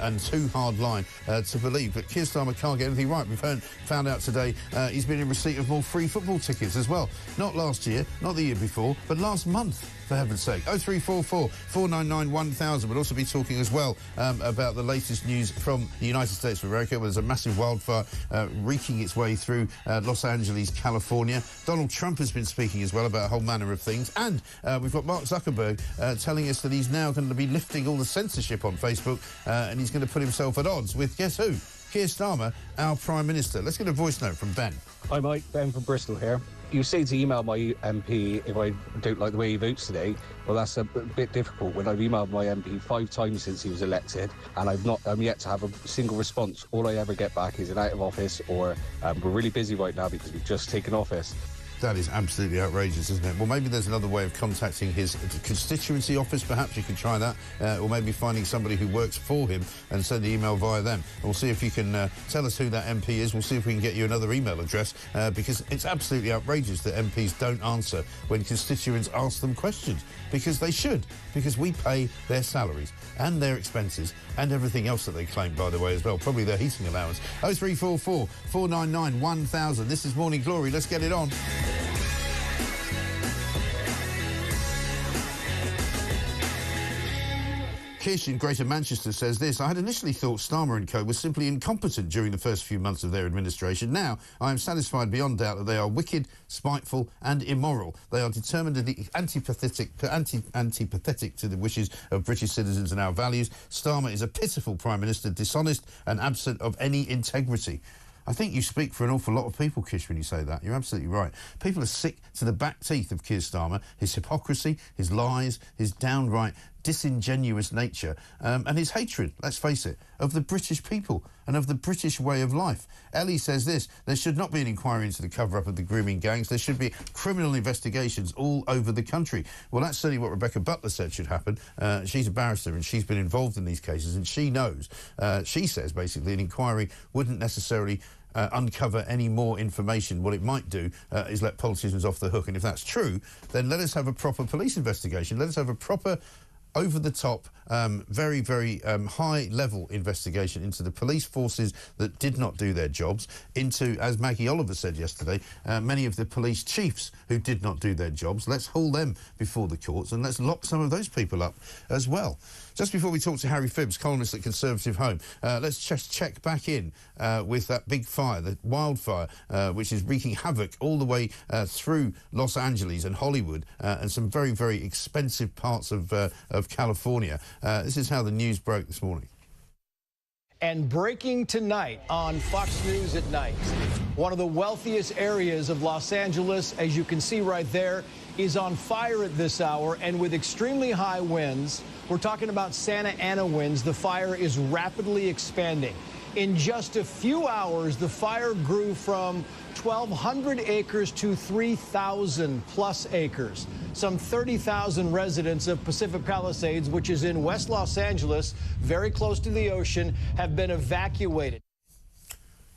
and too hard line to believe. But Keir Starmer can't get anything right. We've found out today he's been in receipt of more free football tickets as well. Not last year, not the year before, but last month, for heaven's sake. 0344 499 1000. We'll also be talking as well about the latest news from the United States of America, where there's a massive wildfire wreaking its way through Los Angeles, California. Donald Trump has been speaking as well about a whole manner of things. And we've got Mark Zuckerberg telling us that he's now going to be lifting all the censorship on Facebook and he's going to put himself at odds with, guess who? Keir Starmer, our Prime Minister. Let's get a voice note from Ben. Hi, Mike. Ben from Bristol here. You say to email my MP if I don't like the way he votes today. Well, that's a bit difficult when I've emailed my MP 5 times since he was elected, and I'm yet to have a single response. All I ever get back is an out of office, or we're really busy right now because we've just taken office. That is absolutely outrageous, isn't it? Well, maybe there's another way of contacting his constituency office. Perhaps you could try that, or maybe finding somebody who works for him and send the email via them. And we'll see if you can tell us who that MP is. We'll see if we can get you another email address, because it's absolutely outrageous that MPs don't answer when constituents ask them questions, because they should, because we pay their salaries and their expenses and everything else that they claim, by the way, as well, probably their heating allowance. 0344 499 1000. This is Morning Glory. Let's get it on. Kish in Greater Manchester says this: I had initially thought Starmer and co were simply incompetent during the first few months of their administration. Now, I am satisfied beyond doubt that they are wicked, spiteful and immoral. They are determined to be antipathetic to the wishes of British citizens and our values. Starmer is a pitiful Prime Minister, dishonest and absent of any integrity. I think you speak for an awful lot of people, Kish, when you say that. You're absolutely right. People are sick to the back teeth of Keir Starmer, his hypocrisy, his lies, his downright disingenuous nature, and his hatred, let's face it, of the British people and of the British way of life. Ellie says this: there should not be an inquiry into the cover-up of the grooming gangs. There should be criminal investigations all over the country. Well, that's certainly what Rebecca Butler said should happen. She's a barrister and she's been involved in these cases, and she knows. She says, basically, an inquiry wouldn't necessarily uncover any more information. What it might do is let politicians off the hook. And if that's true, then let us have a proper police investigation. Let us have a proper, over-the-top, very, very high-level investigation into the police forces that did not do their jobs, into, as Maggie Oliver said yesterday, many of the police chiefs who did not do their jobs. Let's haul them before the courts and let's lock some of those people up as well. Just before we talk to Harry Phibbs, columnist at Conservative Home, let's just check back in with that big fire, the Wildfire, which is wreaking havoc all the way through Los Angeles and Hollywood and some very, very expensive parts of California. This is how the news broke this morning. And breaking tonight on Fox News at Night. One of the wealthiest areas of Los Angeles, as you can see right there, is on fire at this hour, and with extremely high winds. We're talking about Santa Ana winds. The fire is rapidly expanding. In just a few hours, the fire grew from 1,200 acres to 3,000 plus acres. Some 30,000 residents of Pacific Palisades, which is in West Los Angeles, very close to the ocean, have been evacuated.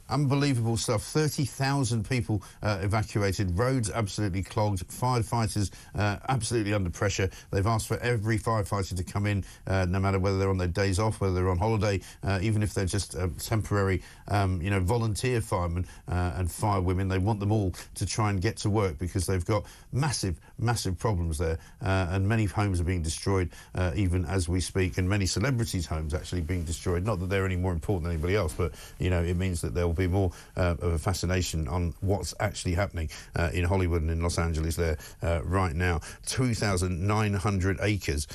Unbelievable stuff. 30,000 people evacuated. Roads absolutely clogged. Firefighters absolutely under pressure. They've asked for every firefighter to come in, no matter whether they're on their days off, whether they're on holiday, even if they're just temporary, volunteer firemen and firewomen. They want them all to try and get to work because they've got massive, massive problems there. And many homes are being destroyed even as we speak, and many celebrities' homes actually being destroyed. Not that they're any more important than anybody else, but, it means that they'll be more of a fascination on what's actually happening in Hollywood and in Los Angeles there right now. 2,900 acres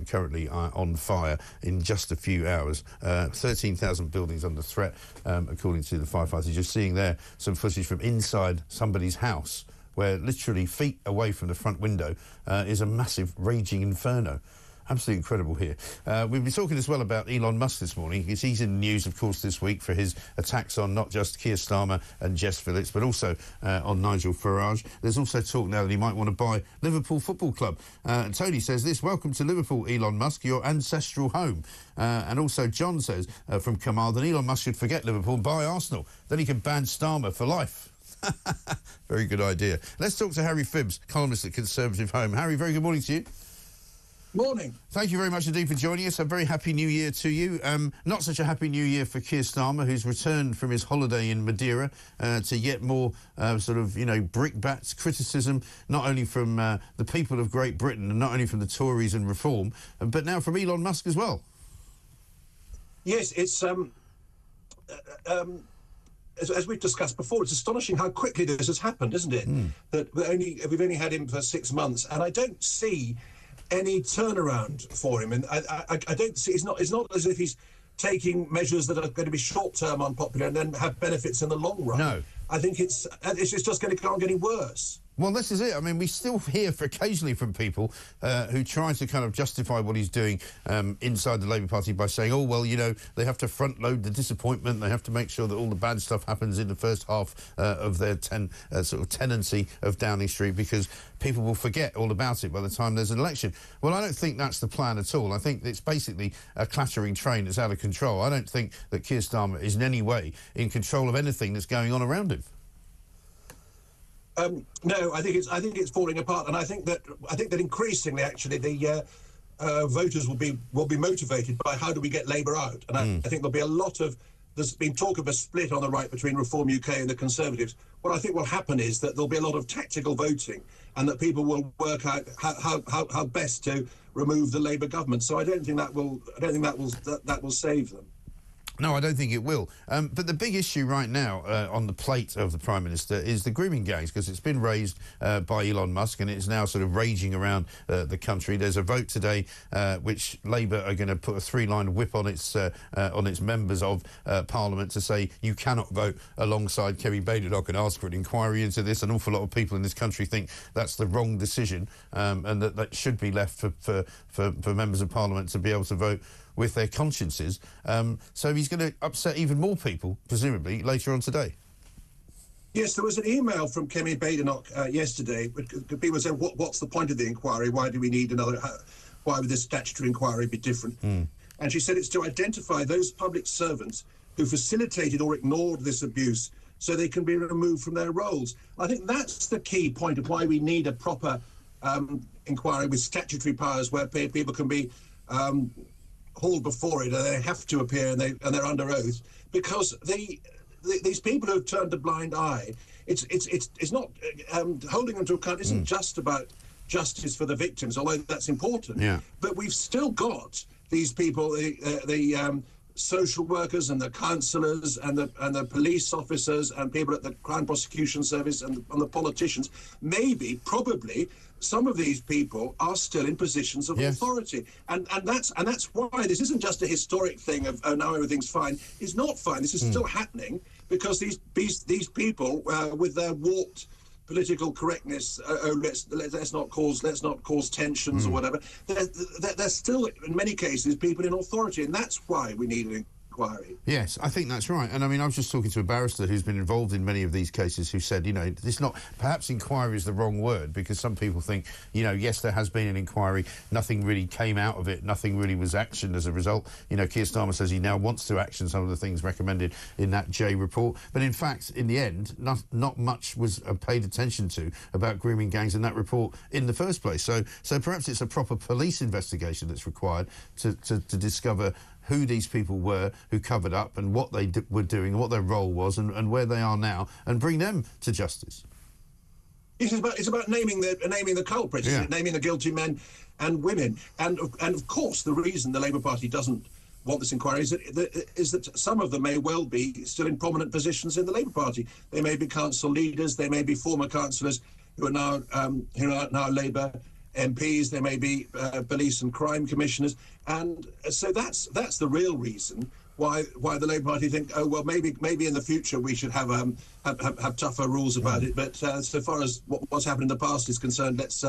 currently on fire in just a few hours. 13,000 buildings under threat, according to the firefighters. You're seeing there some footage from inside somebody's house, where literally feet away from the front window is a massive raging inferno. Absolutely incredible here. We've been talking as well about Elon Musk this morning, because he's in the news, of course, this week for his attacks on not just Keir Starmer and Jess Phillips, but also on Nigel Farage. There's also talk now that he might want to buy Liverpool Football Club. Tony says this: welcome to Liverpool, Elon Musk, your ancestral home. And also John says from Kamal that Elon Musk should forget Liverpool and buy Arsenal. Then he can ban Starmer for life. Very good idea. Let's talk to Harry Phibbs, columnist at Conservative Home. Harry, very good morning to you. Morning. Thank you very much indeed for joining us. A very happy new year to you. Not such a happy new year for Keir Starmer, who's returned from his holiday in Madeira to yet more brickbats criticism, not only from the people of Great Britain and not only from the Tories and Reform, but now from Elon Musk as well. Yes, it's as we've discussed before, it's astonishing how quickly this has happened, isn't it? That we've only had him for 6 months, and I don't see any turnaround for him, and I don't see. It's not as if he's taking measures that are going to be short-term unpopular and then have benefits in the long run. No, I think it's just going to can't get any worse. Well, this is it. I mean, we still hear occasionally from people who try to kind of justify what he's doing inside the Labour Party by saying, oh, well, they have to front-load the disappointment. They have to make sure that all the bad stuff happens in the first half of their tenancy of Downing Street, because people will forget all about it by the time there's an election. Well, I don't think that's the plan at all. I think it's basically a clattering train that's out of control. I don't think that Keir Starmer is in any way in control of anything that's going on around him. No, I think it's falling apart, and I think that increasingly, actually, the voters will be motivated by how do we get Labour out, and I think there'll be a lot of. There's been talk of a split on the right between Reform UK and the Conservatives. What I think will happen is that there'll be a lot of tactical voting, and that people will work out how best to remove the Labour government. So I don't think that will save them. No, I don't think it will. But the big issue right now on the plate of the Prime Minister is the grooming gangs, because it's been raised by Elon Musk and it's now sort of raging around the country. There's a vote today which Labour are going to put a three-line whip on its members of Parliament to say you cannot vote alongside Kemi Badenoch and ask for an inquiry into this. An awful lot of people in this country think that's the wrong decision, and that should be left for members of Parliament to be able to vote with their consciences. So he's going to upset even more people, presumably, later on today. Yes, there was an email from Kemi Badenoch yesterday. People said, what's the point of the inquiry? Why do we need another? Why would this statutory inquiry be different? And she said it's to identify those public servants who facilitated or ignored this abuse so they can be removed from their roles. I think that's the key point of why we need a proper inquiry with statutory powers where people can be hauled before it, and they have to appear, and they're under oath, because these people who have turned a blind eye, it's not holding them to account isn't just about justice for the victims, although that's important. Yeah. But we've still got these people, the social workers and the counsellors and the police officers and people at the Crown Prosecution Service and the politicians. Probably, some of these people are still in positions of authority, and that's why this isn't just a historic thing of now everything's fine. It's not fine. This is still happening because these people with their warped political correctness, let's not cause tensions or whatever. They're still, in many cases, people in authority, and that's why we need an inquiry. Yes, I think that's right. And I mean, I was just talking to a barrister who's been involved in many of these cases who said, you know, it's not, perhaps inquiry is the wrong word, because some people think, you know, yes, there has been an inquiry, nothing really came out of it, nothing really was actioned as a result. You know, Keir Starmer says he now wants to action some of the things recommended in that J report. But in fact, in the end, not much was paid attention to about grooming gangs in that report in the first place. So perhaps it's a proper police investigation that's required to discover who these people were who covered up and what they were doing, what their role was, and where they are now, and bring them to justice. It's about naming the culprits, naming the guilty men and women, and of course the reason the Labour Party doesn't want this inquiry is that some of them may well be still in prominent positions in the Labour Party. They may be council leaders, they may be former councillors who are now Labour MPs, there may be police and crime commissioners, and so that's the real reason why the Labour Party think, oh well, maybe in the future we should have tougher rules about it. But so far as what's happened in the past is concerned, let's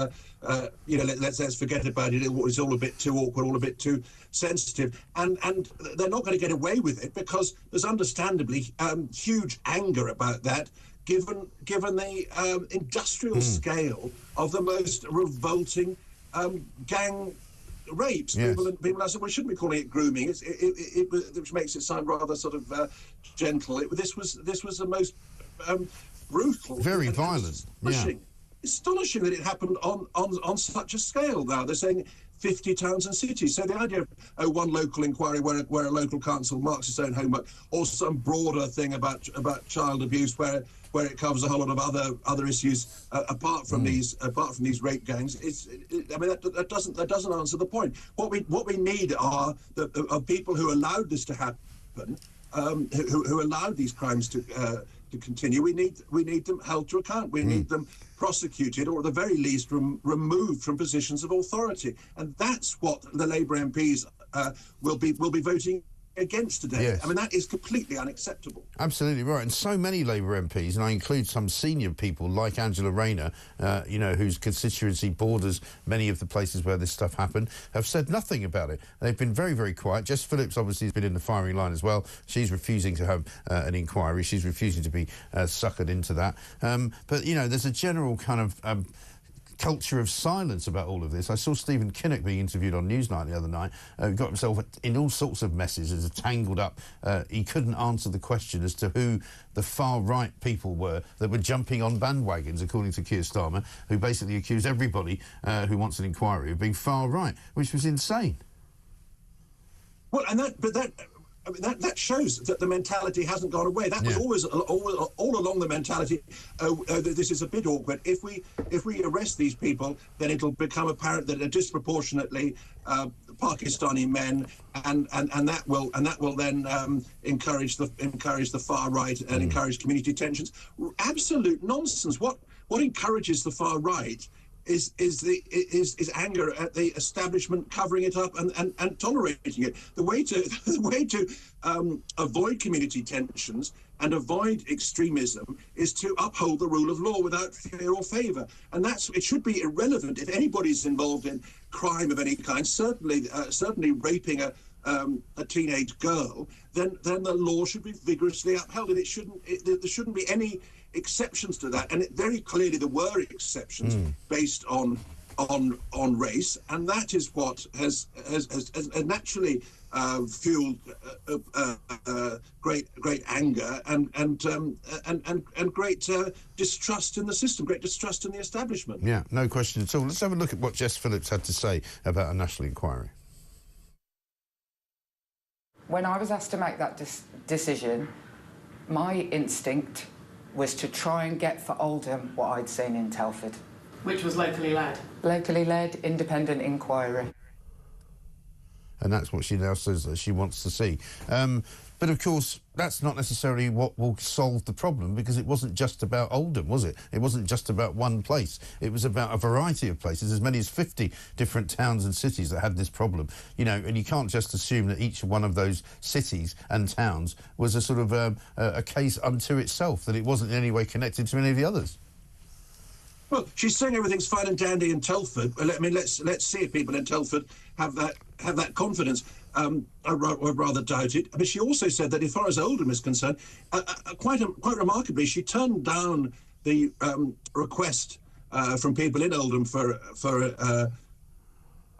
forget about it. It's all a bit too awkward, all a bit too sensitive, and they're not going to get away with it because there's understandably huge anger about that. Given the industrial scale of the most revolting gang rapes, people have said, well, shouldn't be calling it grooming, which makes it sound rather sort of gentle. This was the most brutal, very violent. Astonishing that it happened on such a scale. Now they're saying 50 towns and cities. So the idea of one local inquiry where a local council marks its own homework, or some broader thing about child abuse where it covers a whole lot of other issues apart from these rape gangs. That doesn't answer the point. What we need are people who allowed this to happen, who allowed these crimes to continue. We need them held to account. We need them prosecuted, or at the very least removed from positions of authority. And that's what the Labour MPs will be voting against today. Yes. I mean, that is completely unacceptable. Absolutely right. And so many Labour MPs, and I include some senior people like Angela Rayner, whose constituency borders many of the places where this stuff happened, have said nothing about it. They've been very, very quiet. Jess Phillips obviously has been in the firing line as well. She's refusing to have an inquiry. She's refusing to be suckered into that. But, you know, there's a general kind of culture of silence about all of this. I saw Stephen Kinnock being interviewed on Newsnight the other night. Got himself in all sorts of messes, as tangled up. He couldn't answer the question as to who the far-right people were that were jumping on bandwagons, according to Keir Starmer, who basically accused everybody who wants an inquiry of being far-right, which was insane. Well, that shows that the mentality hasn't gone away. That was always all along the mentality. This is a bit awkward. If we arrest these people, then it'll become apparent that they're disproportionately Pakistani men, and that will then encourage the far right and encourage community tensions. Absolute nonsense. What encourages the far right is anger at the establishment covering it up and tolerating it. The way to avoid community tensions and avoid extremism is to uphold the rule of law without fear or favour, and it should be irrelevant if anybody's involved in crime of any kind. Certainly raping a teenage girl, then the law should be vigorously upheld, and there shouldn't be any exceptions to that. And very clearly there were exceptions based on race, and that is what has naturally fueled great anger and great distrust in the system, great distrust in the establishment. Yeah, no question at all. Let's have a look at what Jess Phillips had to say about a national inquiry. When I was asked to make that decision, my instinct was to try and get for Oldham what I'd seen in Telford. Which was locally led? Locally led, independent inquiry. And that's what she now says that she wants to see. But of course, that's not necessarily what will solve the problem, because it wasn't just about Oldham, was it? It wasn't just about one place. It was about a variety of places, as many as 50 different towns and cities that had this problem. You know, and you can't just assume that each one of those cities and towns was a sort of a case unto itself, that it wasn't in any way connected to any of the others. Well, she's saying everything's fine and dandy in Telford. Well, I mean, let's see if people in Telford have that confidence. I rather doubt it. I mean, she also said that, as far as Oldham is concerned, quite remarkably, she turned down the request from people in Oldham for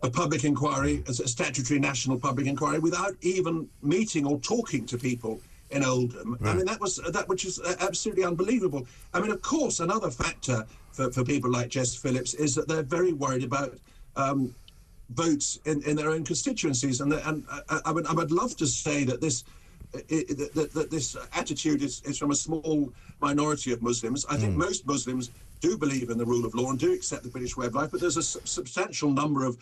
a public inquiry, a statutory national public inquiry, without even meeting or talking to people in Oldham. Right. I mean, which is absolutely unbelievable. I mean, of course, another factor for people like Jess Phillips is that they're very worried about votes in their own constituencies, and I would love to say that this attitude is from a small minority of Muslims. I think most Muslims do believe in the rule of law and do accept the British way of life, but there's a substantial number of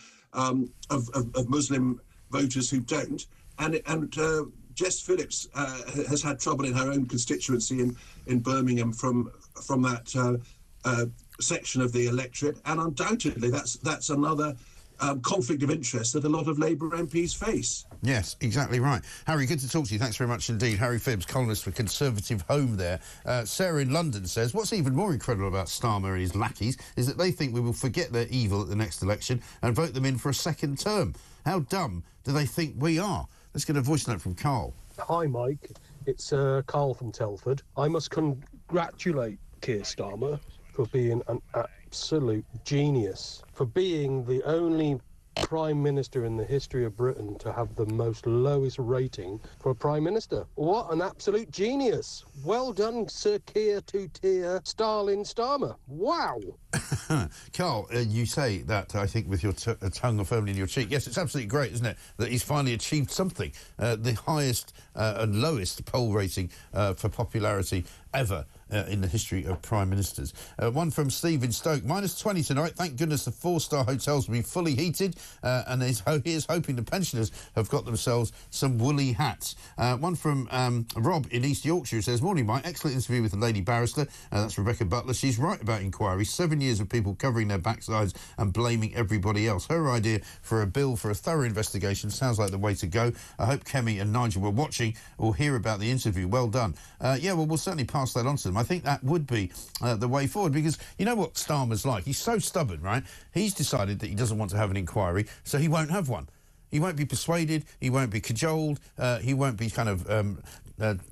Muslim voters who don't, and Jess Phillips has had trouble in her own constituency in Birmingham from that section of the electorate, and undoubtedly that's another conflict of interest that a lot of Labour MPs face. Yes, exactly right. Harry, good to talk to you. Thanks very much indeed. Harry Phibbs, columnist for Conservative Home there. Sarah in London says, what's even more incredible about Starmer and his lackeys is that they think we will forget their evil at the next election and vote them in for a second term. How dumb do they think we are? Let's get a voice note from Carl. Hi, Mike. It's Carl from Telford. I must congratulate Keir Starmer for being an absolute genius, for being the only Prime Minister in the history of Britain to have the most lowest rating for a Prime Minister. What an absolute genius. Well done, Sir Keir to-tier Stalin Starmer. Wow. Carl, you say that, I think, with your tongue firmly in your cheek. Yes, it's absolutely great, isn't it, that he's finally achieved something. The highest and lowest poll rating for popularity ever in the history of Prime Ministers. One from Steve in Stoke. -20 tonight. Thank goodness the 4-star hotels will be fully heated, and he is hoping the pensioners have got themselves some woolly hats. One from Rob in East Yorkshire says, morning, Mike. Excellent interview with the lady barrister. That's Rebecca Butler. She's right about inquiries. 7 years of people covering their backsides and blaming everybody else. Her idea for a bill for a thorough investigation sounds like the way to go. I hope Kemi and Nigel were watching or hear about the interview. Well done. Yeah, well, we'll certainly pass that on to them. I think that would be the way forward, because you know what Starmer's like. He's so stubborn, right? He's decided that he doesn't want to have an inquiry, so he won't have one. He won't be persuaded, he won't be cajoled, he won't be kind of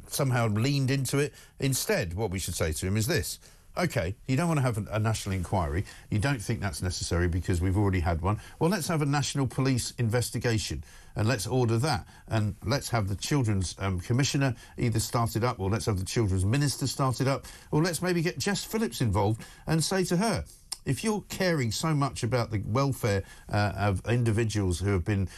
somehow leaned into it. Instead, what we should say to him is this. OK, you don't want to have a national inquiry. You don't think that's necessary because we've already had one. Well, let's have a national police investigation and let's order that. And let's have the Children's Commissioner either started up, or let's have the Children's Minister started up, or let's maybe get Jess Phillips involved and say to her, if you're caring so much about the welfare of individuals who have been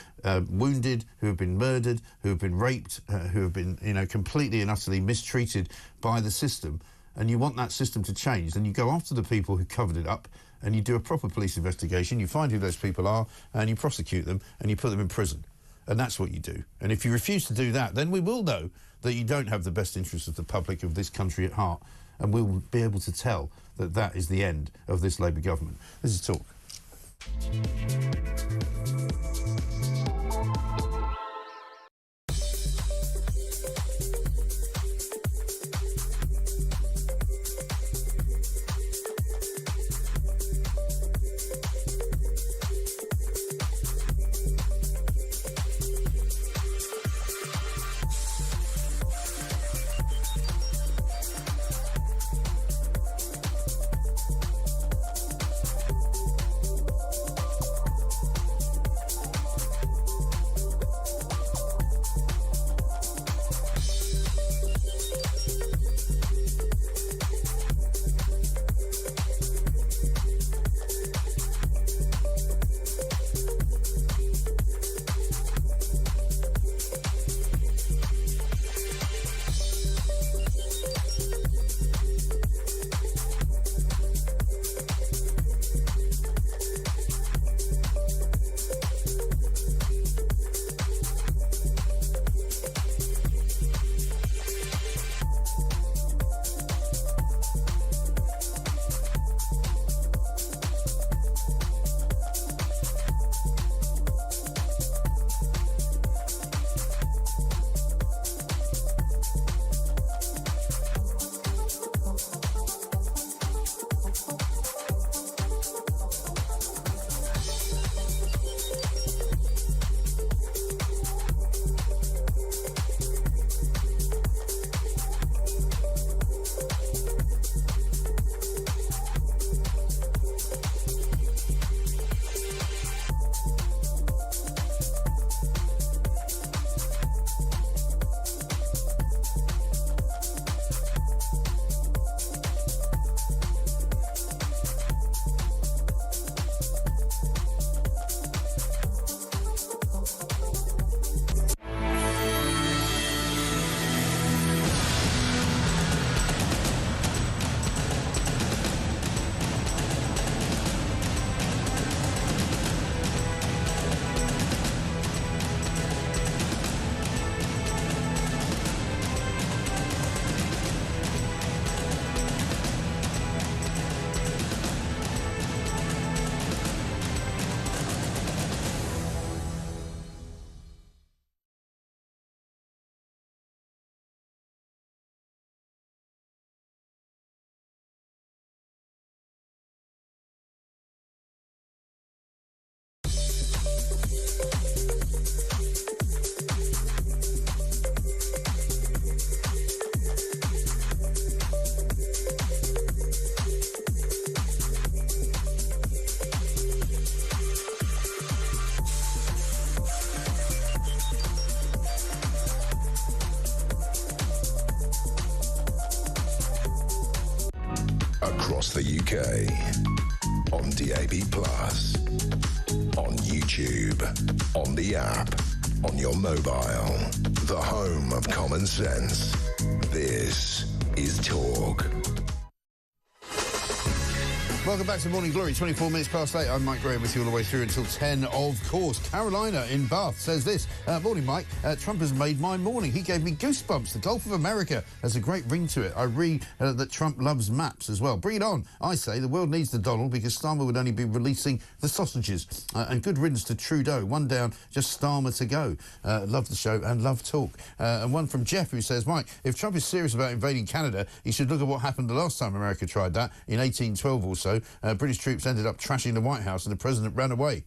wounded, who have been murdered, who have been raped, who have been, you know, completely and utterly mistreated by the system, and you want that system to change, then you go after the people who covered it up and you do a proper police investigation, you find who those people are and you prosecute them and you put them in prison. And that's what you do. And if you refuse to do that, then we will know that you don't have the best interests of the public of this country at heart, and we will be able to tell that that is the end of this Labour government. This is Talk. across the UK. On DAB+, on YouTube, on the app, on your mobile. The home of common sense. This is Talk. Welcome back to Morning Glory, 24 minutes past 8. I'm Mike Graham with you all the way through until 10, of course. Carolina in Bath says this. Morning, Mike. Trump has made my morning. He gave me goosebumps. The Gulf of America has a great ring to it. I read that Trump loves maps as well. Bring it on. I say the world needs the Donald because Starmer would only be releasing the sausages. And good riddance to Trudeau. One down, just Starmer to go. Love the show and love talk. And one from Jeff who says, Mike, if Trump is serious about invading Canada, he should look at what happened the last time America tried that in 1812 or so. British troops ended up trashing the White House and the president ran away.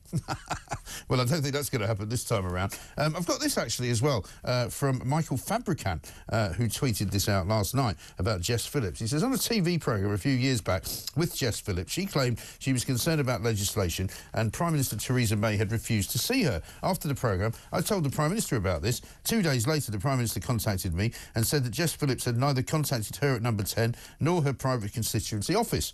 Well, I don't think that's going to happen this time around. I've got this actually as well from Michael Fabricant, who tweeted this out last night about Jess Phillips. He says, on a TV programme a few years back with Jess Phillips, she claimed she was concerned about legislation and Prime Minister Theresa May had refused to see her. After the programme, I told the Prime Minister about this. 2 days later, the Prime Minister contacted me and said that Jess Phillips had neither contacted her at number 10 nor her private constituency office.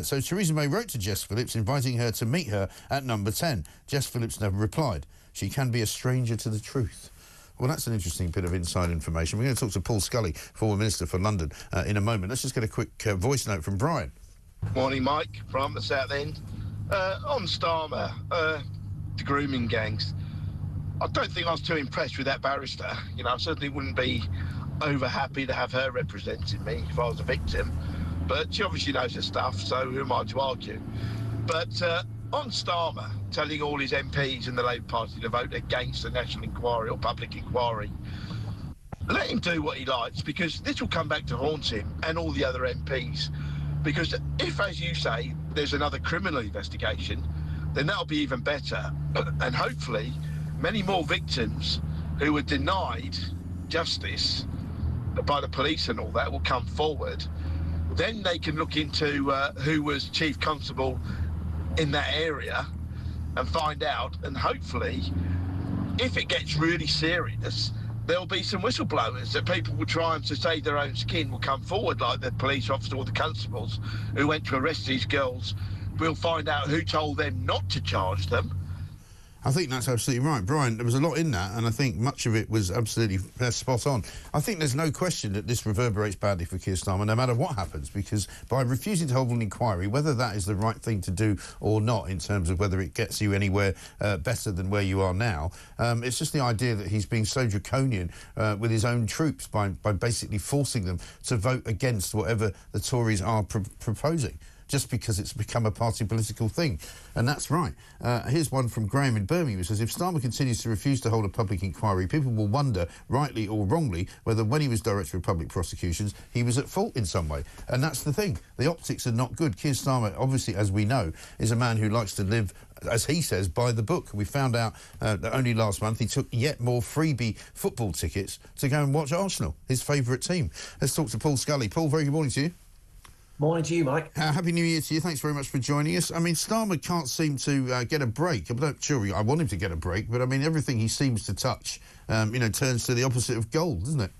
So Theresa May wrote to Jess Phillips inviting her to meet her at number 10. Jess Phillips never replied. She can be a stranger to the truth. Well, that's an interesting bit of inside information. We're going to talk to Paul Scully, former Minister for London, in a moment. Let's just get a quick voice note from Brian. Morning, Mike, from the South End. On Starmer, the grooming gangs, I don't think I was too impressed with that barrister. You know, I certainly wouldn't be over happy to have her representing me if I was a victim. But she obviously knows her stuff, so who am I to argue? But on Starmer, telling all his MPs in the Labour Party to vote against the national inquiry or public inquiry, let him do what he likes, because this will come back to haunt him and all the other MPs. Because if, as you say, there's another criminal investigation, then that'll be even better. And hopefully, many more victims who were denied justice by the police and all that will come forward. Then they can look into who was chief constable in that area and find out. And hopefully, if it gets really serious, there'll be some whistleblowers that people will try and to save their own skin will come forward, like the police officer or the constables who went to arrest these girls. We'll find out who told them not to charge them. I think that's absolutely right. Brian, there was a lot in that, and I think much of it was absolutely spot on. I think there's no question that this reverberates badly for Keir Starmer, no matter what happens, because by refusing to hold an inquiry, whether that is the right thing to do or not, in terms of whether it gets you anywhere better than where you are now, it's just the idea that he's being so draconian with his own troops by basically forcing them to vote against whatever the Tories are proposing, just because it's become a party political thing. And that's right. Here's one from Graham in Birmingham, who says, if Starmer continues to refuse to hold a public inquiry, people will wonder, rightly or wrongly, whether when he was Director of Public Prosecutions, he was at fault in some way. And that's the thing. The optics are not good. Keir Starmer, obviously, as we know, is a man who likes to live, as he says, by the book. We found out that only last month he took yet more freebie football tickets to go and watch Arsenal, his favourite team. Let's talk to Paul Scully. Paul, very good morning to you. Morning to you, Mike. Happy New Year to you. Thanks very much for joining us. I mean, Starmer can't seem to get a break. I'm not sure I want him to get a break, but I mean, everything he seems to touch, turns to the opposite of gold, doesn't it?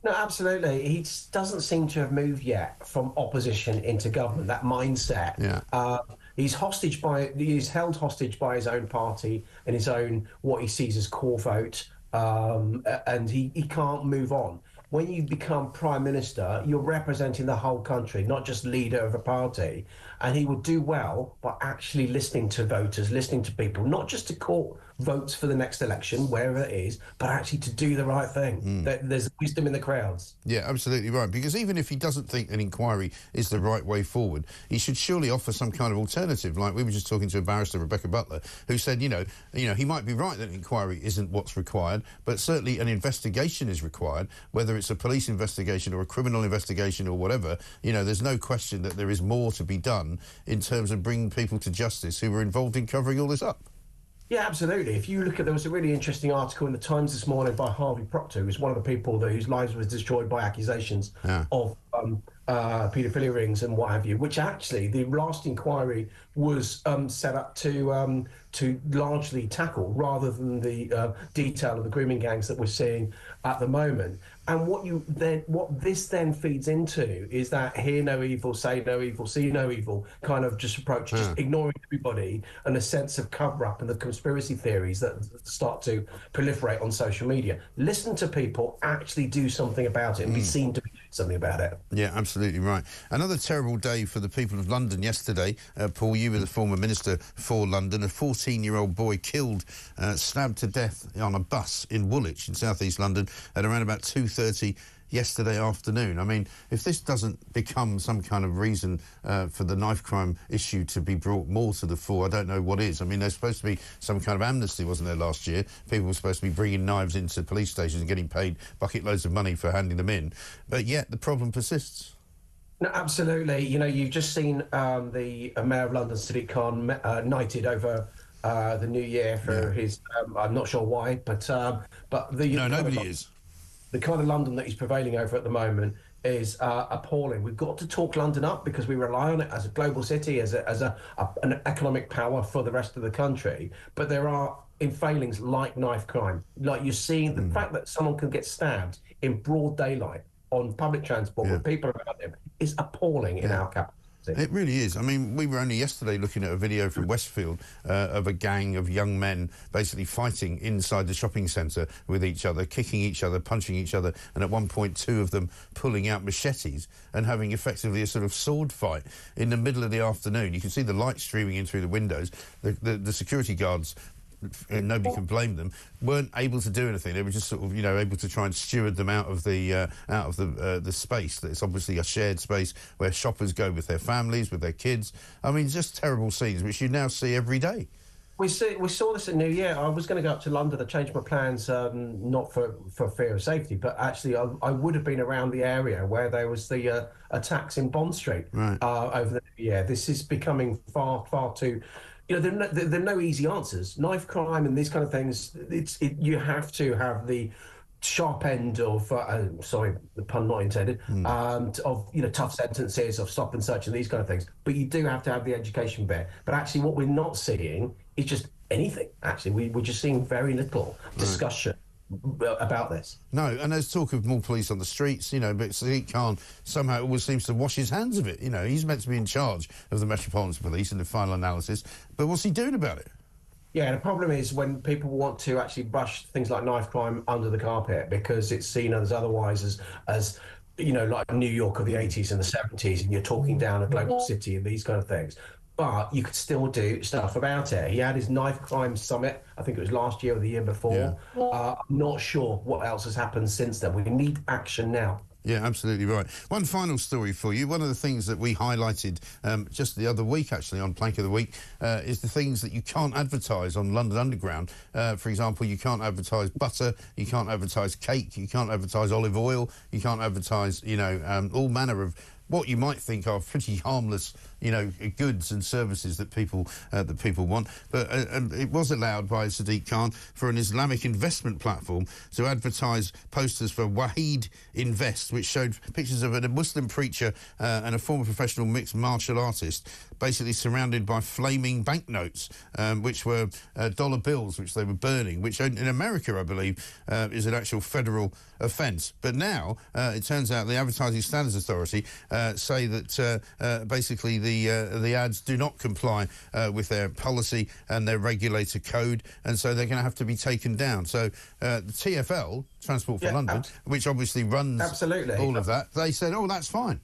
No, absolutely. He doesn't seem to have moved yet from opposition into government, that mindset. Yeah. He's held hostage by his own party and his own, what he sees as core vote, and he can't move on. When you become Prime Minister, you're representing the whole country, not just leader of a party. And he would do well by actually listening to voters, listening to people, not just to court votes for the next election, wherever it is, but actually to do the right thing. There's wisdom in the crowds. Yeah, absolutely right. Because even if he doesn't think an inquiry is the right way forward, he should surely offer some kind of alternative. Like we were just talking to a barrister, Rebecca Butler, who said, you know, he might be right that an inquiry isn't what's required, but certainly an investigation is required, whether it's a police investigation or a criminal investigation or whatever. There's no question that there is more to be done in terms of bringing people to justice who were involved in covering all this up. Yeah, absolutely. If you look at, there was a really interesting article in the Times this morning by Harvey Proctor, who's one of the people whose lives was destroyed by accusations of paedophilia rings and what have you, which actually the last inquiry was set up to largely tackle, rather than the detail of the grooming gangs that we're seeing at the moment. And what this then feeds into is that hear no evil, say no evil, see no evil kind of just approach, just ignoring everybody, and a sense of cover-up and the conspiracy theories that start to proliferate on social media. Listen to people actually do something about it and be seen to be doing something about it. Yeah, absolutely right. Another terrible day for the people of London yesterday. Paul, you were the former Minister for London. A 14-year-old boy killed, stabbed to death on a bus in Woolwich in south-east London at around about 2:30 yesterday afternoon. I mean, if this doesn't become some kind of reason for the knife crime issue to be brought more to the fore, I don't know what is. I mean, there's supposed to be some kind of amnesty, wasn't there, last year? People were supposed to be bringing knives into police stations and getting paid bucket loads of money for handing them in. But yet the problem persists. No, absolutely. You know, you've just seen the Mayor of London, Sadiq Khan, knighted over the new year for his... I'm not sure why, but the... No, nobody is. The kind of London that he's prevailing over at the moment is appalling. We've got to talk London up because we rely on it as a global city, as an economic power for the rest of the country. But there are failings like knife crime. Like you're seeing the fact that someone can get stabbed in broad daylight on public transport with people around him is appalling in our capital. It really is. I mean, we were only yesterday looking at a video from Westfield of a gang of young men basically fighting inside the shopping centre with each other, kicking each other, punching each other, and at one point 2 of them pulling out machetes and having effectively a sort of sword fight in the middle of the afternoon. You can see the light streaming in through the windows. The security guards, nobody can blame them, weren't able to do anything. They were just sort of, able to try and steward them out of the space. It's obviously a shared space where shoppers go with their families, with their kids. I mean, just terrible scenes which you now see every day. We saw this at New Year. I was going to go up to London. I changed my plans, not for fear of safety, but actually I would have been around the area where there was the attacks in Bond Street over the New Year. This is becoming far too... there are no easy answers. Knife crime and these kind of things, you have to have the sharp end of, sorry, the pun not intended, of tough sentences, of stop and search and these kind of things. But you do have to have the education bit. But actually what we're not seeing is just anything. Actually, we're just seeing very little discussion about this. No, and there's talk of more police on the streets, but Sadiq Khan somehow always seems to wash his hands of it. He's meant to be in charge of the Metropolitan Police in the final analysis, but what's he doing about it? Yeah, the problem is when people want to actually brush things like knife crime under the carpet because it's seen as otherwise as like New York of the 80s and the 70s, and you're talking down a global city and these kind of things. But you could still do stuff about it. He had his knife crime summit, I think it was last year or the year before. I'm not sure what else has happened since then. We need action now. Yeah, absolutely right. One final story for you. One of the things that we highlighted just the other week, actually, on Plank of the Week, is the things that you can't advertise on London Underground. For example, you can't advertise butter, you can't advertise cake, you can't advertise olive oil, you can't advertise, all manner of what you might think are pretty harmless, goods and services that people want. But it was allowed by Sadiq Khan for an Islamic investment platform to advertise posters for Fayed Invest, which showed pictures of a Muslim preacher and a former professional mixed martial artist, basically surrounded by flaming banknotes, which were dollar bills, which they were burning, which in America, I believe, is an actual federal offence. But now it turns out the Advertising Standards Authority say that basically the ads do not comply with their policy and their regulator code, and so they're going to have to be taken down. So the TfL, Transport for London, which obviously runs all of that, they said, oh, that's fine.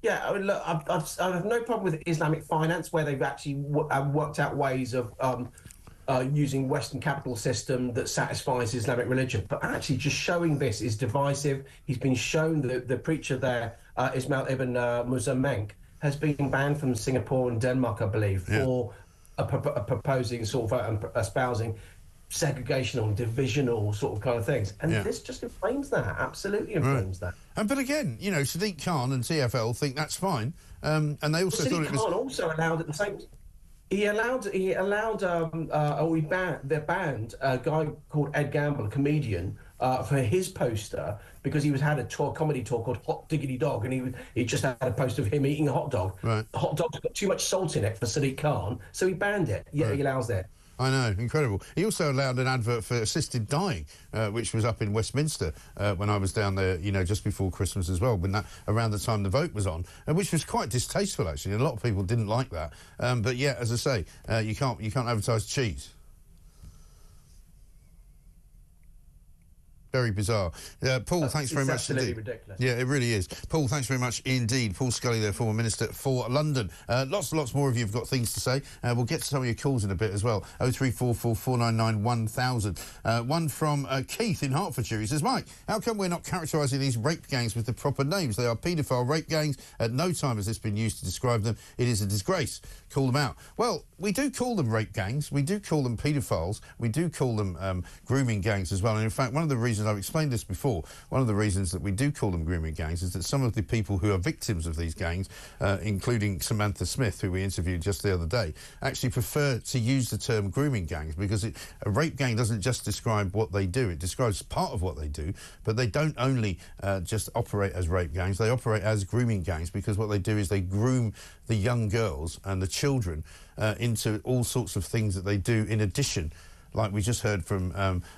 Yeah, I mean, look, I have no problem with Islamic finance, where they've actually worked out ways of using Western capital system that satisfies Islamic religion. But actually just showing this is divisive. He's been shown that the preacher there, Ismail Ibn Muzammenk, has been banned from Singapore and Denmark, I believe, for proposing sort of espousing segregational, divisional sort of kind of things. And this just inflames that, absolutely inflames that. But again, Sadiq Khan and TfL think that's fine. And they also thought it was... Sadiq Khan also allowed at the same... They banned a guy called Ed Gamble, a comedian, for his poster because he had a comedy tour called Hot Diggity Dog, and he just had a poster of him eating a hot dog. Right. The hot dog's got too much salt in it for Sadiq Khan, so he banned it. Yeah, Right. he allows that. I know, incredible. He also allowed an advert for assisted dying, which was up in Westminster when I was down there, just before Christmas as well, when around the time the vote was on, which was quite distasteful, actually. A lot of people didn't like that. But, yeah, as I say, you can't advertise cheese. Very bizarre. Paul, thanks very much indeed. Ridiculous. Yeah, it really is. Paul, thanks very much indeed. Paul Scully there, former Minister for London. Lots and lots more of you have got things to say. We'll get to some of your calls in a bit as well. 0344 499 1000. One from Keith in Hertfordshire. He says, Mike, how come we're not characterising these rape gangs with the proper names? They are paedophile rape gangs. At no time has this been used to describe them. It is a disgrace. Call them out. Well, we do call them rape gangs. We do call them paedophiles. We do call them grooming gangs as well. And in fact, one of the reasons I've explained this before, one of the reasons that we do call them grooming gangs is that some of the people who are victims of these gangs, including Samantha Smith, who we interviewed just the other day, actually prefer to use the term grooming gangs because a rape gang doesn't just describe what they do, it describes part of what they do, but they don't only just operate as rape gangs, they operate as grooming gangs because what they do is they groom the young girls and the children into all sorts of things that they do in addition. Like we just heard from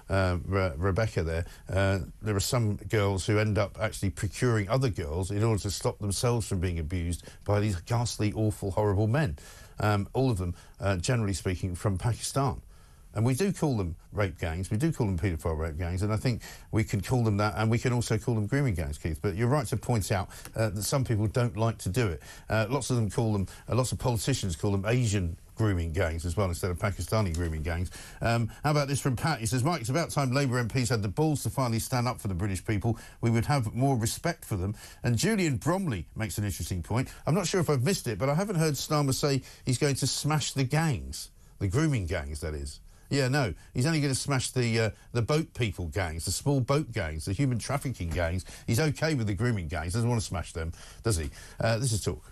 Rebecca there, there are some girls who end up actually procuring other girls in order to stop themselves from being abused by these ghastly, awful, horrible men. All of them, generally speaking, from Pakistan. And we do call them rape gangs, we do call them paedophile rape gangs, and I think we can call them that, and we can also call them grooming gangs, Keith. But you're right to point out that some people don't like to do it. Lots of them call them, lots of politicians call them Asian grooming gangs as well, instead of Pakistani grooming gangs. How about this from Pat? He says, Mike, it's about time Labour MPs had the balls to finally stand up for the British people. We would have more respect for them. And Julian Bromley makes an interesting point. I'm not sure if I've missed it, but I haven't heard Starmer say he's going to smash the gangs, the grooming gangs, that is. Yeah, no, he's only going to smash the boat people gangs, the small boat gangs, the human trafficking gangs. He's OK with the grooming gangs, doesn't want to smash them, does he? This is Talk.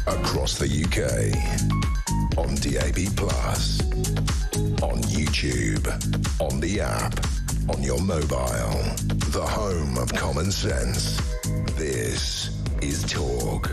Across the UK, on DAB+, on YouTube, on the app, on your mobile, the home of common sense. This is Talk.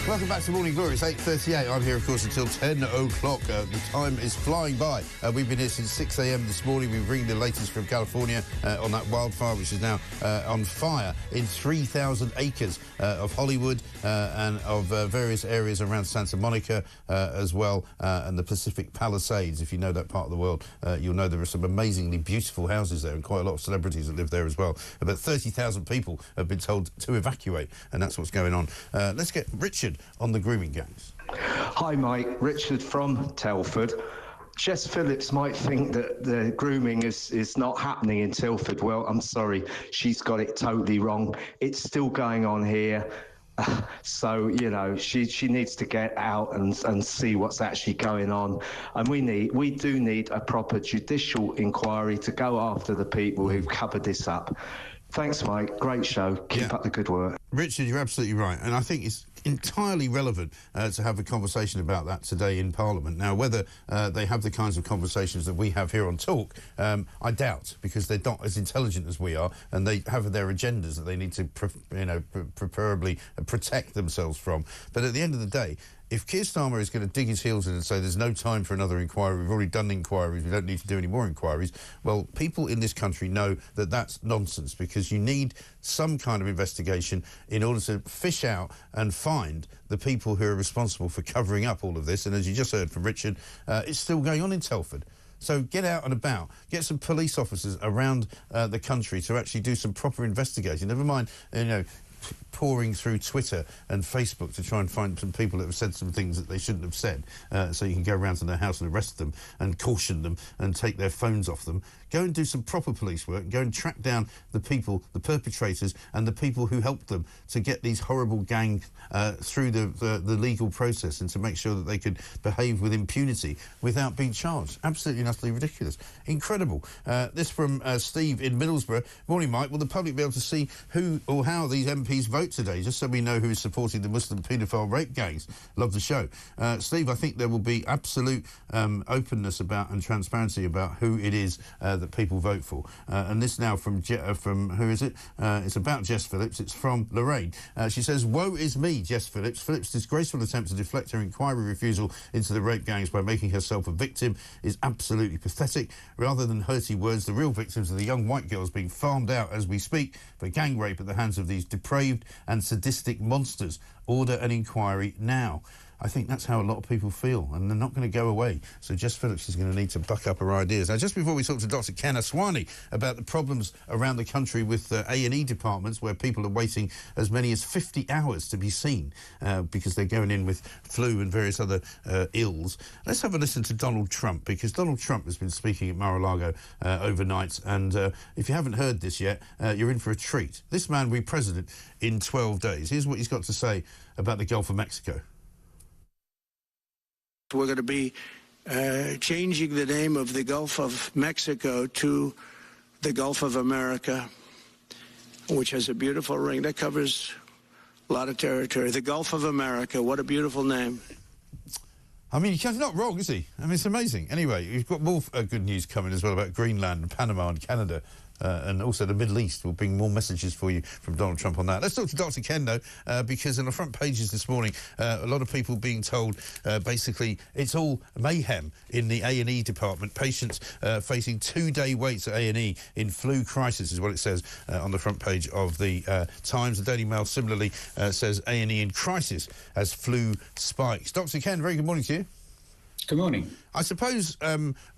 Welcome back to Morning Glory. It's 8:38. I'm here, of course, until 10 o'clock. The time is flying by. We've been here since 6 a.m. this morning. We're bringing the latest from California on that wildfire, which is now on fire in 3,000 acres of Hollywood and of various areas around Santa Monica as well, and the Pacific Palisades. If you know that part of the world, you'll know there are some amazingly beautiful houses there and quite a lot of celebrities that live there as well. About 30,000 people have been told to evacuate, and that's what's going on. Let's get Richard on the grooming gangs. Hi, Mike. Richard from Telford. Jess Phillips might think that the grooming is not happening in Telford. Well, I'm sorry. She's got it totally wrong. It's still going on here. So, you know, she needs to get out and see what's actually going on. And we do need a proper judicial inquiry to go after the people who've covered this up. Thanks, Mike. Great show. Keep up the good work. Richard, you're absolutely right. And I think it's entirely relevant to have a conversation about that today in Parliament. Now, whether they have the kinds of conversations that we have here on Talk, I doubt, because they're not as intelligent as we are, and they have their agendas that they need to, preferably protect themselves from. But at the end of the day, if Keir Starmer is going to dig his heels in and say there's no time for another inquiry, we've already done inquiries, we don't need to do any more inquiries, well, people in this country know that that's nonsense, because you need some kind of investigation in order to fish out and find the people who are responsible for covering up all of this. And as you just heard from Richard, it's still going on in Telford. So get out and about, get some police officers around the country to actually do some proper investigation. Never mind, pouring through Twitter and Facebook to try and find some people that have said some things that they shouldn't have said, so you can go around to their house and arrest them and caution them and take their phones off them. Go and do some proper police work, go and track down the people, the perpetrators, and the people who helped them to get these horrible gangs through the legal process, and to make sure that they could behave with impunity without being charged. Absolutely and utterly ridiculous. Incredible. This from Steve in Middlesbrough. Morning, Mike. Will the public be able to see who or how these MPs vote today, just so we know who is supporting the Muslim paedophile rape gangs? Love the show. Steve, I think there will be absolute openness about and transparency about who it is that people vote for. And this now from who is it? It's about Jess Phillips. It's from Lorraine. She says, "Woe is me, Jess Phillips. Phillips' disgraceful attempt to deflect her inquiry refusal into the rape gangs by making herself a victim is absolutely pathetic. Rather than hurty words, the real victims are the young white girls being farmed out as we speak for gang rape at the hands of these depraved and sadistic monsters. Order an inquiry now." I think that's how a lot of people feel, and they're not going to go away. So Jess Phillips is going to need to buck up her ideas. Now, just before we talk to Dr. Ken Aswani about the problems around the country with A&E departments, where people are waiting as many as 50 hours to be seen because they're going in with flu and various other ills, let's have a listen to Donald Trump, because Donald Trump has been speaking at Mar-a-Lago overnight, and if you haven't heard this yet, you're in for a treat. This man will be president in 12 days. Here's what he's got to say about the Gulf of Mexico. We're going to be changing the name of the Gulf of Mexico to the Gulf of America, which has a beautiful ring that covers a lot of territory. The Gulf of America, what a beautiful name. I mean, he's not wrong, is he? I mean, it's amazing. Anyway, we've got more good news coming as well about Greenland and Panama and Canada. And also the Middle East. We'll bring more messages for you from Donald Trump on that. Let's talk to Dr. Ken, though, because on the front pages this morning, a lot of people being told basically it's all mayhem in the A&E department. Patients facing 2-day waits at A&E in flu crisis is what it says on the front page of the Times. The Daily Mail similarly says A&E in crisis as flu spikes. Dr. Ken, very good morning to you. Good morning. I suppose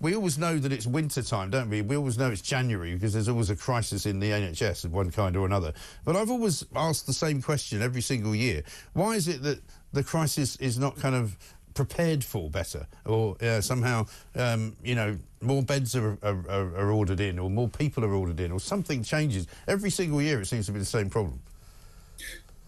we always know that it's winter time, don't we? We always know it's January because there's always a crisis in the NHS of one kind or another. But I've always asked the same question every single year. Why is it that the crisis is not kind of prepared for better, or somehow, more beds are ordered in, or more people are ordered in, or something changes? Every single year it seems to be the same problem.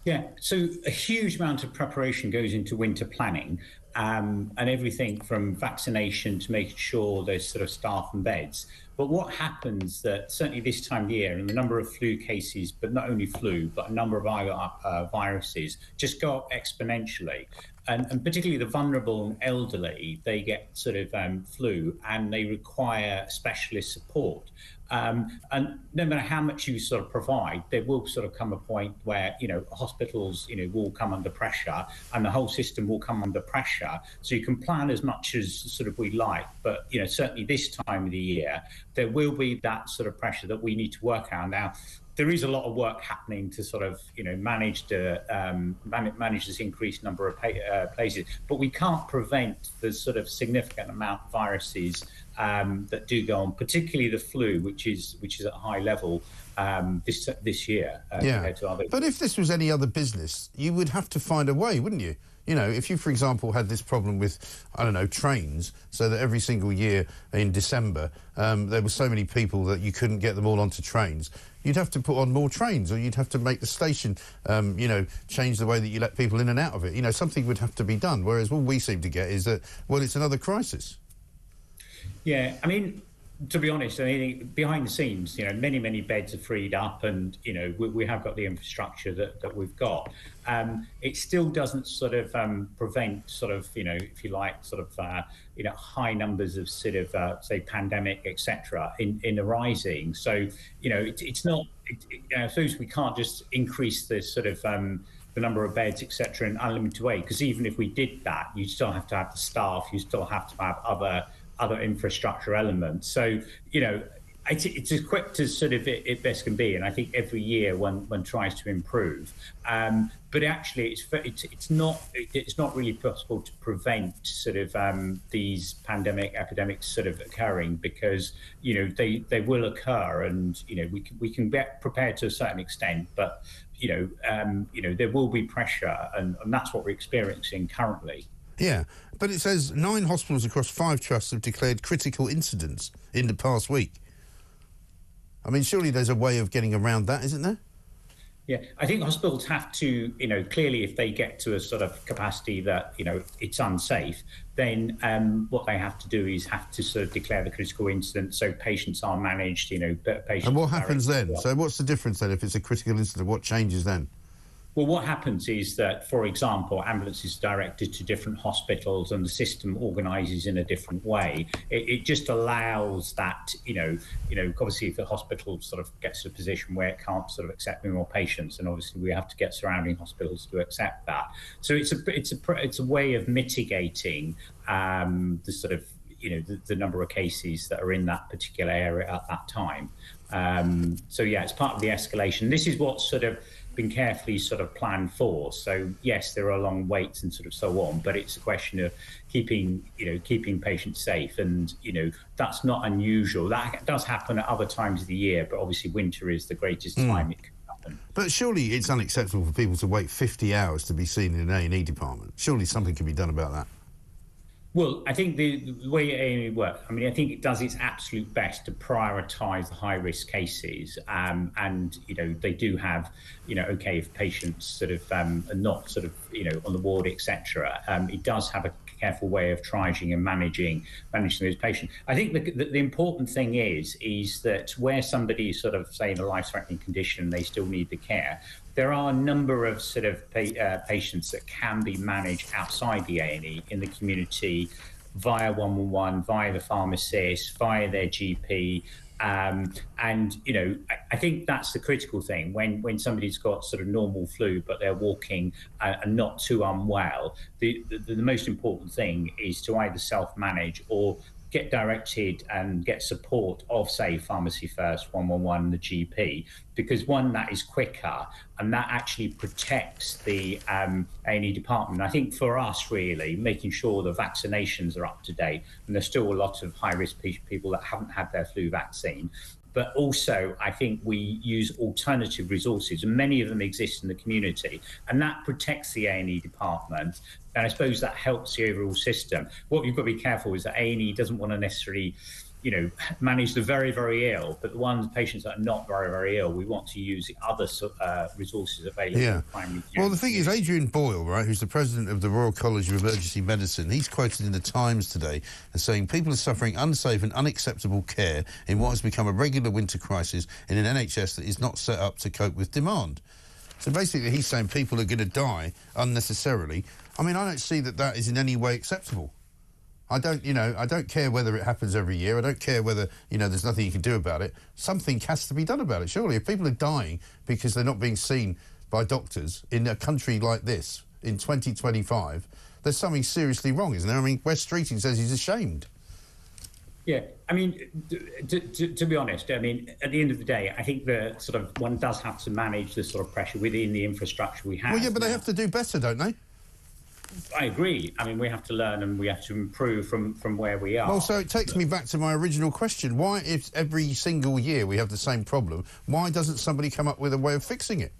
Yeah, so a huge amount of preparation goes into winter planning, and everything from vaccination to making sure there's sort of staff and beds. But what happens that certainly this time of year, and the number of flu cases, but not only flu, but a number of other viruses just go up exponentially. and particularly the vulnerable and elderly, they get sort of flu and they require specialist support. And no matter how much you sort of provide, there will sort of come a point where, hospitals, will come under pressure and the whole system will come under pressure. So you can plan as much as sort of we like, but, certainly this time of the year, there will be that sort of pressure that we need to work on. Now, there is a lot of work happening to sort of, manage this increased number of places, but we can't prevent the sort of significant amount of viruses that do go on, particularly the flu, which is at a high level this year compared to others. But if this was any other business, you would have to find a way, wouldn't you? If you, for example, had this problem with, I don't know, trains, so that every single year in December there were so many people that you couldn't get them all onto trains, you'd have to put on more trains, or you'd have to make the station, change the way that you let people in and out of it. Something would have to be done, whereas what we seem to get is that, well, it's another crisis. Yeah, I mean, to be honest, behind the scenes, many beds are freed up, and we have got the infrastructure that we've got. It still doesn't sort of prevent sort of if you like sort of high numbers of sort of say pandemic etc. in arising. So it's not. I suppose we can't just increase the sort of the number of beds etc. in unlimited way, because even if we did that, you still have to have the staff. You still have to have other infrastructure elements. So, it's as quick as sort of it best can be. And I think every year one tries to improve. But actually, it's not really possible to prevent sort of these epidemics sort of occurring, because, they will occur, and, we can get prepared to a certain extent, but, there will be pressure, and that's what we're experiencing currently. Yeah, but it says 9 hospitals across 5 trusts have declared critical incidents in the past week. I mean, surely there's a way of getting around that, isn't there? Yeah, I think hospitals have to, clearly if they get to a sort of capacity that, it's unsafe, then what they have to do is have to sort of declare the critical incident so patients are managed, patients. And what happens then? So what's the difference then if it's a critical incident? What changes then? Well, what happens is that, for example, ambulances are directed to different hospitals and the system organises in a different way. It just allows that, obviously if the hospital sort of gets to a position where it can't sort of accept any more patients, and obviously we have to get surrounding hospitals to accept that. So it's a way of mitigating the sort of, the number of cases that are in that particular area at that time. So yeah, it's part of the escalation. This is what sort of been carefully sort of planned for. So yes, there are long waits and sort of so on, but it's a question of keeping patients safe, and that's not unusual. That does happen at other times of the year, but obviously winter is the greatest time it can happen. But surely it's unacceptable for people to wait 50 hours to be seen in an A&E department. Surely something can be done about that. Well, I think the way A&E works, I mean, I think it does its absolute best to prioritise the high-risk cases, and, they do have, OK, if patients sort of are not sort of, on the ward, etc., it does have a careful way of triaging and managing those patients. I think the important thing is that where somebody is sort of, say, in a life-threatening condition, they still need the care, there are a number of sort of patients that can be managed outside the A&E in the community via 111, via the pharmacist, via their GP. And, I think that's the critical thing. When somebody's got sort of normal flu, but they're walking and not too unwell, the most important thing is to either self-manage or get directed and get support of, say, Pharmacy First, 111, the GP, because one, that is quicker, and that actually protects the A&E department. I think for us, really, making sure the vaccinations are up to date, and there's still a lot of high-risk people that haven't had their flu vaccine. But also, I think we use alternative resources, and many of them exist in the community, and that protects the A&E department. And I suppose that helps the overall system. What you've got to be careful is that A&E doesn't want to necessarily, manage the very, very ill, but the patients that are not very, very ill, we want to use the other resources available. Yeah. Primary care. Well, the thing is, Adrian Boyle, right, who's the president of the Royal College of Emergency Medicine, he's quoted in the Times today as saying people are suffering unsafe and unacceptable care in what has become a regular winter crisis in an NHS that is not set up to cope with demand. So basically he's saying people are going to die unnecessarily. I mean, I don't see that is in any way acceptable. I don't care whether it happens every year. I don't care whether, there's nothing you can do about it. Something has to be done about it, surely. If people are dying because they're not being seen by doctors in a country like this in 2025, there's something seriously wrong, isn't there? I mean, Wes Streeting says he's ashamed. Yeah, I mean, to be honest, I mean, at the end of the day, I think the sort of one does have to manage the sort of pressure within the infrastructure we have. Well, yeah, but they have to do better, don't they? I agree. I mean, we have to learn and we have to improve from where we are. Well, so it takes me back to my original question. Why, if every single year we have the same problem, why doesn't somebody come up with a way of fixing it?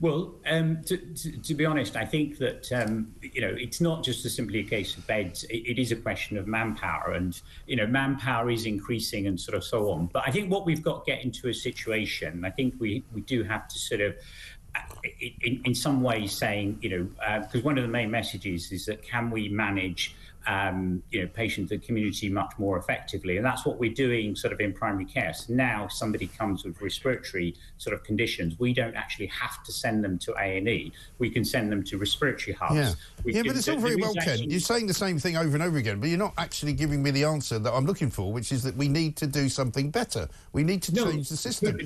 Well, to be honest, I think that, it's not just simply a case of beds. It is a question of manpower and, manpower is increasing and sort of so on. But I think what we've got to get into a situation, I think we do have to sort of, in some ways saying, because one of the main messages is that can we manage, patients and community much more effectively? And that's what we're doing sort of in primary care. So now somebody comes with respiratory sort of conditions, we don't actually have to send them to A&E. We can send them to respiratory hubs. Yeah, but it's all very well, Ken. You're saying the same thing over and over again, but you're not actually giving me the answer that I'm looking for, which is that we need to do something better. We need to change the system.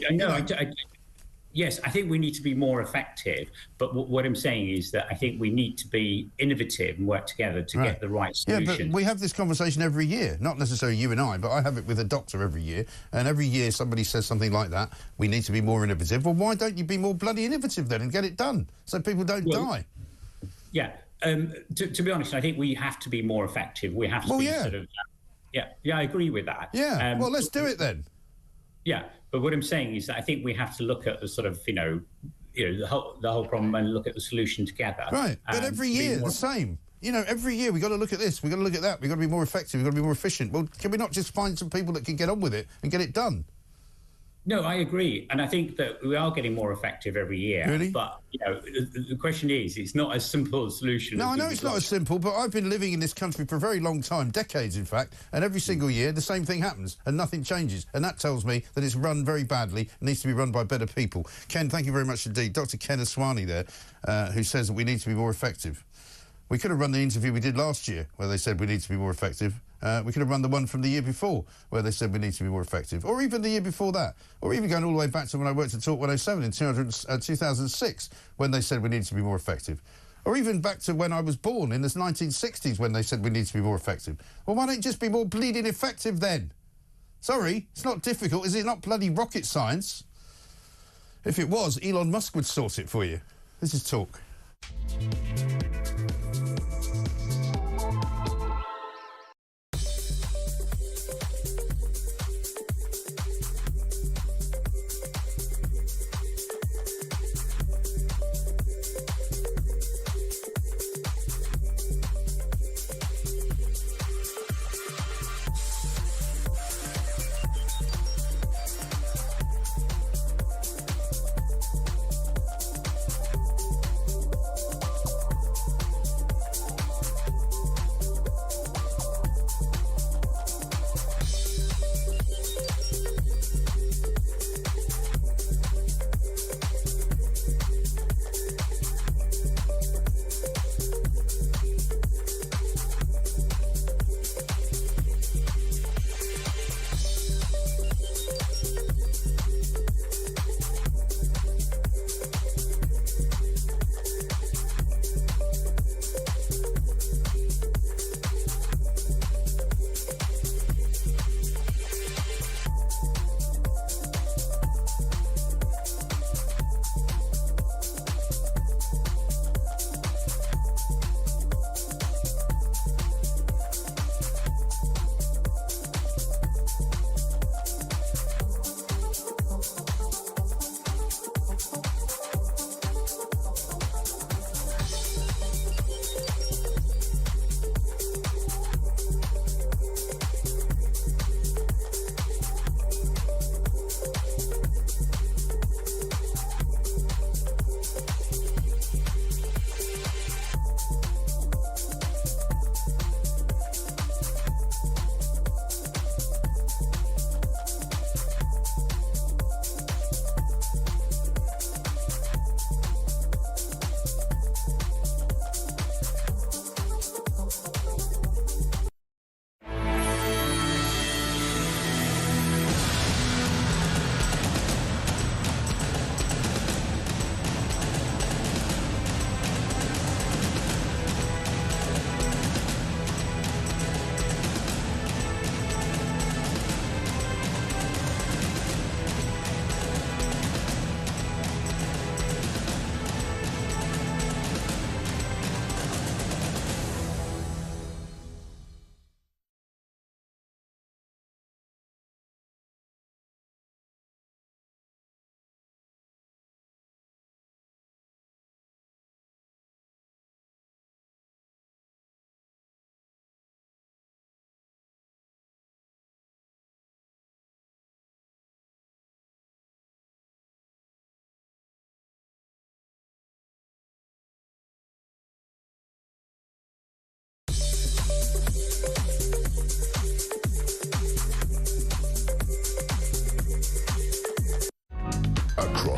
Yes, I think we need to be more effective, but what I'm saying is that I think we need to be innovative and work together to get the right solution. Yeah, but we have this conversation every year, not necessarily you and I, but I have it with a doctor every year, and every year somebody says something like that, we need to be more innovative. Well, why don't you be more bloody innovative then and get it done so people don't die? Yeah, to be honest, I think we have to be more effective. We have to be sort of... Yeah, I agree with that. Yeah, well, let's do it then. Yeah, but what I'm saying is that I think we have to look at the sort of, the whole problem and look at the solution together. Right, but every year the same. Every year we've got to look at this, we've got to look at that, we've got to be more effective, we've got to be more efficient. Well, can we not just find some people that can get on with it and get it done? No, I agree. And I think that we are getting more effective every year. Really? But, the question is, it's not as simple a solution. No, I know it's not as simple, but I've been living in this country for a very long time, decades in fact, and every single year the same thing happens and nothing changes. And that tells me that it's run very badly, and needs to be run by better people. Ken, thank you very much indeed. Dr. Ken Aswani there, who says that we need to be more effective. We could have run the interview we did last year where they said we need to be more effective. We could have run the one from the year before where they said we need to be more effective, or even the year before that, or even going all the way back to when I worked at Talk 107 in 2006 when they said we need to be more effective, or even back to when I was born in the 1960s when they said we need to be more effective. Well, why don't you just be more bleeding effective then? Sorry, it's not difficult, is it? Not bloody rocket science. If it was, Elon Musk would sort it for you. This is Talk.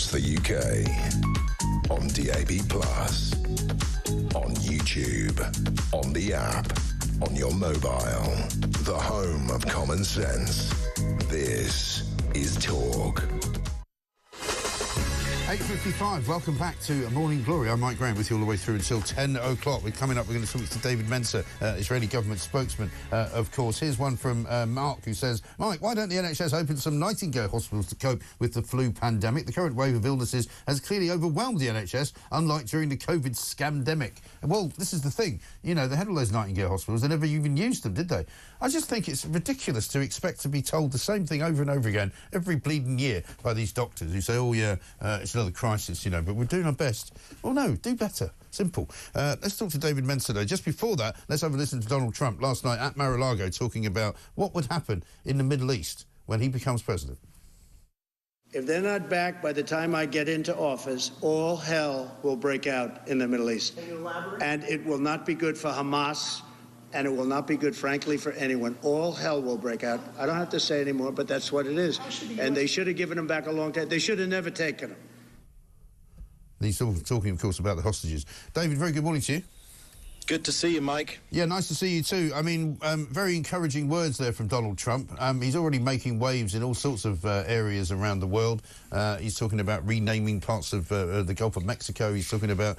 across the UK. On DAB+, on YouTube, on the app, on your mobile. The home of common sense. This is Talk. 8:55, welcome back to Morning Glory. I'm Mike Graham with you all the way through until 10 o'clock. We're coming up, we're going to talk to David Mencer, Israeli government spokesman, of course. Here's one from Mark, who says, Mike, why don't the NHS open some Nightingale hospitals to cope with the flu pandemic? The current wave of illnesses has clearly overwhelmed the NHS, unlike during the COVID scamdemic. Well, this is the thing. You know, they had all those Nightingale hospitals. They never even used them, did they? I just think it's ridiculous to expect to be told the same thing over and over again every bleeding year by these doctors who say, oh, yeah, it's another crisis, you know, but we're doing our best. Well, no, do better. Simple. Let's talk to David Mencer, though. Just before that, let's have a listen to Donald Trump last night at Mar-a-Lago talking about what would happen in the Middle East when he becomes president. If they're not back by the time I get into office, all hell will break out in the Middle East. Can you elaborate? And it will not be good for Hamas, and it will not be good, frankly, for anyone. All hell will break out. I don't have to say anymore, but that's what it is. And they should have given them back a long time. They should have never taken them. He's talking, of course, about the hostages. David, very good morning to you. Good to see you, Mike. Yeah, nice to see you too. I mean, very encouraging words there from Donald Trump. He's already making waves in all sorts of areas around the world. He's talking about renaming parts of the Gulf of Mexico. He's talking about,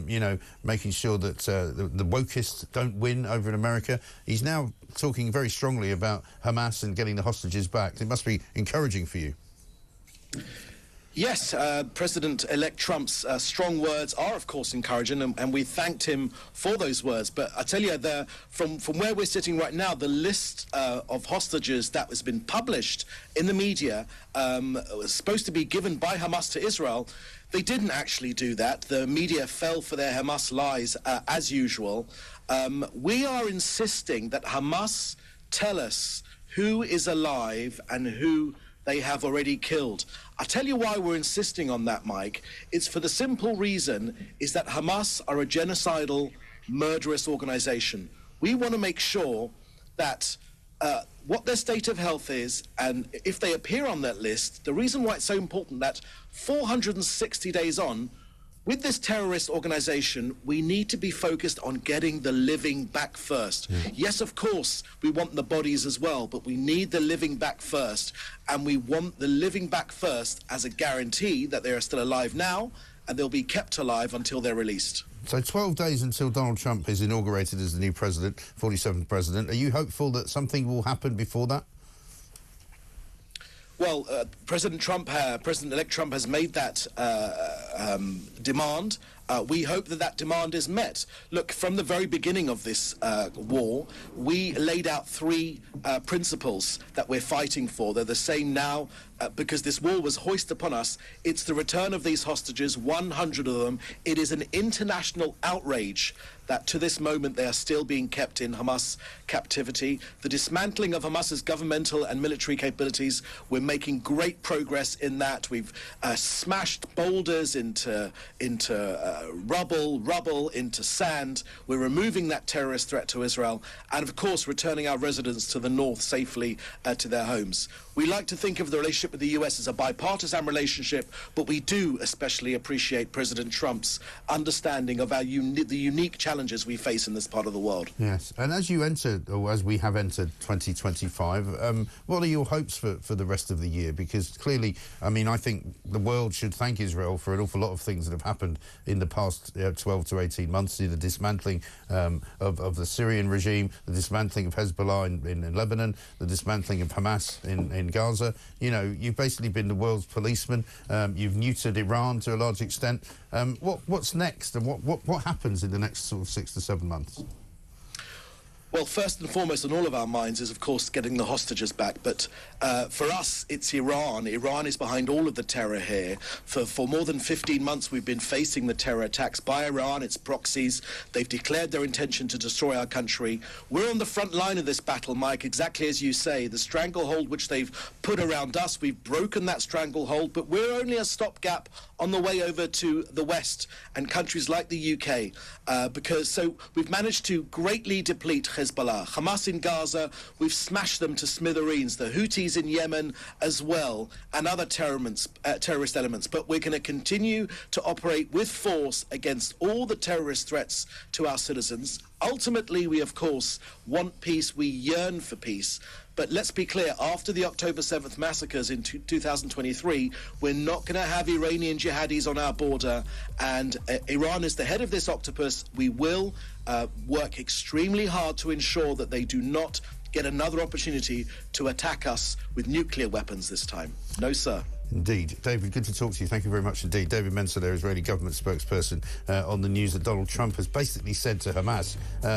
you know, making sure that the wokists don't win over in America. He's now talking very strongly about Hamas and getting the hostages back. It must be encouraging for you. Yes, President-elect Trump's strong words are, of course, encouraging, and we thanked him for those words. But I tell you, from where we're sitting right now, the list of hostages that has been published in the media was supposed to be given by Hamas to Israel. They didn't actually do that. The media fell for their Hamas lies, as usual. We are insisting that Hamas tell us who is alive and who they have already killed. I'll tell you why we're insisting on that, Mike. It's for the simple reason is that Hamas are a genocidal, murderous organization. We want to make sure that what their state of health is, and if they appear on that list, the reason why it's so important that 460 days on, with this terrorist organization, we need to be focused on getting the living back first. Yeah. Yes, of course, we want the bodies as well, but we need the living back first. And we want the living back first as a guarantee that they are still alive now, and they'll be kept alive until they're released. So 12 days until Donald Trump is inaugurated as the new president, 47th president. Are you hopeful that something will happen before that? Well, President-elect Trump has made that demand. We hope that that demand is met. Look, from the very beginning of this war, we laid out three principles that we're fighting for. They're the same now because this war was hoisted upon us. It's the return of these hostages, 100 of them. It is an international outrage that to this moment they are still being kept in Hamas captivity. The dismantling of Hamas's governmental and military capabilities, we're making great progress in that. We've smashed boulders into rubble into sand. We're removing that terrorist threat to Israel, and of course returning our residents to the north safely to their homes. We like to think of the relationship with the US as a bipartisan relationship, but we do especially appreciate President Trump's understanding of the unique challenges we face in this part of the world. Yes, and as you enter, or as we have entered 2025, what are your hopes for the rest of the year? Because clearly, I mean, I think the world should thank Israel for an awful lot of things that have happened in the past 12 to 18 months. The dismantling of the Syrian regime, the dismantling of Hezbollah in Lebanon, the dismantling of Hamas in Gaza. You know, you've basically been the world's policeman. You've neutered Iran to a large extent. What's next, and what happens in the next sort of 6 to 7 months? Well, first and foremost on all of our minds is, of course, getting the hostages back. But for us, it's Iran. Iran is behind all of the terror here. For more than 15 months, we've been facing the terror attacks by Iran, its proxies. They've declared their intention to destroy our country. We're on the front line of this battle, Mike, exactly as you say. The stranglehold which they've put around us, we've broken that stranglehold, but we're only a stopgap on the way over to the West and countries like the UK. So we've managed to greatly deplete Hezbollah. Hamas in Gaza, we've smashed them to smithereens. The Houthis in Yemen as well, and other terrorist elements. But we're going to continue to operate with force against all the terrorist threats to our citizens. Ultimately, we, of course, want peace. We yearn for peace. But let's be clear, after the October 7th massacres in 2023, we're not going to have Iranian jihadis on our border. And Iran is the head of this octopus. We will work extremely hard to ensure that they do not get another opportunity to attack us with nuclear weapons this time. No, sir. Indeed. David, good to talk to you. Thank you very much indeed. David Mensa, their Israeli government spokesperson, on the news that Donald Trump has basically said to Hamas,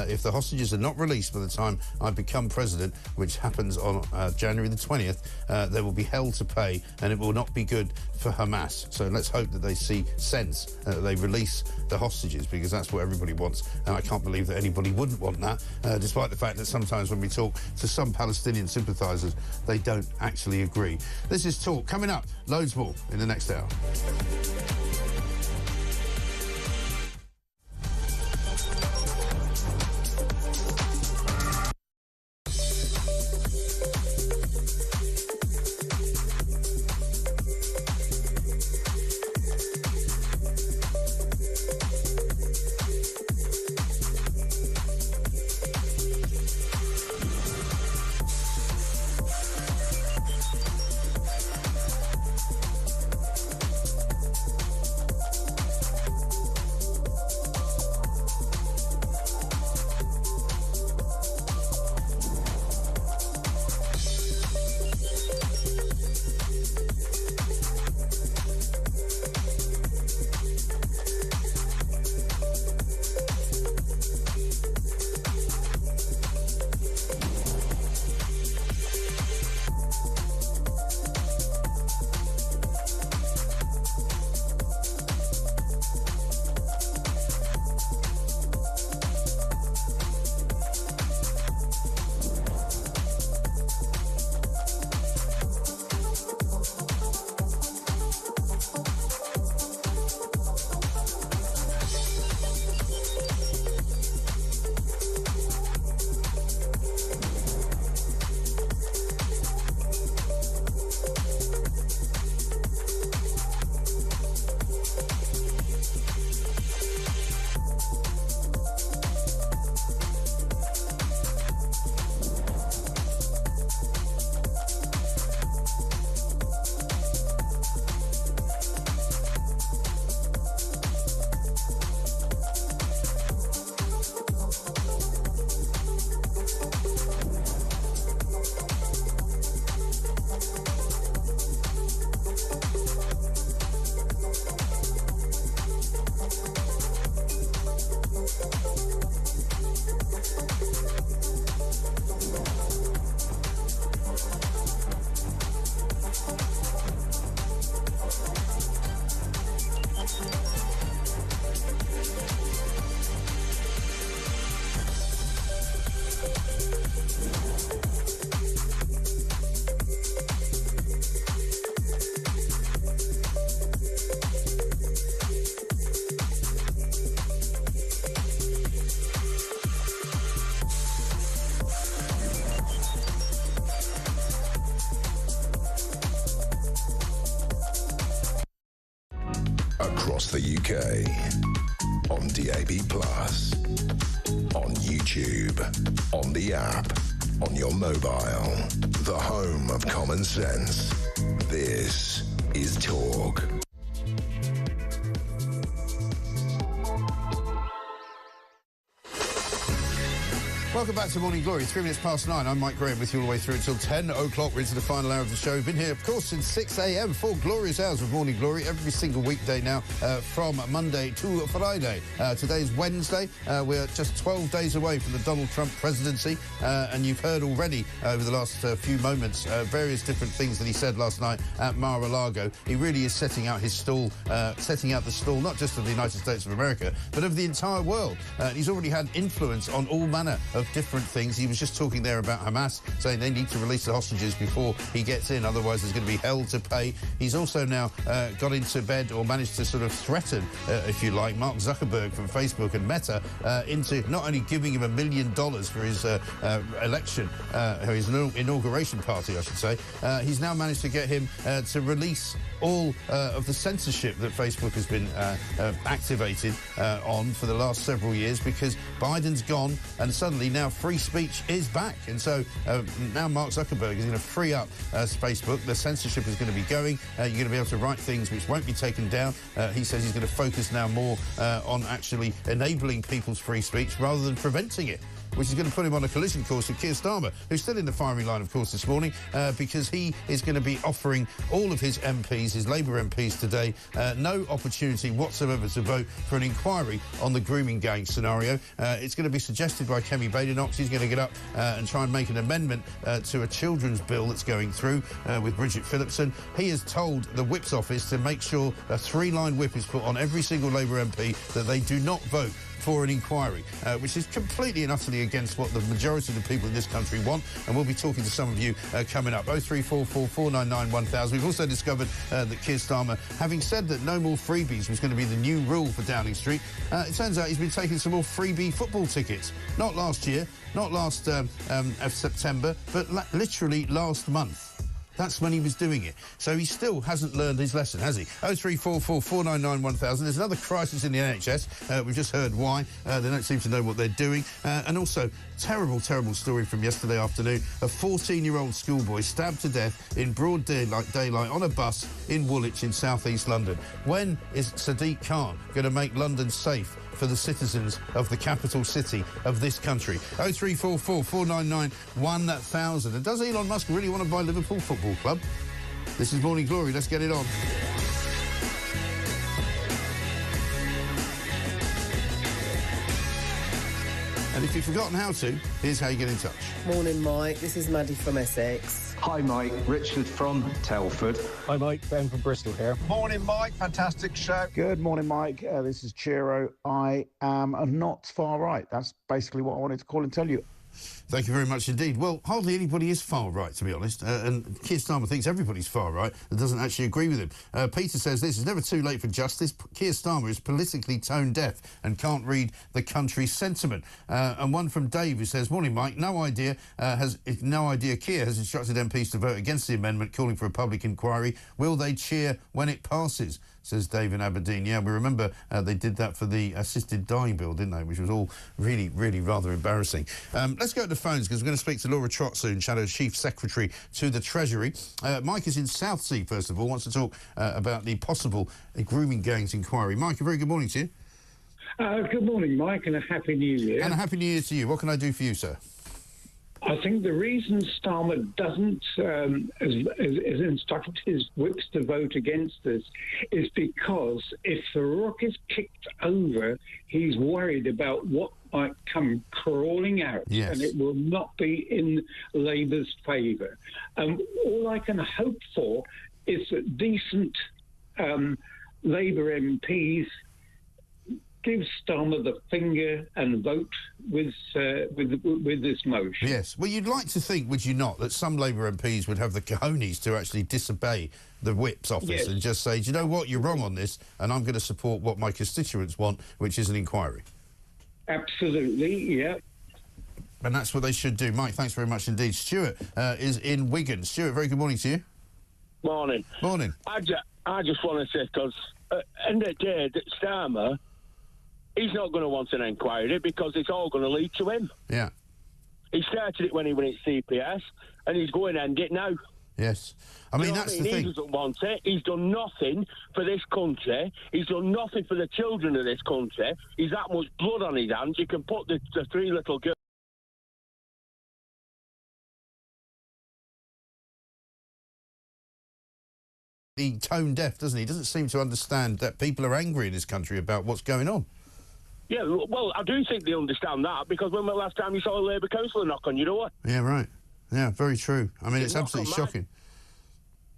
if the hostages are not released by the time I become president, which happens on January the 20th, they will be hell to pay, and it will not be good for Hamas. So let's hope that they see sense, that they release the hostages, because that's what everybody wants. And I can't believe that anybody wouldn't want that, despite the fact that sometimes when we talk to some Palestinian sympathisers, they don't actually agree. This is Talk. Coming up, loads more in the next hour. Across the UK, on DAB+, on YouTube, on the app, on your mobile, the home of common sense. This is Talk. Welcome back to Morning Glory. 3 minutes past 9. I'm Mike Graham with you all the way through until 10 o'clock. We're into the final hour of the show. We've been here, of course, since 6 a.m. 4 glorious hours of Morning Glory every single weekday now, from Monday to Friday. Today's Wednesday. We're just 12 days away from the Donald Trump presidency, and you've heard already over the last few moments various different things that he said last night at Mar-a-Lago. He really is setting out his stall, setting out the stall not just of the United States of America, but of the entire world. He's already had influence on all manner of different things. He was just talking there about Hamas, saying they need to release the hostages before he gets in, otherwise there's going to be hell to pay. He's also now got into bed, or managed to sort of threaten, if you like, Mark Zuckerberg from Facebook and Meta into not only giving him $1 million for his election, his inauguration party, I should say. He's now managed to get him to release all of the censorship that Facebook has been activated on for the last several years, because Biden's gone and suddenly now free speech is back. And so now Mark Zuckerberg is going to free up Facebook. The censorship is going to be going. You're going to be able to write things which won't be taken down. He says he's going to focus now more on actually enabling people's free speech rather than preventing it, which is going to put him on a collision course with Keir Starmer, who's still in the firing line, of course, this morning, because he is going to be offering all of his MPs, his Labour MPs today, no opportunity whatsoever to vote for an inquiry on the grooming gang scenario. It's going to be suggested by Kemi Badenoch. He's going to get up and try and make an amendment to a children's bill that's going through with Bridget Phillipson. He has told the Whip's office to make sure a 3-line whip is put on every single Labour MP that they do not vote for an inquiry, which is completely and utterly against what the majority of the people in this country want. And we'll be talking to some of you coming up. 0344 499 1000. We've also discovered that Keir Starmer, having said that no more freebies was going to be the new rule for Downing Street, it turns out he's been taking some more freebie football tickets. Not last year, not last September, but literally last month. That's when he was doing it. So he still hasn't learned his lesson, has he? 0344 499 1000. There's another crisis in the NHS. We've just heard why. They don't seem to know what they're doing. And also, terrible, terrible story from yesterday afternoon. A 14-year-old schoolboy stabbed to death in broad daylight on a bus in Woolwich in south-east London. When is Sadiq Khan going to make London safe for the citizens of the capital city of this country? 0344 499 1000. And does Elon Musk really want to buy Liverpool Football Club? This is Morning Glory. Let's get it on. And if you've forgotten how to, here's how you get in touch. Morning, Mike. This is Maddie from Essex. Hi, Mike. Richard from Telford. Hi, Mike. Ben from Bristol here. Morning, Mike. Fantastic show. Good morning, Mike. This is Chiro. I am not far right. That's basically what I wanted to call and tell you. Thank you very much indeed. Well, hardly anybody is far right, to be honest. And Keir Starmer thinks everybody's far right and doesn't actually agree with him. Peter says this: it's never too late for justice. Keir Starmer is politically tone deaf and can't read the country's sentiment. And one from Dave who says, morning, Mike. No idea Keir has instructed MPs to vote against the amendment calling for a public inquiry. Will they cheer when it passes? Says Dave in Aberdeen. Yeah, we remember they did that for the assisted dying bill, didn't they? Which was all really, really rather embarrassing. Let's go to the phones, because we're going to speak to Laura Trott soon, Shadow Chief Secretary to the Treasury. Mike is in Southsea, first of all, wants to talk about the possible grooming gangs inquiry. Mike, a very good morning to you. Good morning, Mike, and a Happy New Year. And a Happy New Year to you. What can I do for you, sir? I think the reason Starmer doesn't has instructed his whips to vote against this is because if the rock is kicked over, he's worried about what might come crawling out, yes, and it will not be in Labour's favour. All I can hope for is that decent Labour MPs give Starmer the finger and vote with this motion. Yes. Well, you'd like to think, would you not, that some Labour MPs would have the cojones to actually disobey the Whip's office, yes, and just say, do you know what, you're wrong on this, and I'm going to support what my constituents want, which is an inquiry. Absolutely, yeah. And that's what they should do. Mike, thanks very much indeed. Stuart is in Wigan. Stuart, very good morning to you. Morning. Morning. I just want to say, because end of the day, that Starmer, he's not going to want an inquiry because it's all going to lead to him. Yeah. He started it when he went at CPS, and he's going to end it now. Yes. I mean, that's the thing. He doesn't want it. He's done nothing for this country. He's done nothing for the children of this country. He's that much blood on his hands. You can put the three little girls. He's tone deaf, doesn't he? He doesn't seem to understand that people are angry in this country about what's going on. Yeah, well, I do think they understand that, because when was the last time you saw a Labour councillor knock on your door? Yeah, right. Yeah, very true. I mean, it's absolutely shocking.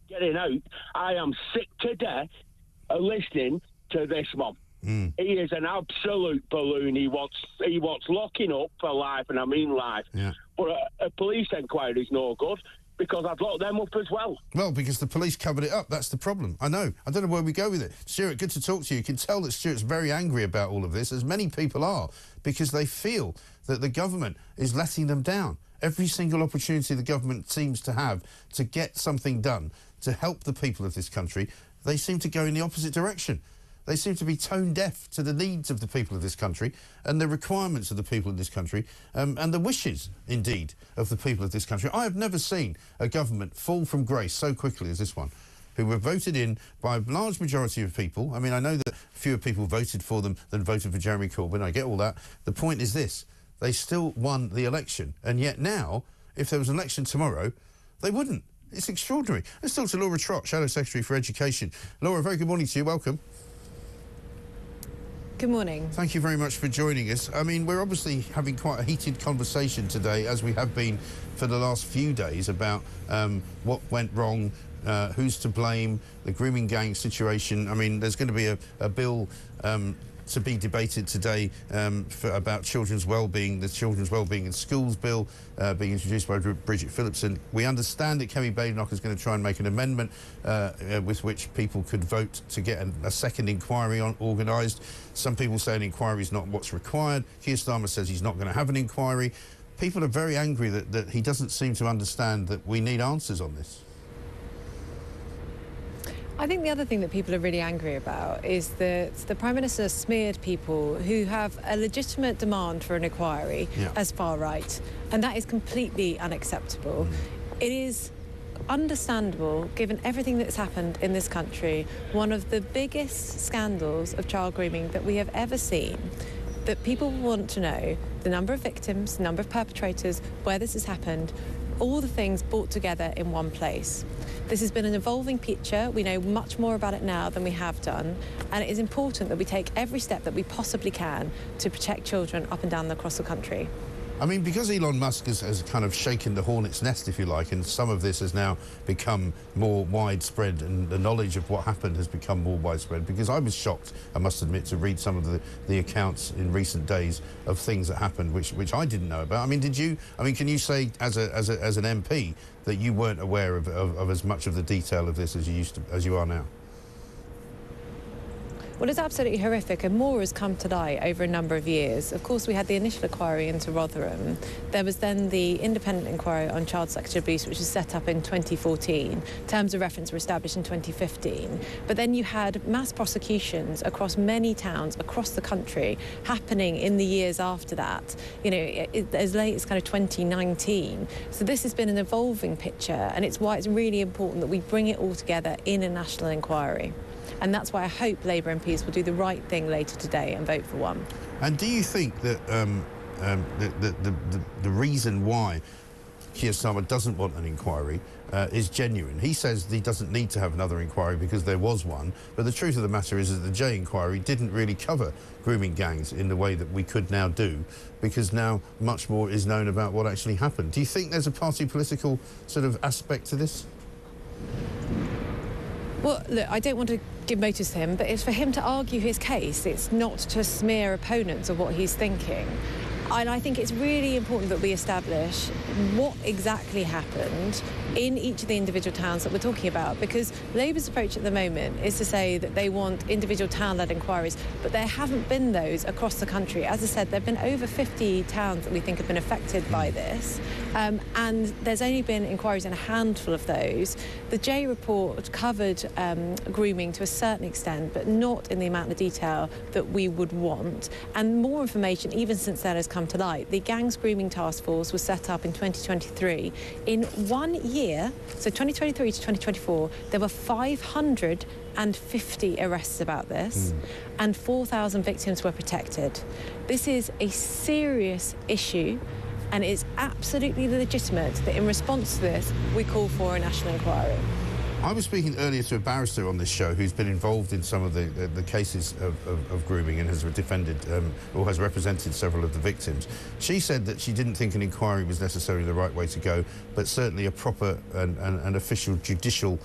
Getting out. I am sick to death of listening to this one. He is an absolute balloon. He wants locking up for life, and I mean life. Yeah. But a police inquiry is no good, because I'd lock them up as well. Well, because the police covered it up. That's the problem. I know. I don't know where we go with it. Stuart, good to talk to you. You can tell that Stuart's very angry about all of this, as many people are, because they feel that the government is letting them down. Every single opportunity the government seems to have to get something done to help the people of this country, they seem to go in the opposite direction. They seem to be tone deaf to the needs of the people of this country and the requirements of the people of this country and the wishes, indeed, of the people of this country. I have never seen a government fall from grace so quickly as this one, who were voted in by a large majority of people. I mean, I know that fewer people voted for them than voted for Jeremy Corbyn. I get all that. The point is this. They still won the election. And yet now, if there was an election tomorrow, they wouldn't. It's extraordinary. Let's talk to Laura Trott, Shadow Secretary for Education. Laura, very good morning to you. Welcome. Good morning. Thank you very much for joining us. I mean, we're obviously having quite a heated conversation today, as we have been for the last few days, about what went wrong, who's to blame, the grooming gang situation. I mean, there's going to be a bill to be debated today about children's well-being, the Children's Wellbeing in Schools bill being introduced by Bridget Phillipson. We understand that Kemi Badenoch is going to try and make an amendment with which people could vote to get a second inquiry organised. Some people say an inquiry is not what's required. Keir Starmer says he's not going to have an inquiry. People are very angry that he doesn't seem to understand that we need answers on this. I think the other thing that people are really angry about is that the Prime Minister smeared people who have a legitimate demand for an inquiry as far right, and that is completely unacceptable. It is understandable, given everything that's happened in this country, one of the biggest scandals of child grooming that we have ever seen, that people want to know the number of victims, the number of perpetrators, where this has happened, all the things brought together in one place. This has been an evolving picture. We know much more about it now than we have done, and it is important that we take every step that we possibly can to protect children up and down across the country. I mean, because Elon Musk has kind of shaken the hornet's nest, if you like, and some of this has now become more widespread, and the knowledge of what happened has become more widespread, because I was shocked, I must admit, to read some of the accounts in recent days of things that happened which I didn't know about. I mean, can you say as an MP that you weren't aware of as much of the detail of this as you are now? Well, it's absolutely horrific, and more has come to light over a number of years. Of course, we had the initial inquiry into Rotherham. There was then the independent inquiry on child sexual abuse, which was set up in 2014. Terms of reference were established in 2015. But then you had mass prosecutions across many towns across the country happening in the years after that, you know, as late as kind of 2019. So this has been an evolving picture, and it's why it's really important that we bring it all together in a national inquiry. And that's why I hope Labour MPs will do the right thing later today and vote for one. And do you think that the reason why Keir Starmer doesn't want an inquiry is genuine? He says he doesn't need to have another inquiry because there was one, but the truth of the matter is that the J inquiry didn't really cover grooming gangs in the way that we could now do, because now much more is known about what actually happened. Do you think there's a party political sort of aspect to this? Well, look, I don't want to give motives to him, but it's for him to argue his case. It's not to smear opponents of what he's thinking. And I think it's really important that we establish what exactly happened in each of the individual towns that we're talking about, because Labour's approach at the moment is to say that they want individual town-led inquiries, but there haven't been those across the country. As I said, there have been over 50 towns that we think have been affected by this, and there's only been inquiries in a handful of those. The J report covered grooming to a certain extent, but not in the amount of detail that we would want, and more information even since then has come to light. The Gangs Grooming Task Force was set up in 2023. In 1 year, so 2023 to 2024, there were 550 arrests about this, and 4,000 victims were protected. This is a serious issue, and it's absolutely legitimate that in response to this, we call for a national inquiry. I was speaking earlier to a barrister on this show who's been involved in some of the cases of grooming and has defended or has represented several of the victims. She said that she didn't think an inquiry was necessarily the right way to go, but certainly a proper and official judicial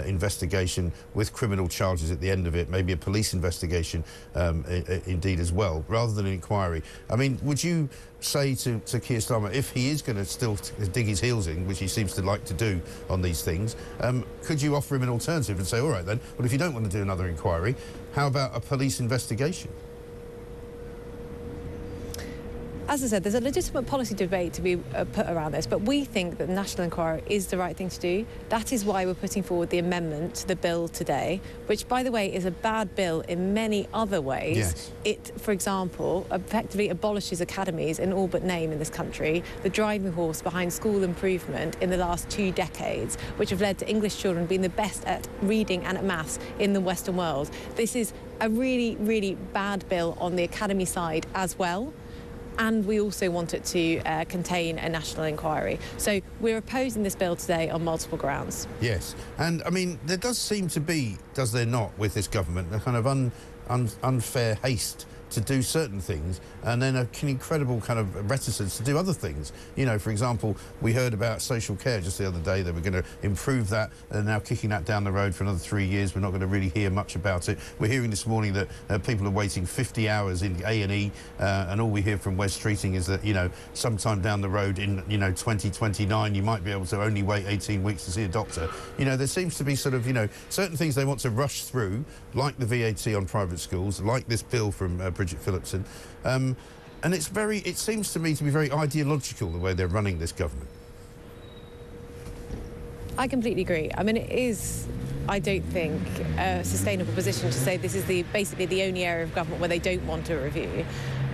investigation with criminal charges at the end of it, maybe a police investigation indeed as well, rather than an inquiry. I mean, would you say to Keir Starmer, if he is going to still dig his heels in, which he seems to like to do on these things, could you offer him an alternative and say, all right then, well, if you don't want to do another inquiry, how about a police investigation? As I said, there's a legitimate policy debate to be put around this, but we think that the National Inquiry is the right thing to do. That is why we're putting forward the amendment to the bill today, which, by the way, is a bad bill in many other ways. Yes. It, for example, effectively abolishes academies in all but name in this country, the driving horse behind school improvement in the last 2 decades, which have led to English children being the best at reading and at maths in the Western world. This is a really, really bad bill on the academy side as well. And we also want it to contain a national inquiry. So we're opposing this bill today on multiple grounds. Yes, and I mean, there does seem to be, does there not, with this government, a kind of unfair haste to do certain things and then an incredible kind of reticence to do other things. You know, for example, we heard about social care just the other day. They were going to improve that, and now kicking that down the road for another 3 years. We're not going to really hear much about it. We're hearing this morning that people are waiting 50 hours in A&E, and all we hear from Wes Streeting is that, you know, sometime down the road in, 2029, you might be able to only wait 18 weeks to see a doctor. You know, there seems to be sort of, certain things they want to rush through, like the VAT on private schools, like this bill from Bridget Phillipson, and it seems to me to be very ideological the way they're running this government. I completely agree. I mean, it is, I don't think, a sustainable position to say this is basically the only area of government where they don't want a review.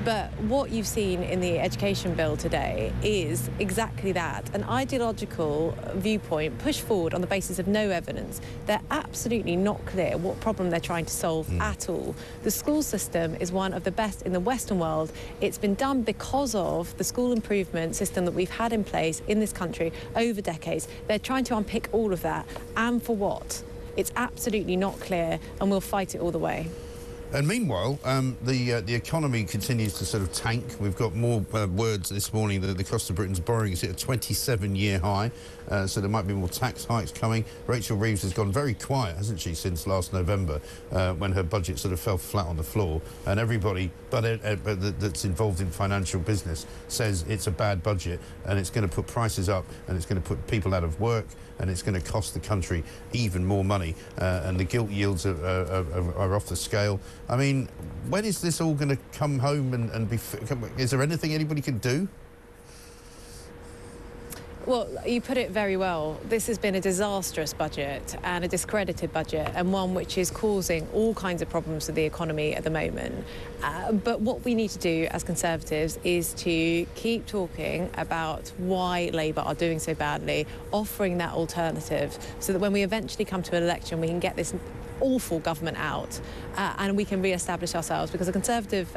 But what you've seen in the education bill today is exactly that, an ideological viewpoint pushed forward on the basis of no evidence. They're absolutely not clear what problem they're trying to solve at all. The school system is one of the best in the Western world. It's been done because of the school improvement system that we've had in place in this country over decades. They're trying to unpick all of that, and for what? It's absolutely not clear, and we'll fight it all the way. And meanwhile, the economy continues to sort of tank. We've got more words this morning that the cost of Britain's borrowing is at a 27-year high, so there might be more tax hikes coming. Rachel Reeves has gone very quiet, hasn't she, since last November, when her budget sort of fell flat on the floor. And everybody that's involved in financial business says it's a bad budget and it's going to put prices up and it's going to put people out of work and it's going to cost the country even more money. And the gilt yields are off the scale. I mean, when is this all going to come home and be... Is there anything anybody can do? Well, you put it very well. This has been a disastrous budget and a discredited budget, and one which is causing all kinds of problems to the economy at the moment. But what we need to do as Conservatives is to keep talking about why Labour are doing so badly, offering that alternative, so that when we eventually come to an election, we can get this awful government out and we can re-establish ourselves, because the Conservative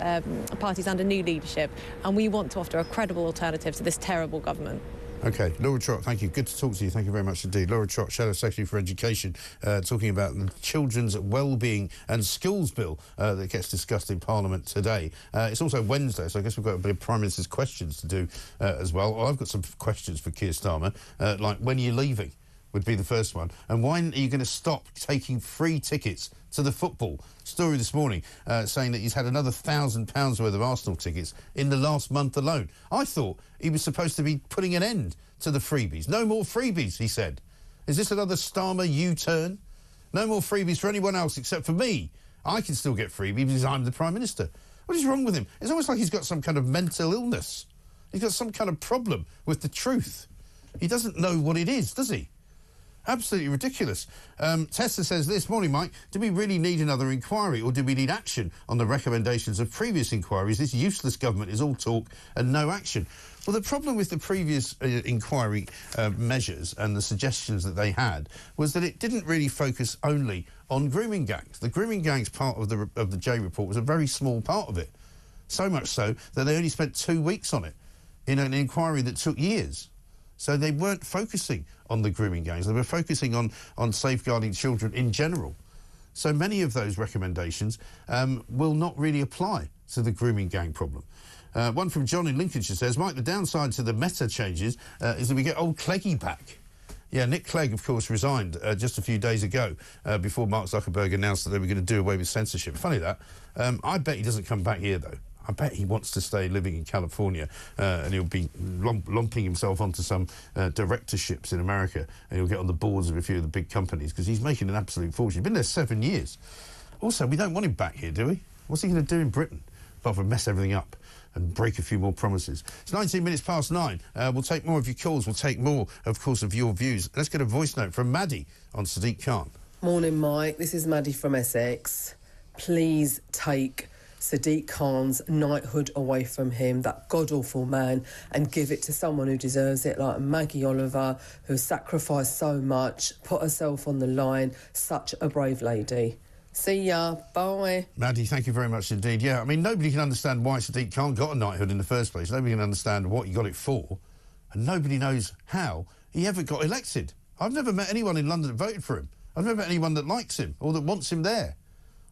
Party is under new leadership and we want to offer a credible alternative to this terrible government. OK, Laura Trott, thank you. Good to talk to you. Thank you very much indeed. Laura Trott, Shadow Secretary for Education, talking about the Children's Wellbeing and Schools Bill that gets discussed in Parliament today. It's also Wednesday, so I guess we've got a bit of Prime Minister's questions to do as well. I've got some questions for Keir Starmer, like when are you leaving? Would be the first one. And when are you going to stop taking free tickets to the football? Story this morning saying that he's had another £1,000 worth of Arsenal tickets in the last month alone. I thought he was supposed to be putting an end to the freebies. No more freebies, he said. Is this another Starmer U-turn? No more freebies for anyone else except for me. I can still get freebies because I'm the Prime Minister. What is wrong with him? It's almost like he's got some kind of mental illness. He's got some kind of problem with the truth. He doesn't know what it is, does he? Absolutely ridiculous. Tessa says this morning, Mike, do we really need another inquiry, or do we need action on the recommendations of previous inquiries? This useless government is all talk and no action. Well, the problem with the previous inquiry measures and the suggestions that they had was that it didn't really focus only on grooming gangs. The grooming gangs part of the J report was a very small part of it. So much so that they only spent 2 weeks on it in an inquiry that took years. So they weren't focusing on the grooming gangs. They were focusing on safeguarding children in general. So many of those recommendations will not really apply to the grooming gang problem. One from John in Lincolnshire says, Mike, the downside to the meta changes is that we get old Cleggy back. Yeah, Nick Clegg, of course, resigned just a few days ago before Mark Zuckerberg announced that they were going to do away with censorship. Funny that. I bet he doesn't come back here, though. I bet he wants to stay living in California and he'll be lumping himself onto some directorships in America, and he'll get on the boards of a few of the big companies because he's making an absolute fortune. He's been there 7 years. Also, we don't want him back here, do we? What's he going to do in Britain apart from mess everything up and break a few more promises? It's 19 minutes past 9. We'll take more of your calls. We'll take more, of course, of your views. Let's get a voice note from Maddie on Sadiq Khan. Morning, Mike. This is Maddie from Essex. Please take Sadiq Khan's knighthood away from him, that god-awful man, and give it to someone who deserves it, like Maggie Oliver, who sacrificed so much, put herself on the line. Such a brave lady. See ya. Bye. Maddie, thank you very much indeed. Yeah, I mean, nobody can understand why Sadiq Khan got a knighthood in the first place. Nobody can understand what he got it for. And nobody knows how he ever got elected. I've never met anyone in London that voted for him. I've never met anyone that likes him or that wants him there.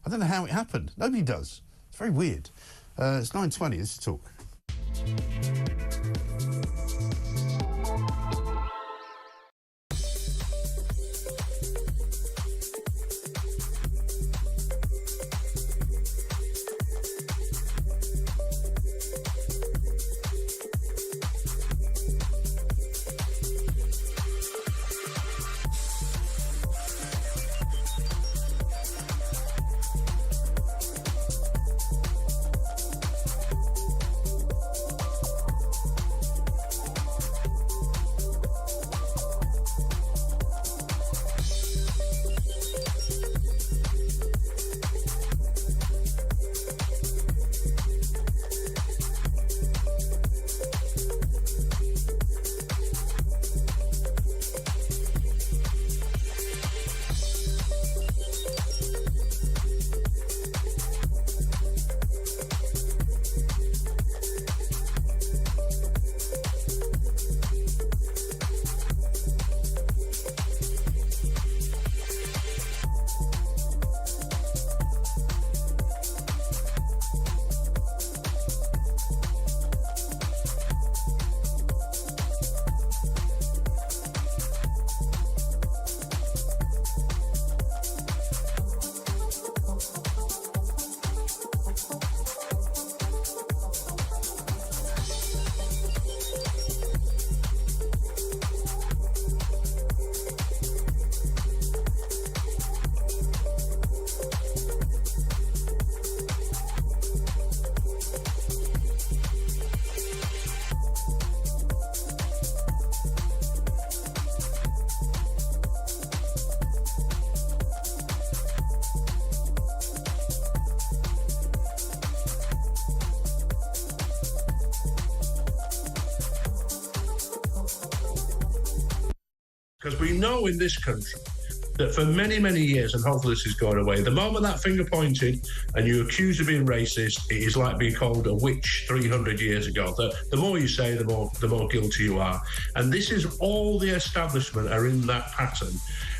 I don't know how it happened. Nobody does. It's very weird. It's 9:20. This is Talk. Because we know in this country that for many, many years, and hopefully this is going away, the moment that finger pointed and you're accused of being racist, it is like being called a witch 300 years ago. The more you say, the more guilty you are. And this is all the establishment are in that pattern.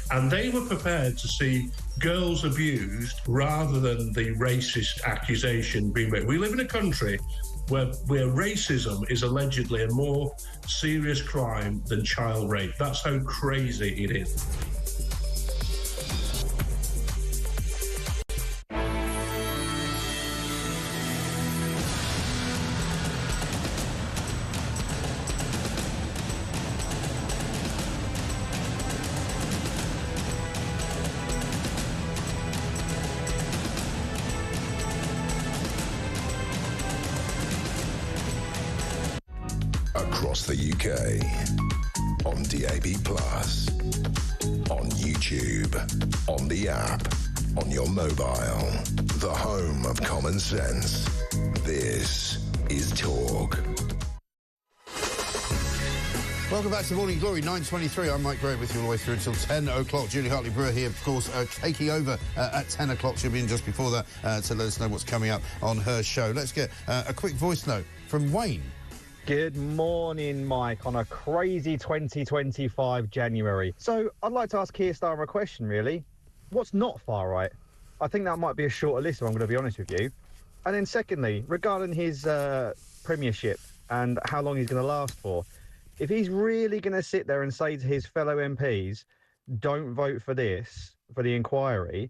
And they were prepared to see girls abused rather than the racist accusation being made. We live in a country where racism is allegedly a more serious crime than child rape. That's how crazy it is. Across the UK, on DAB+, on YouTube, on the app, on your mobile, the home of common sense. This is Talk. Welcome back to Morning Glory, 9:23. I'm Mike Graham with you all the way through until 10 o'clock. Julie Hartley-Brewer here, of course, taking over at 10 o'clock. She'll be in just before that to let us know what's coming up on her show. Let's get a quick voice note from Wayne Good morning, Mike, on a crazy 2025 January. So I'd like to ask Keir Starmer a question, really. What's not far right? I think that might be a shorter list, if I'm going to be honest with you. And then secondly, regarding his premiership and how long he's going to last for, if he's really going to sit there and say to his fellow MPs, don't vote for this, for the inquiry,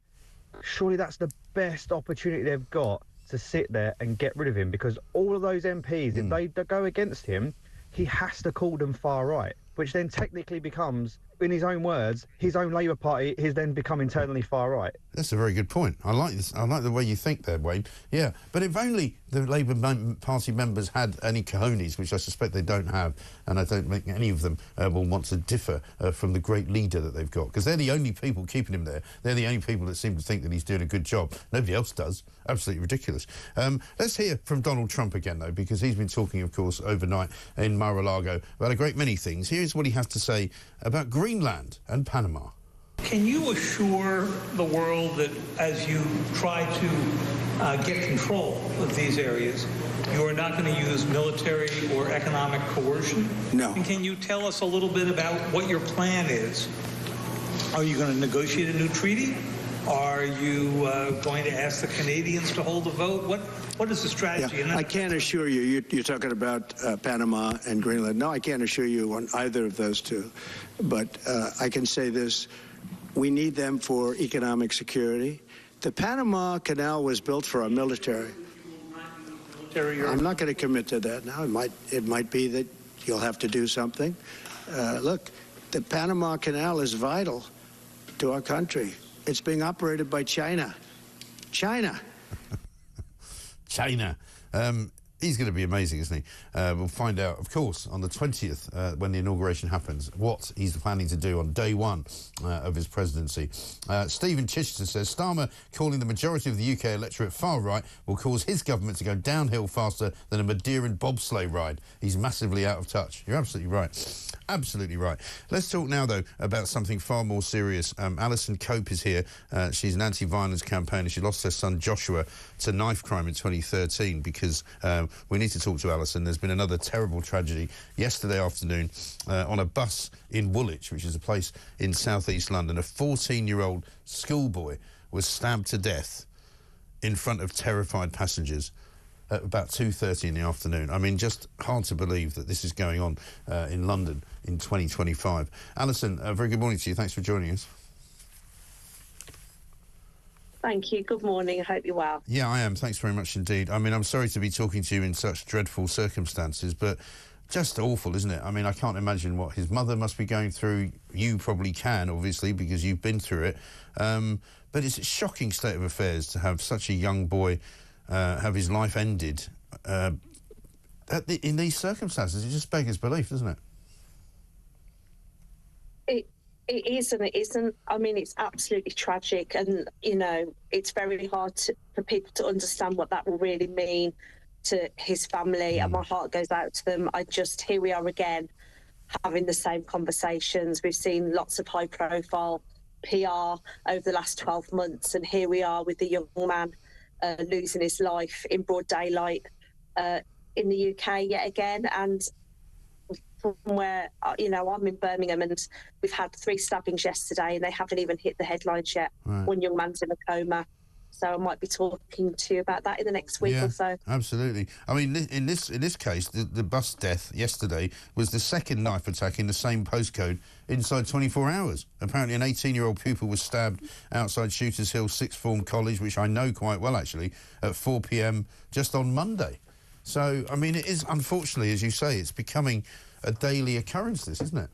surely that's the best opportunity they've got to sit there and get rid of him, because all of those MPs, if they go against him, he has to call them far right, which then technically becomes, in his own words, his own Labour Party has then become internally far right. That's a very good point. I like this. I like the way you think there, Wayne. Yeah, but if only the Labour Party members had any cojones, which I suspect they don't have, and I don't think any of them will want to differ from the great leader that they've got, because they're the only people keeping him there. They're the only people that seem to think that he's doing a good job. Nobody else does. Absolutely ridiculous. Let's hear from Donald Trump again, though, because he's been talking, of course, overnight in Mar-a-Lago about a great many things. Here's what he has to say about Greenland and Panama. Can you assure the world that as you try to get control of these areas, you are not going to use military or economic coercion? No. And can you tell us a little bit about what your plan is? Are you going to negotiate a new treaty? Are you going to ask the Canadians to hold a vote? What is the strategy? Yeah, I can't assure you. You're talking about Panama and Greenland. No, I can't assure you on either of those two. But I can say this. We need them for economic security. The Panama Canal was built for our military. I'm not going to commit to that now. It might be that you'll have to do something. Look, the Panama Canal is vital to our country. It's being operated by China. China. China. He's going to be amazing, isn't he? We'll find out, of course, on the 20th, when the inauguration happens, what he's planning to do on day one of his presidency. Stephen Chichester says, Starmer calling the majority of the UK electorate far right will cause his government to go downhill faster than a Madeiran bobsleigh ride. He's massively out of touch. You're absolutely right. Absolutely right. Let's talk now, though, about something far more serious. Alison Cope is here. She's an anti-violence campaigner. She lost her son Joshua to knife crime in 2013 because we need to talk to Alison. There's been another terrible tragedy yesterday afternoon on a bus in Woolwich, which is a place in south-east London. A 14-year-old schoolboy was stabbed to death in front of terrified passengers at about 2:30 in the afternoon. I mean, just hard to believe that this is going on in London in 2025. Alison, a very good morning to you. Thanks for joining us. Thank you. Good morning. I hope you're well. Yeah, I am. Thanks very much indeed. I mean, I'm sorry to be talking to you in such dreadful circumstances, but just awful, isn't it? I mean, I can't imagine what his mother must be going through. You probably can, obviously, because you've been through it. But it's a shocking state of affairs to have such a young boy have his life ended in these circumstances. It just beggars belief, doesn't it? It is and it isn't. I mean, it's absolutely tragic, and you know, it's very hard for people to understand what that will really mean to his family. And my heart goes out to them. Here we are again, having the same conversations. We've seen lots of high-profile PR over the last 12 months, and here we are with the young man losing his life in broad daylight in the UK yet again. And from where, you know, I'm in Birmingham, and we've had 3 stabbings yesterday, and they haven't even hit the headlines yet. Right. One young man's in a coma. So I might be talking to you about that in the next week or so. Absolutely. I mean, in this case, the bus death yesterday was the second knife attack in the same postcode inside 24 hours. Apparently, an 18-year-old pupil was stabbed outside Shooters Hill Sixth Form College, which I know quite well, actually, at 4 p.m. just on Monday. So, I mean, it is, unfortunately, as you say, it's becoming a daily occurrence, this, isn't it?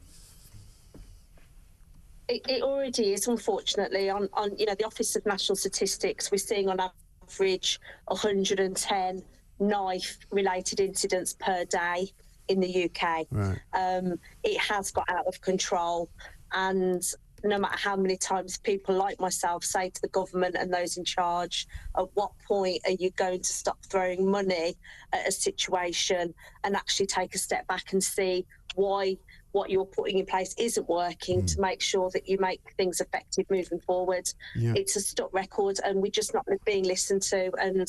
It already is, unfortunately. On you know, the Office of National Statistics, we're seeing on average 110 knife-related incidents per day in the UK. Right. It has got out of control, and no matter how many times people like myself say to the government and those in charge, at what point are you going to stop throwing money at a situation and actually take a step back and see why what you're putting in place isn't working to make sure that you make things effective moving forward. Yeah. It's a stuck record, and we're just not being listened to. And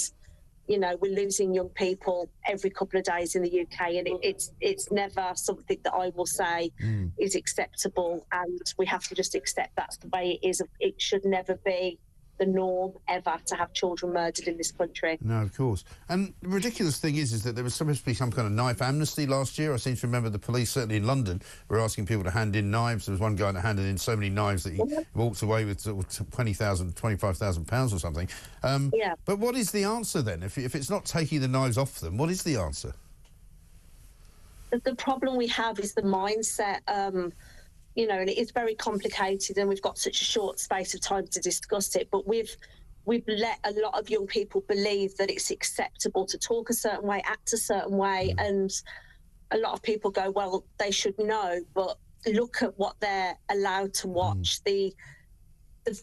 You know, we're losing young people every couple of days in the UK, and it's never something that I will say is acceptable, and we have to just accept that's the way it is. It should never be the norm ever to have children murdered in this country. No, of course. And the ridiculous thing is that there was supposed to be some kind of knife amnesty last year. I seem to remember the police, certainly in London, were asking people to hand in knives. There was one guy that handed in so many knives that he walked away with sort of £25,000 or something. But what is the answer then? If it's not taking the knives off them, what is the answer? The problem we have is the mindset. You know, and it is very complicated, and we've got such a short space of time to discuss it. But we've let a lot of young people believe that it's acceptable to talk a certain way, act a certain way, and a lot of people go, well, they should know, but look at what they're allowed to watch. The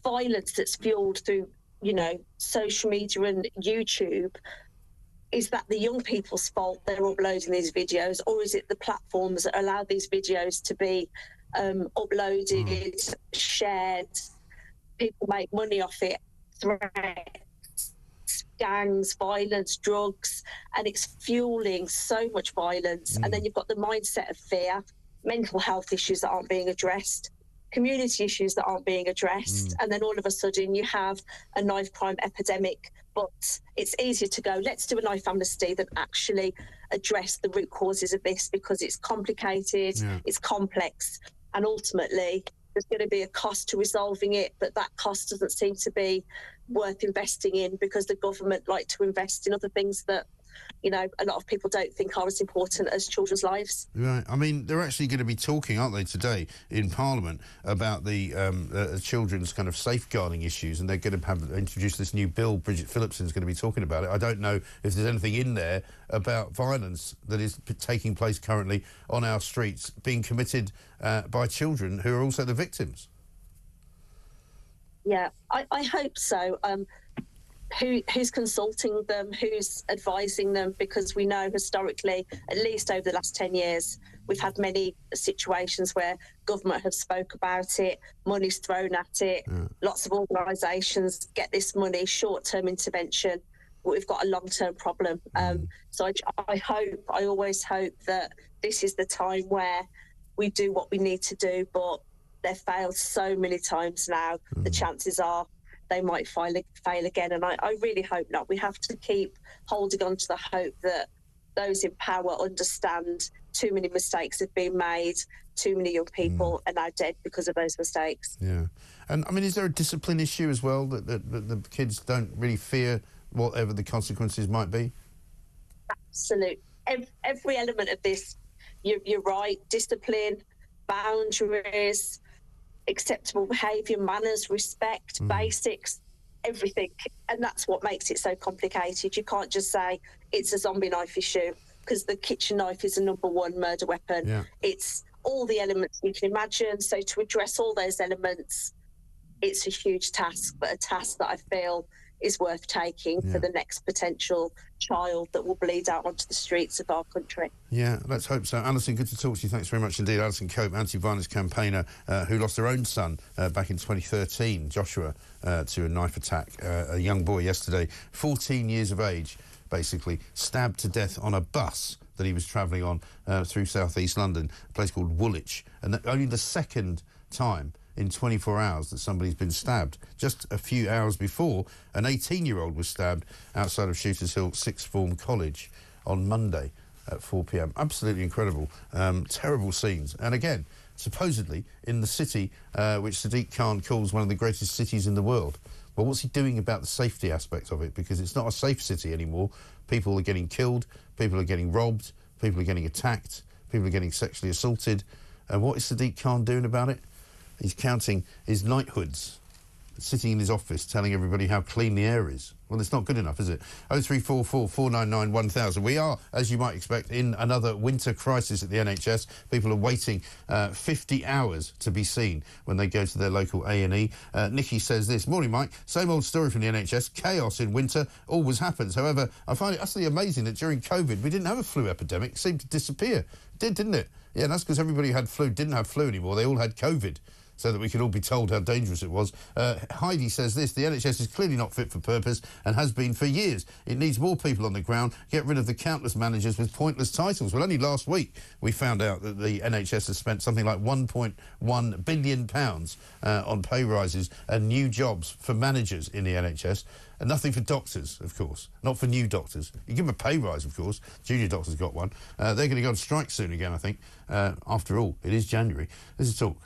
violence that's fueled through, you know, social media and YouTube. Is that the young people's fault they're uploading these videos, or is it the platforms that allow these videos to be uploaded, shared? People make money off it, threats, gangs, violence, drugs, and it's fueling so much violence. And then you've got the mindset of fear, mental health issues that aren't being addressed, community issues that aren't being addressed, and then all of a sudden you have a knife crime epidemic. But it's easier to go, let's do a knife amnesty than actually address the root causes of this, because it's complicated, it's complex, and ultimately there's going to be a cost to resolving it, but that cost doesn't seem to be worth investing in, because the government like to invest in other things that, you know, a lot of people don't think are as important as children's lives. Right. I mean, they're actually going to be talking, aren't they, today in Parliament about the children's kind of safeguarding issues, and they're going to have introduced this new bill. Bridget Phillipson's going to be talking about it. I don't know if there's anything in there about violence that is taking place currently on our streets being committed by children who are also the victims. Yeah, I hope so. Who's consulting them, who's advising them, because we know historically, at least over the last 10 years, we've had many situations where government have spoke about it, money's thrown at it, lots of organisations get this money, short-term intervention, but we've got a long-term problem. So I always hope that this is the time where we do what we need to do, but they've failed so many times now. The chances are they might fail again, and I really hope not. We have to keep holding on to the hope that those in power understand too many mistakes have been made, too many young people are now dead because of those mistakes. Yeah. And, I mean, is there a discipline issue as well, that the kids don't really fear whatever the consequences might be? Absolutely. Every element of this, you're right, discipline, boundaries, acceptable behaviour, manners, respect, basics, everything. And that's what makes it so complicated. You can't just say it's a zombie knife issue, because the kitchen knife is a #1 murder weapon. It's all the elements you can imagine. So to address all those elements, it's a huge task, but a task that I feel is worth taking for the next potential child that will bleed out onto the streets of our country. Yeah, let's hope so. Alison, good to talk to you. Thanks very much indeed. Alison Cope, anti-violence campaigner who lost her own son back in 2013, Joshua, to a knife attack. A young boy yesterday, 14 years of age, basically stabbed to death on a bus that he was travelling on through south-east London, a place called Woolwich. And only the second time in 24 hours that somebody's been stabbed. Just a few hours before, an 18-year-old was stabbed outside of Shooters Hill Sixth Form College on Monday at 4 p.m. Absolutely incredible. Terrible scenes. And again, supposedly in the city which Sadiq Khan calls one of the greatest cities in the world. Well, what's he doing about the safety aspect of it? Because it's not a safe city anymore. People are getting killed, people are getting robbed, people are getting attacked, people are getting sexually assaulted. And what is Sadiq Khan doing about it? He's counting his knighthoods, sitting in his office telling everybody how clean the air is. Well, it's not good enough, is it? 0344 499 1000. We are, as you might expect, in another winter crisis at the NHS. People are waiting 50 hours to be seen when they go to their local A&E. Nikki says this: "Morning, Mike. Same old story from the NHS. Chaos in winter always happens. However, I find it utterly amazing that during COVID we didn't have a flu epidemic. It seemed to disappear. It did, didn't it? Yeah, that's because everybody who had flu didn't have flu anymore. They all had COVID. so that we could all be told how dangerous it was. Heidi says this: the NHS is clearly not fit for purpose and has been for years. It needs more people on the ground, get rid of the countless managers with pointless titles. Well, only last week we found out that the NHS has spent something like £1.1 billion on pay rises and new jobs for managers in the NHS. And nothing for doctors, of course. Not for new doctors. You give them a pay rise, of course. Junior doctors got one. They're going to go on strike soon again, I think. After all, it is January. This is Talk.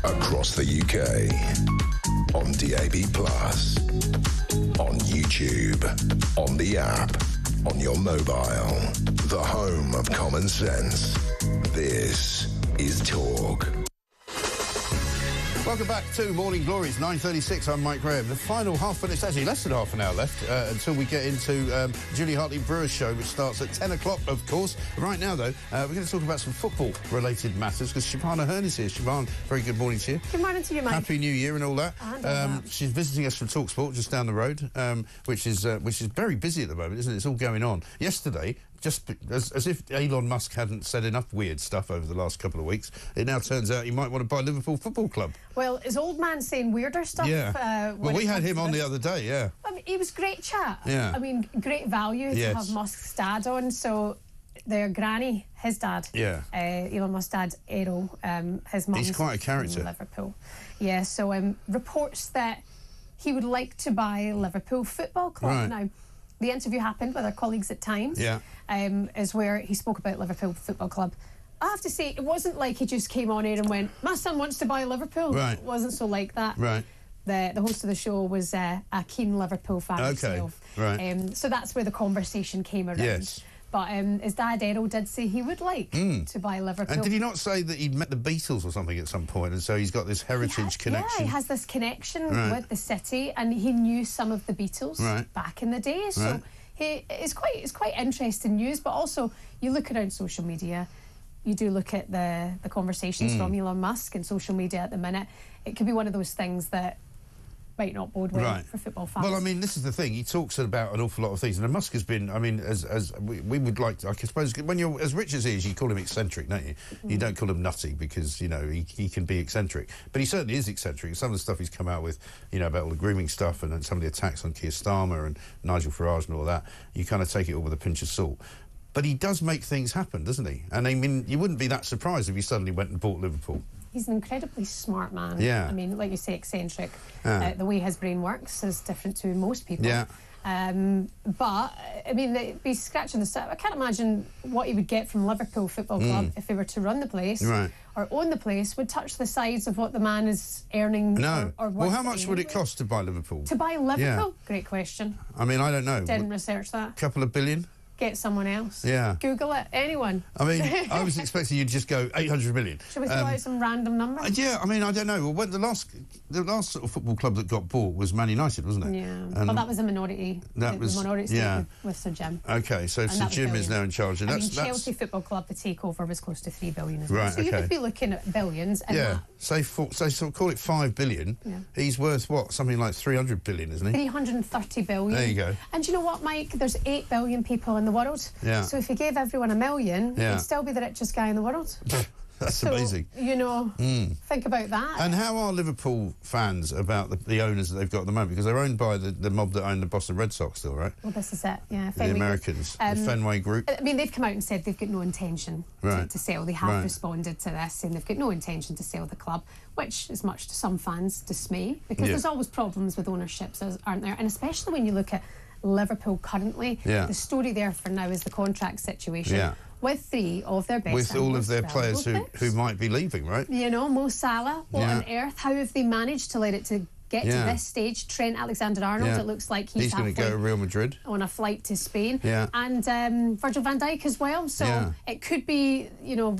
Across the UK, on DAB+, on YouTube, on the app, on your mobile, the home of common sense. This is Talk. Welcome back to Morning Glories, 9:36. I'm Mike Graham. The final half minute, actually less than half an hour left until we get into Julie Hartley-Brewer's show, which starts at 10 o'clock, of course. Right now, though, we're going to talk about some football-related matters because Shabana Hearn is here. Shabana, very good morning to you. Good morning to you, Mike. Happy New Year and all that. She's visiting us from TalkSport just down the road, which is very busy at the moment, isn't it? It's all going on. Yesterday, just as if Elon Musk hadn't said enough weird stuff over the last couple of weeks, it now turns out he might want to buy Liverpool Football Club. Well, is old man saying weirder stuff? Yeah. Well, we had him on the other day, yeah. I mean, he was great chat. Yeah. I mean, great value to have Musk's dad on. So their granny, his dad, Elon Musk's dad, Errol, his mum. He's quite a character. In Liverpool. Yeah, so reports that he would like to buy Liverpool Football Club. Right. Now, the interview happened with our colleagues at Times, is where he spoke about Liverpool Football Club. I have to say, it wasn't like he just came on air and went, my son wants to buy Liverpool. Right. It wasn't so like that. Right. The host of the show was a keen Liverpool fan himself. Right. So that's where the conversation came around. Yes. But his dad, Errol, did say he would like to buy Liverpool. And did he not say that he'd met the Beatles or something at some point, and so he's got this heritage connection? Yeah, he has this connection with the city, and he knew some of the Beatles back in the day. So it's quite interesting news. But also, you look around social media, you do look at the conversations from Elon Musk and social media at the minute. It could be one of those things that might not bode well for football fans. Well, I mean, this is the thing. He talks about an awful lot of things, and Musk has been. I mean, as we would like to, I suppose, when you're as rich as he is, you call him eccentric, don't you? You don't call him nutty because you know he can be eccentric, but he certainly is eccentric. Some of the stuff he's come out with, you know, about all the grooming stuff and some of the attacks on Keir Starmer and Nigel Farage and all that, you kind of take it all with a pinch of salt. But he does make things happen, doesn't he? And I mean, you wouldn't be that surprised if he suddenly went and bought Liverpool. He's an incredibly smart man. Yeah. I mean, like you say, eccentric. The way his brain works is different to most people. Yeah. But, I mean, they'd be scratching the surface. I can't imagine what he would get from Liverpool Football Club if they were to run the place or own the place, would touch the sides of what the man is earning. No. Or Well, how much would it cost to buy Liverpool? To buy Liverpool? Great question. I mean, I don't know. Didn't research that. Couple of billion? Get someone else. Yeah. Google it. Anyone. I mean, I was expecting you'd just go 800 million. Should we throw out some random number? Yeah, I mean, I don't know. Well, when the last sort of football club that got bought was Man United, wasn't it? Yeah. And Well, that was a minority. That was minority stake with Sir Jim. Okay, so Sir Jim is now in charge. And that's Chelsea Football Club, the takeover was close to 3 billion as well. Right, So you would be looking at billions. And say call it 5 billion. Yeah. He's worth what? Something like 300 billion, isn't he? 330 billion. There you go. And do you know what, Mike? There's 8 billion people in the world. Yeah. So if you gave everyone $1 million, you'd still be the richest guy in the world. That's amazing. You know, think about that. And how are Liverpool fans about the owners that they've got at the moment? Because they're owned by the mob that own the Boston Red Sox still, right? Well, this is it, yeah. The Americans, the Fenway Group. I mean, they've come out and said they've got no intention to sell. They have responded to this, and they've got no intention to sell the club, which is much to some fans' dismay, because there's always problems with ownerships, aren't there? And especially when you look at Liverpool currently, the story there for now is the contract situation. Yeah. With 3 of their best with all of their players who might be leaving, right? You know, Mo Salah, what on earth? How have they managed to let it to get to this stage? Trent Alexander-Arnold, it looks like he's going to go to Real Madrid on a flight to Spain. Yeah. And Virgil van Dijk as well. So it could be, you know,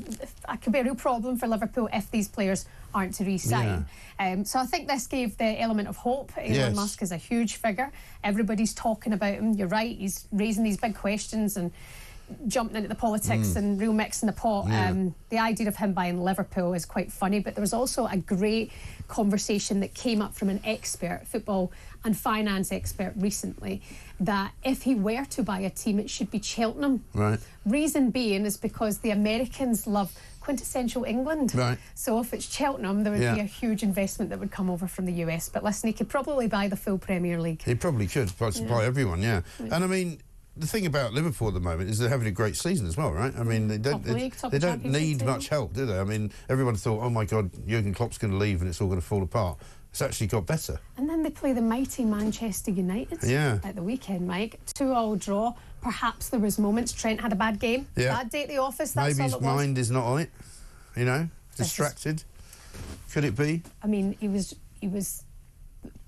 it could be a real problem for Liverpool if these players aren't to re-sign. So I think this gave the element of hope. Elon Musk is a huge figure. Everybody's talking about him. You're right, he's raising these big questions and jumping into the politics and real mixing the pot. The idea of him buying Liverpool is quite funny, but there was also a great conversation that came up from an expert, football and finance expert recently, that if he were to buy a team, it should be Cheltenham. Right. Reason being is because the Americans love quintessential England. Right. So if it's Cheltenham, there would be a huge investment that would come over from the US. But listen, he could probably buy the full Premier League. He probably could buy everyone, And I mean, the thing about Liverpool at the moment is they're having a great season as well, right? I mean, they don't need much help, do they? I mean, everyone thought, oh my God, Jurgen Klopp's going to leave and it's all going to fall apart. It's actually got better. And then they play the mighty Manchester United at the weekend, Mike. 2-2 draw. Perhaps there was moments. Trent had a bad game. Bad day at the office. That's maybe all his mind is not on it. You know, distracted. Could it be? I mean, he was.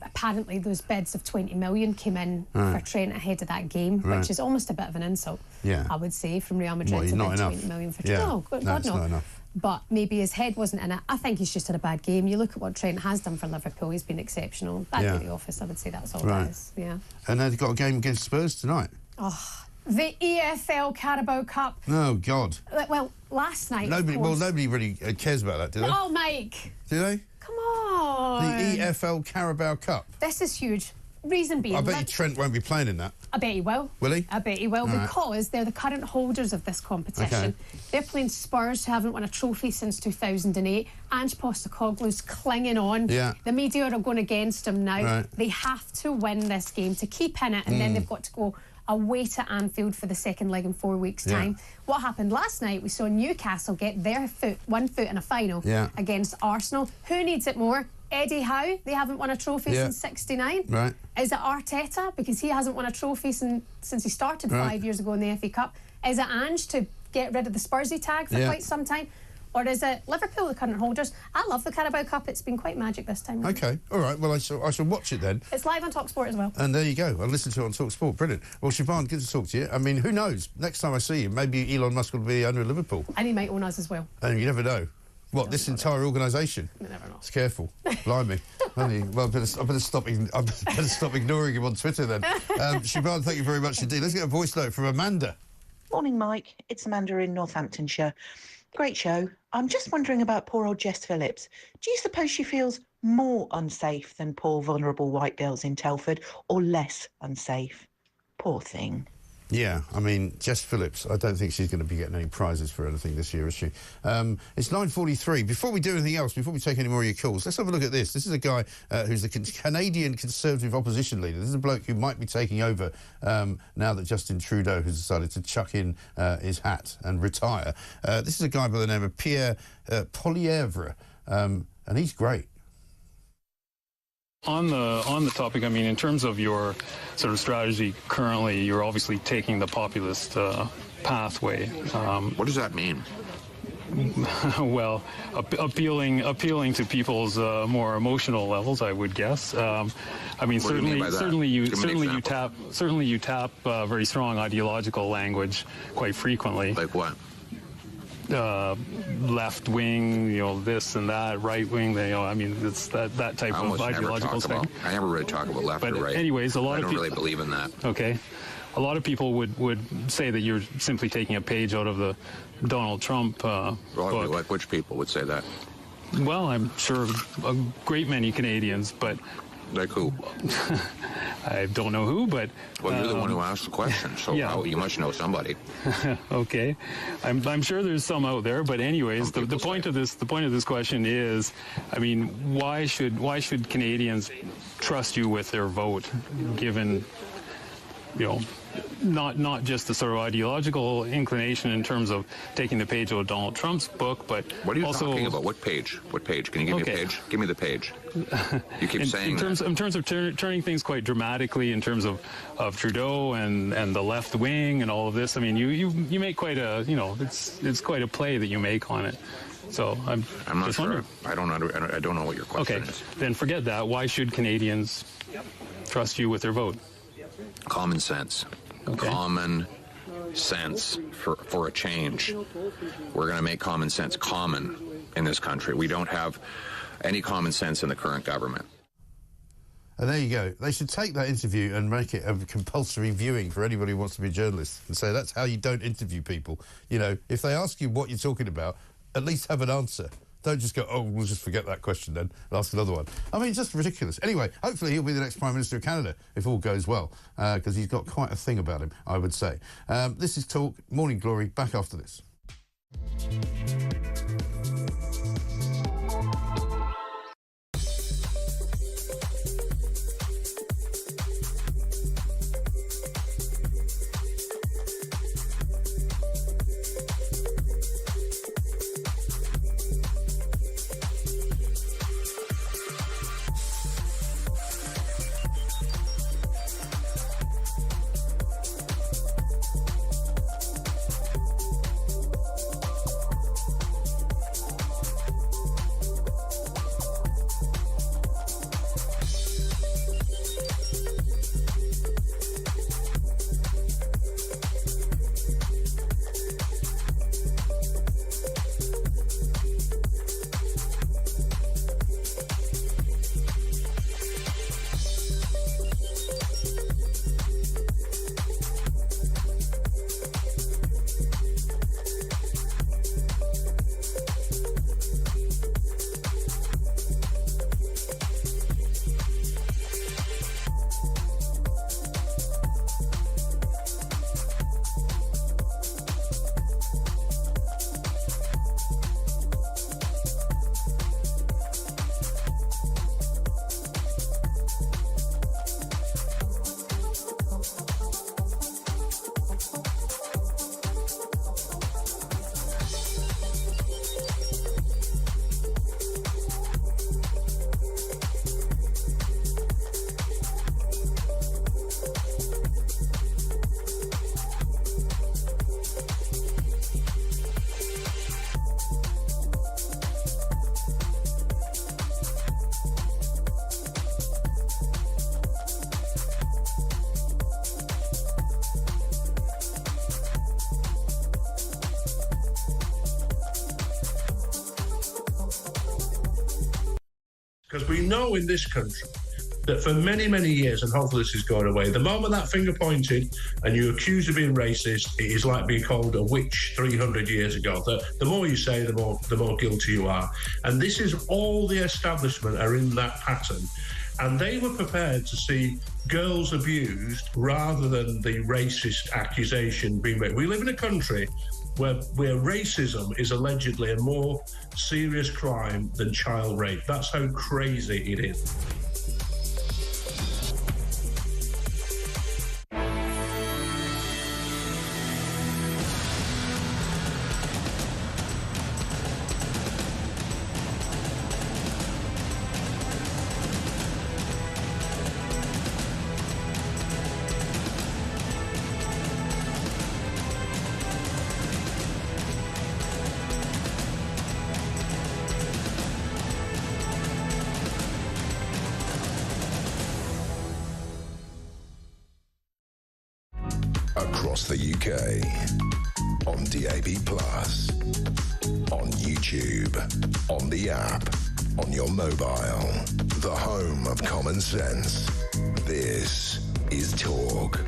Apparently, those bids of 20 million came in for Trent ahead of that game, which is almost a bit of an insult. I would say, from Real Madrid to bid 20 million for Trent. No, God, no. Not enough. But maybe his head wasn't in it. I think he's just had a bad game. You look at what Trent has done for Liverpool, he's been exceptional. Bad day at the office, I would say that's all that is. Yeah. And they've got a game against Spurs tonight. Oh, the EFL Carabao Cup. Oh, God. Well, last night, nobody really cares about that, do they? Oh, Mike. Do they? Come on. The EFL Carabao Cup. This is huge. Reason being... I bet you Trent won't be playing in that. I bet he will. Will he? I bet he will, because they're the current holders of this competition. Okay. They're playing Spurs, who haven't won a trophy since 2008. Ange Postecoglou's clinging on. Yeah. The media are going against him now. Right. They have to win this game to keep in it, and then they've got to go away to Anfield for the second leg in 4 weeks' time. What happened last night, we saw Newcastle get their one foot in a final against Arsenal. Who needs it more? Eddie Howe, they haven't won a trophy since '69. Right. Is it Arteta, because he hasn't won a trophy since he started 5 years ago in the FA Cup? Is it Ange to get rid of the Spursy tag for quite some time? Or is it Liverpool, the current holders? I love the Carabao Cup. It's been quite magic this time. Okay, all right. Well, I shall watch it then. It's live on talkSPORT as well. And there you go. I'll listen to it on talkSPORT. Brilliant. Well, Siobhan, good to talk to you. I mean, who knows? Next time I see you, maybe Elon Musk will be the owner of Liverpool. And he might own us as well. And you never know. What, this entire organisation? You never know. It's careful. Blimey. Well, I better stop ignoring him on Twitter then. Siobhan, thank you very much indeed. Let's get a voice note from Amanda. Morning, Mike. It's Amanda in Northamptonshire. Great show. I'm just wondering about poor old Jess Phillips. Do you suppose she feels more unsafe than poor vulnerable white girls in Telford, or less unsafe? Poor thing. Yeah, I mean, Jess Phillips, I don't think she's going to be getting any prizes for anything this year, is she? It's 9:43. Before we do anything else, before we take any more of your calls, let's have a look at this. This is a guy who's the Canadian Conservative opposition leader. This is a bloke who might be taking over now that Justin Trudeau has decided to chuck in his hat and retire. This is a guy by the name of Pierre Poilievre, and he's great. On the topic, I mean, in terms of your sort of strategy currently, you're obviously taking the populist pathway. What does that mean? Well, appealing to people's more emotional levels, I would guess. I mean, certainly you tap very strong ideological language quite frequently. Like what? Left wing, you know, this and that, right wing, you know, I mean, it's that type of ideological thing. I never really talk about left or right. Anyways, I don't really believe in that. Okay. A lot of people would say that you're simply taking a page out of the Donald Trump book. Like which people would say that? Well, I'm sure a great many Canadians, but... Like who? I don't know who, but... Well, you're the one who asked the question, so yeah. You must know somebody. Okay. I'm sure there's some out there, but anyways, the point of this question is, I mean, why should Canadians trust you with their vote, given, you know, not just the sort of ideological inclination in terms of taking the page out of Donald Trump's book, but what are you also talking about? What page? What page? Can you give me a page? Give me the page. You keep saying in terms of turning things quite dramatically in terms of Trudeau and the left wing and all of this. I mean, you make quite a, you know, it's quite a play that you make on it. So I'm not just sure. wondering. I don't know what your question is. Then forget that. Why should Canadians trust you with their vote? Common sense. Okay. Common sense for a change. We're going to make common sense common in this country. We don't have any common sense in the current government. And there you go. They should take that interview and make it a compulsory viewing for anybody who wants to be a journalist and say that's how you don't interview people. You know, if they ask you what you're talking about, at least have an answer. Don't just go, oh, we'll just forget that question then and ask another one. I mean, just ridiculous. Anyway, hopefully he'll be the next Prime Minister of Canada, if all goes well, because he's got quite a thing about him, I would say. This is Talk, Morning Glory, back after this. Because we know in this country that for many, many years, and hopefully this is going away, the moment that finger pointed and you're accused of being racist, it is like being called a witch 300 years ago. The more you say, the more guilty you are. And this is all the establishment are in that pattern. And they were prepared to see girls abused rather than the racist accusation being made. We live in a country where racism is allegedly a more serious crime than child rape. That's how crazy it is. across the UK. On DAB+, on YouTube, on the app, on your mobile. The home of common sense. This is Talk.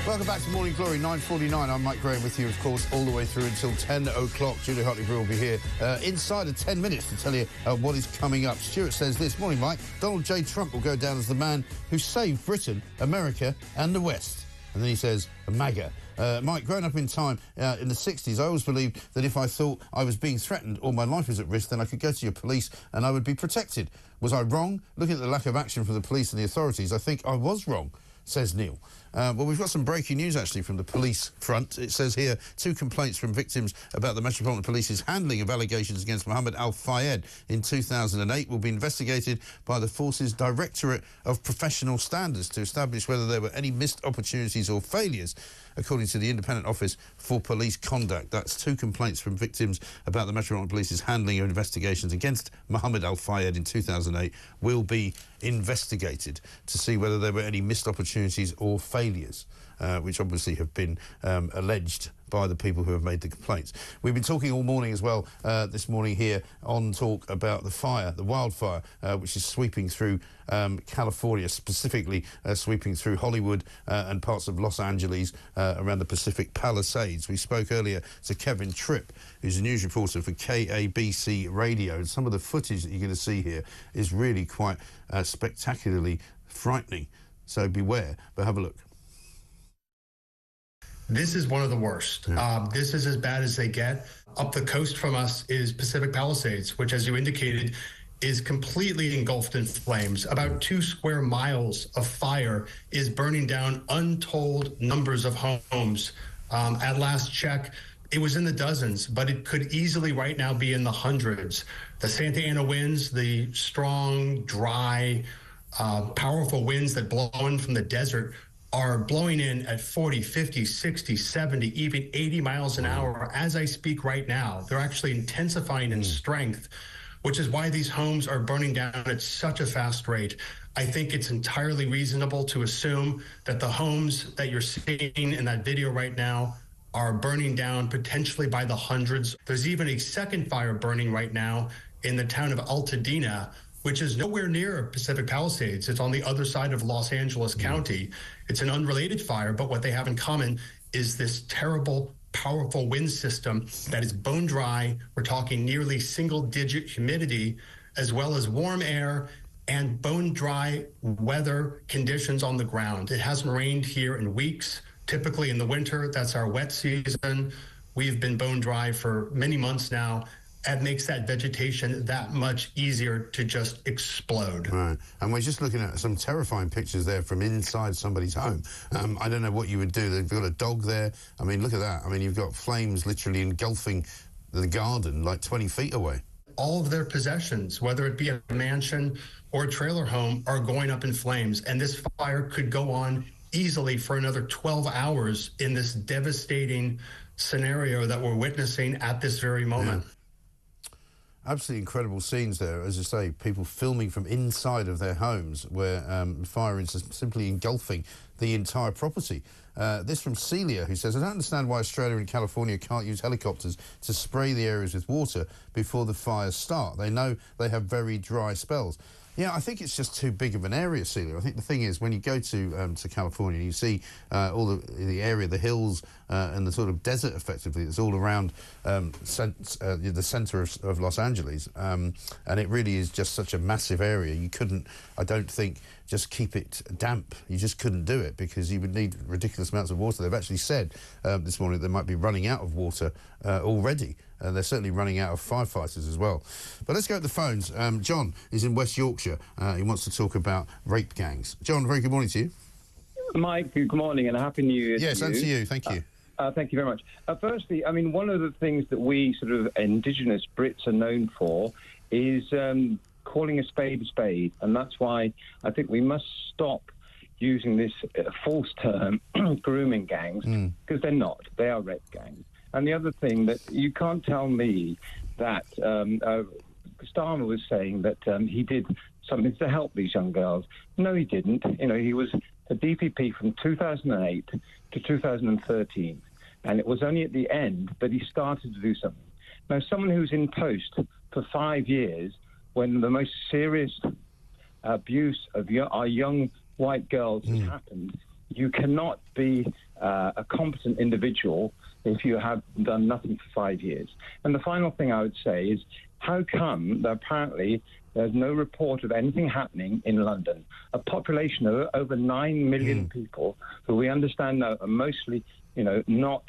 Welcome back to Morning Glory, 9:49. I'm Mike Graham with you, of course, all the way through until 10 o'clock. Julie Hartley-Brewer will be here inside of 10 minutes to tell you what is coming up. Stuart says this, morning, Mike, Donald J. Trump will go down as the man who saved Britain, America and the West. And then he says, MAGA. Mike, growing up in time in the 60s, I always believed that if I thought I was being threatened or my life was at risk, then I could go to your police and I would be protected. Was I wrong? Looking at the lack of action from the police and the authorities, I think I was wrong, says Neil. Well, we've got some breaking news, actually, from the police front. It says here, 2 complaints from victims about the Metropolitan Police's handling of allegations against Mohammed Al-Fayed in 2008 will be investigated by the Force's Directorate of Professional Standards to establish whether there were any missed opportunities or failures, according to the Independent Office for Police Conduct. That's 2 complaints from victims about the Metropolitan Police's handling of investigations against Mohammed Al-Fayed in 2008 will be investigated to see whether there were any missed opportunities or failures, which obviously have been alleged by the people who have made the complaints. We've been talking all morning as well this morning here on Talk about the fire, the wildfire, which is sweeping through California, specifically sweeping through Hollywood and parts of Los Angeles around the Pacific Palisades. We spoke earlier to Kevin Tripp, who's a news reporter for KABC Radio, and some of the footage that you're going to see here is really quite spectacularly frightening. So beware, but have a look. This is one of the worst. This is as bad as they get. Up the coast from us is Pacific Palisades, which, as you indicated, is completely engulfed in flames. About 2 square miles of fire is burning down untold numbers of homes. At last check, it was in the dozens, but it could easily right now be in the hundreds. The Santa Ana winds, the strong, dry, powerful winds that blow in from the desert are blowing in at 40, 50, 60, 70, even 80 miles an hour. As I speak right now, they're actually intensifying in strength, which is why these homes are burning down at such a fast rate. I think it's entirely reasonable to assume that the homes that you're seeing in that video right now are burning down potentially by the hundreds. There's even a second fire burning right now in the town of Altadena, which is nowhere near Pacific Palisades. It's on the other side of Los Angeles County. It's an unrelated fire, but what they have in common is this terrible, powerful wind system that is bone dry. We're talking nearly single-digit humidity, as well as warm air and bone dry weather conditions on the ground. It hasn't rained here in weeks. Typically in the winter, that's our wet season. We've been bone dry for many months now. It makes that vegetation that much easier to just explode. Right. And we're just looking at some terrifying pictures there from inside somebody's home. I don't know what you would do. They've got a dog there. I mean, look at that. I mean, you've got flames literally engulfing the garden like 20 feet away. All of their possessions, whether it be a mansion or a trailer home, are going up in flames. And this fire could go on easily for another 12 hours in this devastating scenario that we're witnessing at this very moment. Yeah. Absolutely incredible scenes there, as I say, people filming from inside of their homes where fire is simply engulfing the entire property. This from Celia, who says, I don't understand why Australia and California can't use helicopters to spray the areas with water before the fires start. They know they have very dry spells. Yeah, I think it's just too big of an area, Celia. I think the thing is, when you go to California, you see all the area, the hills and the sort of desert, effectively, that's all around the centre of Los Angeles. And it really is just such a massive area. You couldn't, I don't think, just keep it damp. You just couldn't do it because you would need ridiculous amounts of water. They've actually said this morning they might be running out of water already. They're certainly running out of firefighters as well. But let's go to the phones. John is in West Yorkshire. He wants to talk about rape gangs. John, very good morning to you. Mike, good morning and a happy New Year to you. Yes, and to you. Thank you. Thank you very much. Firstly, I mean, one of the things that we sort of indigenous Brits are known for is calling a spade, and that's why I think we must stop using this false term, grooming gangs, because they're not. They are rape gangs. And the other thing that you can't tell me that Starmer was saying that he did something to help these young girls. No, he didn't. You know, he was the DPP from 2008 to 2013, and it was only at the end that he started to do something. Now, someone who's in post for 5 years, when the most serious abuse of our young white girls has happened, you cannot be a competent individual if you have done nothing for 5 years. And the final thing I would say is, how come that apparently there's no report of anything happening in London, a population of over 9 million people who we understand are mostly, not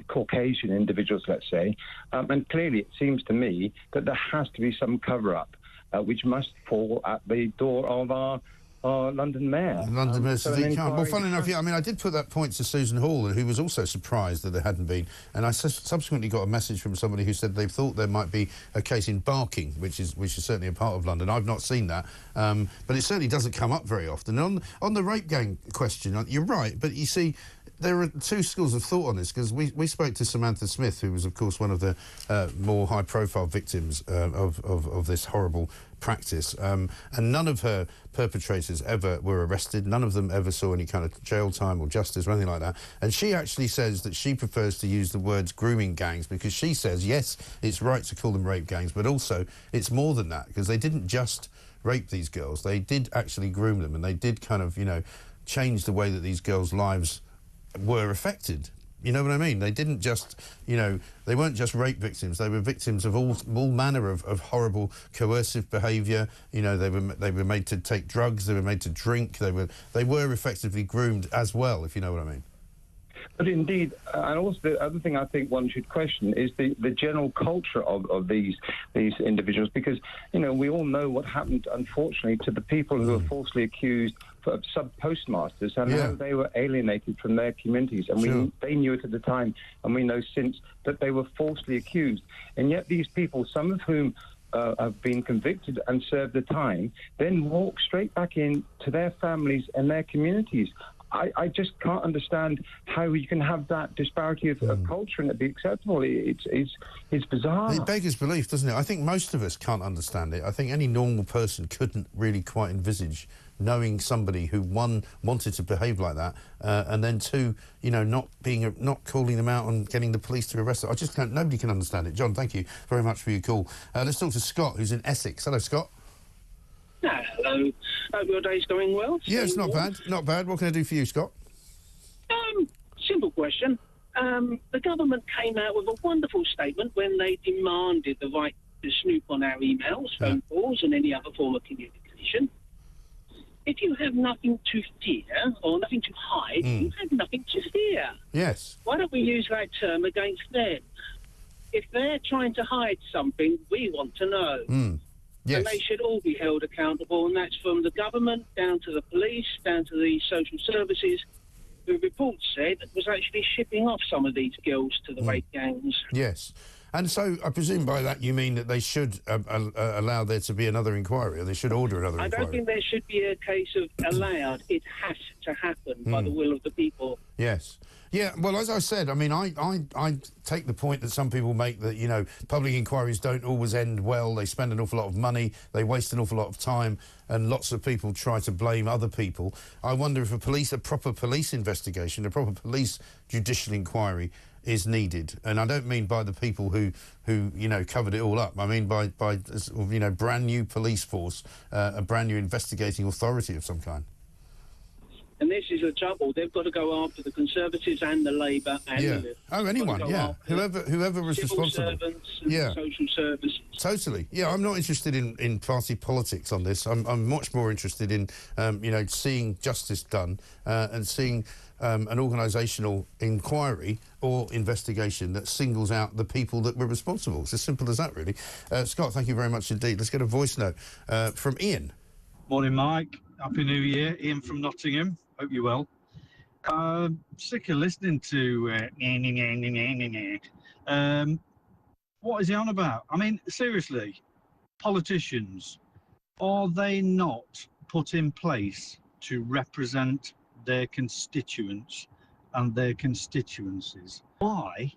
Caucasian individuals, let's say. And clearly it seems to me that there has to be some cover-up, which must fall at the door of our London Mayor. London Mayor Sadiq Khan. Well, inquiry- funnily enough, I did put that point to Susan Hall, who was also surprised that there hadn't been. And I subsequently got a message from somebody who said they thought there might be a case in Barking, which is certainly a part of London. I've not seen that, but it certainly doesn't come up very often. On the rape gang question, you're right, but you see, there are two schools of thought on this, because we spoke to Samantha Smith, who was, of course, one of the more high-profile victims of this horrible practice, and none of her perpetrators ever were arrested. None of them ever saw any kind of jail time or justice or anything like that. And she actually says that she prefers to use the words grooming gangs, because she says, yes, it's right to call them rape gangs, but also it's more than that, because they didn't just rape these girls. They did actually groom them, and they did kind of, change the way that these girls' lives were affected. You know what I mean? They didn't just, they weren't just rape victims. They were victims of all manner of horrible coercive behaviour. They were made to take drugs. They were made to drink. They were effectively groomed as well, if you know what I mean. But indeed, and also the other thing I think one should question is the general culture of these individuals, because, we all know what happened, unfortunately, to the people who were falsely accused of sub-postmasters, and how they were alienated from their communities. And they knew it at the time, and we know since that they were falsely accused. And yet these people, some of whom have been convicted and served the time, then walk straight back in to their families and their communities. I just can't understand how you can have that disparity of culture and it be acceptable. It's bizarre. It beggars belief, doesn't it? I think most of us can't understand it. I think any normal person couldn't really quite envisage knowing somebody who, one, wanted to behave like that, and then two, not calling them out and getting the police to arrest them. I just can't. Nobody can understand it. John, thank you very much for your call. Let's talk to Scott, who's in Essex. Hello, Scott. Hello. Hope your day's going well. Yeah, it's not bad. Not bad. What can I do for you, Scott? Simple question. The government came out with a wonderful statement when they demanded the right to snoop on our emails, phone calls, and any other form of communication. If you have nothing to fear or nothing to hide, you have nothing to fear. Yes. Why don't we use that term against them? If they're trying to hide something, we want to know. Yes. And they should all be held accountable, and that's from the government down to the police, down to the social services, who reports said was actually shipping off some of these girls to the rape gangs. Yes. And so I presume by that you mean that they should allow there to be another inquiry, or they should order another inquiry? I don't think there should be a case of allowed. It has to happen by the will of the people. Yes. Yeah, well, as I said, I mean, I take the point that some people make that, public inquiries don't always end well. They spend an awful lot of money, they waste an awful lot of time, and lots of people try to blame other people. I wonder if a proper police investigation, a proper police judicial inquiry is needed. And I don't mean by the people who covered it all up. I mean by brand new police force, a brand new investigating authority of some kind. And this is the trouble. They've got to go after the Conservatives and the Labour and the anyone, whoever was civil responsible. Servants and social services. Totally. Yeah, I'm not interested in party politics on this. I'm much more interested in seeing justice done and seeing an organisational inquiry or investigation that singles out the people that were responsible. It's as simple as that, really. Scott, thank you very much indeed. Let's get a voice note from Ian. Morning, Mike. Happy New Year. Ian from Nottingham. Hope you're well. Sick of listening to what is he on about? I mean, seriously, politicians, are they not put in place to represent their constituents and their constituencies? Why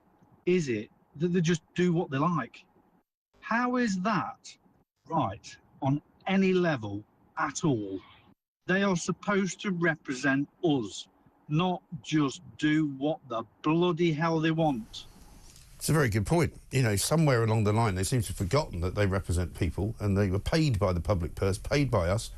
is it that they just do what they like? How is that right on any level at all? They are supposed to represent us, not just do what the bloody hell they want. It's a very good point. You know, somewhere along the line, they seem to have forgotten that they represent people and they were paid by the public purse, paid by us,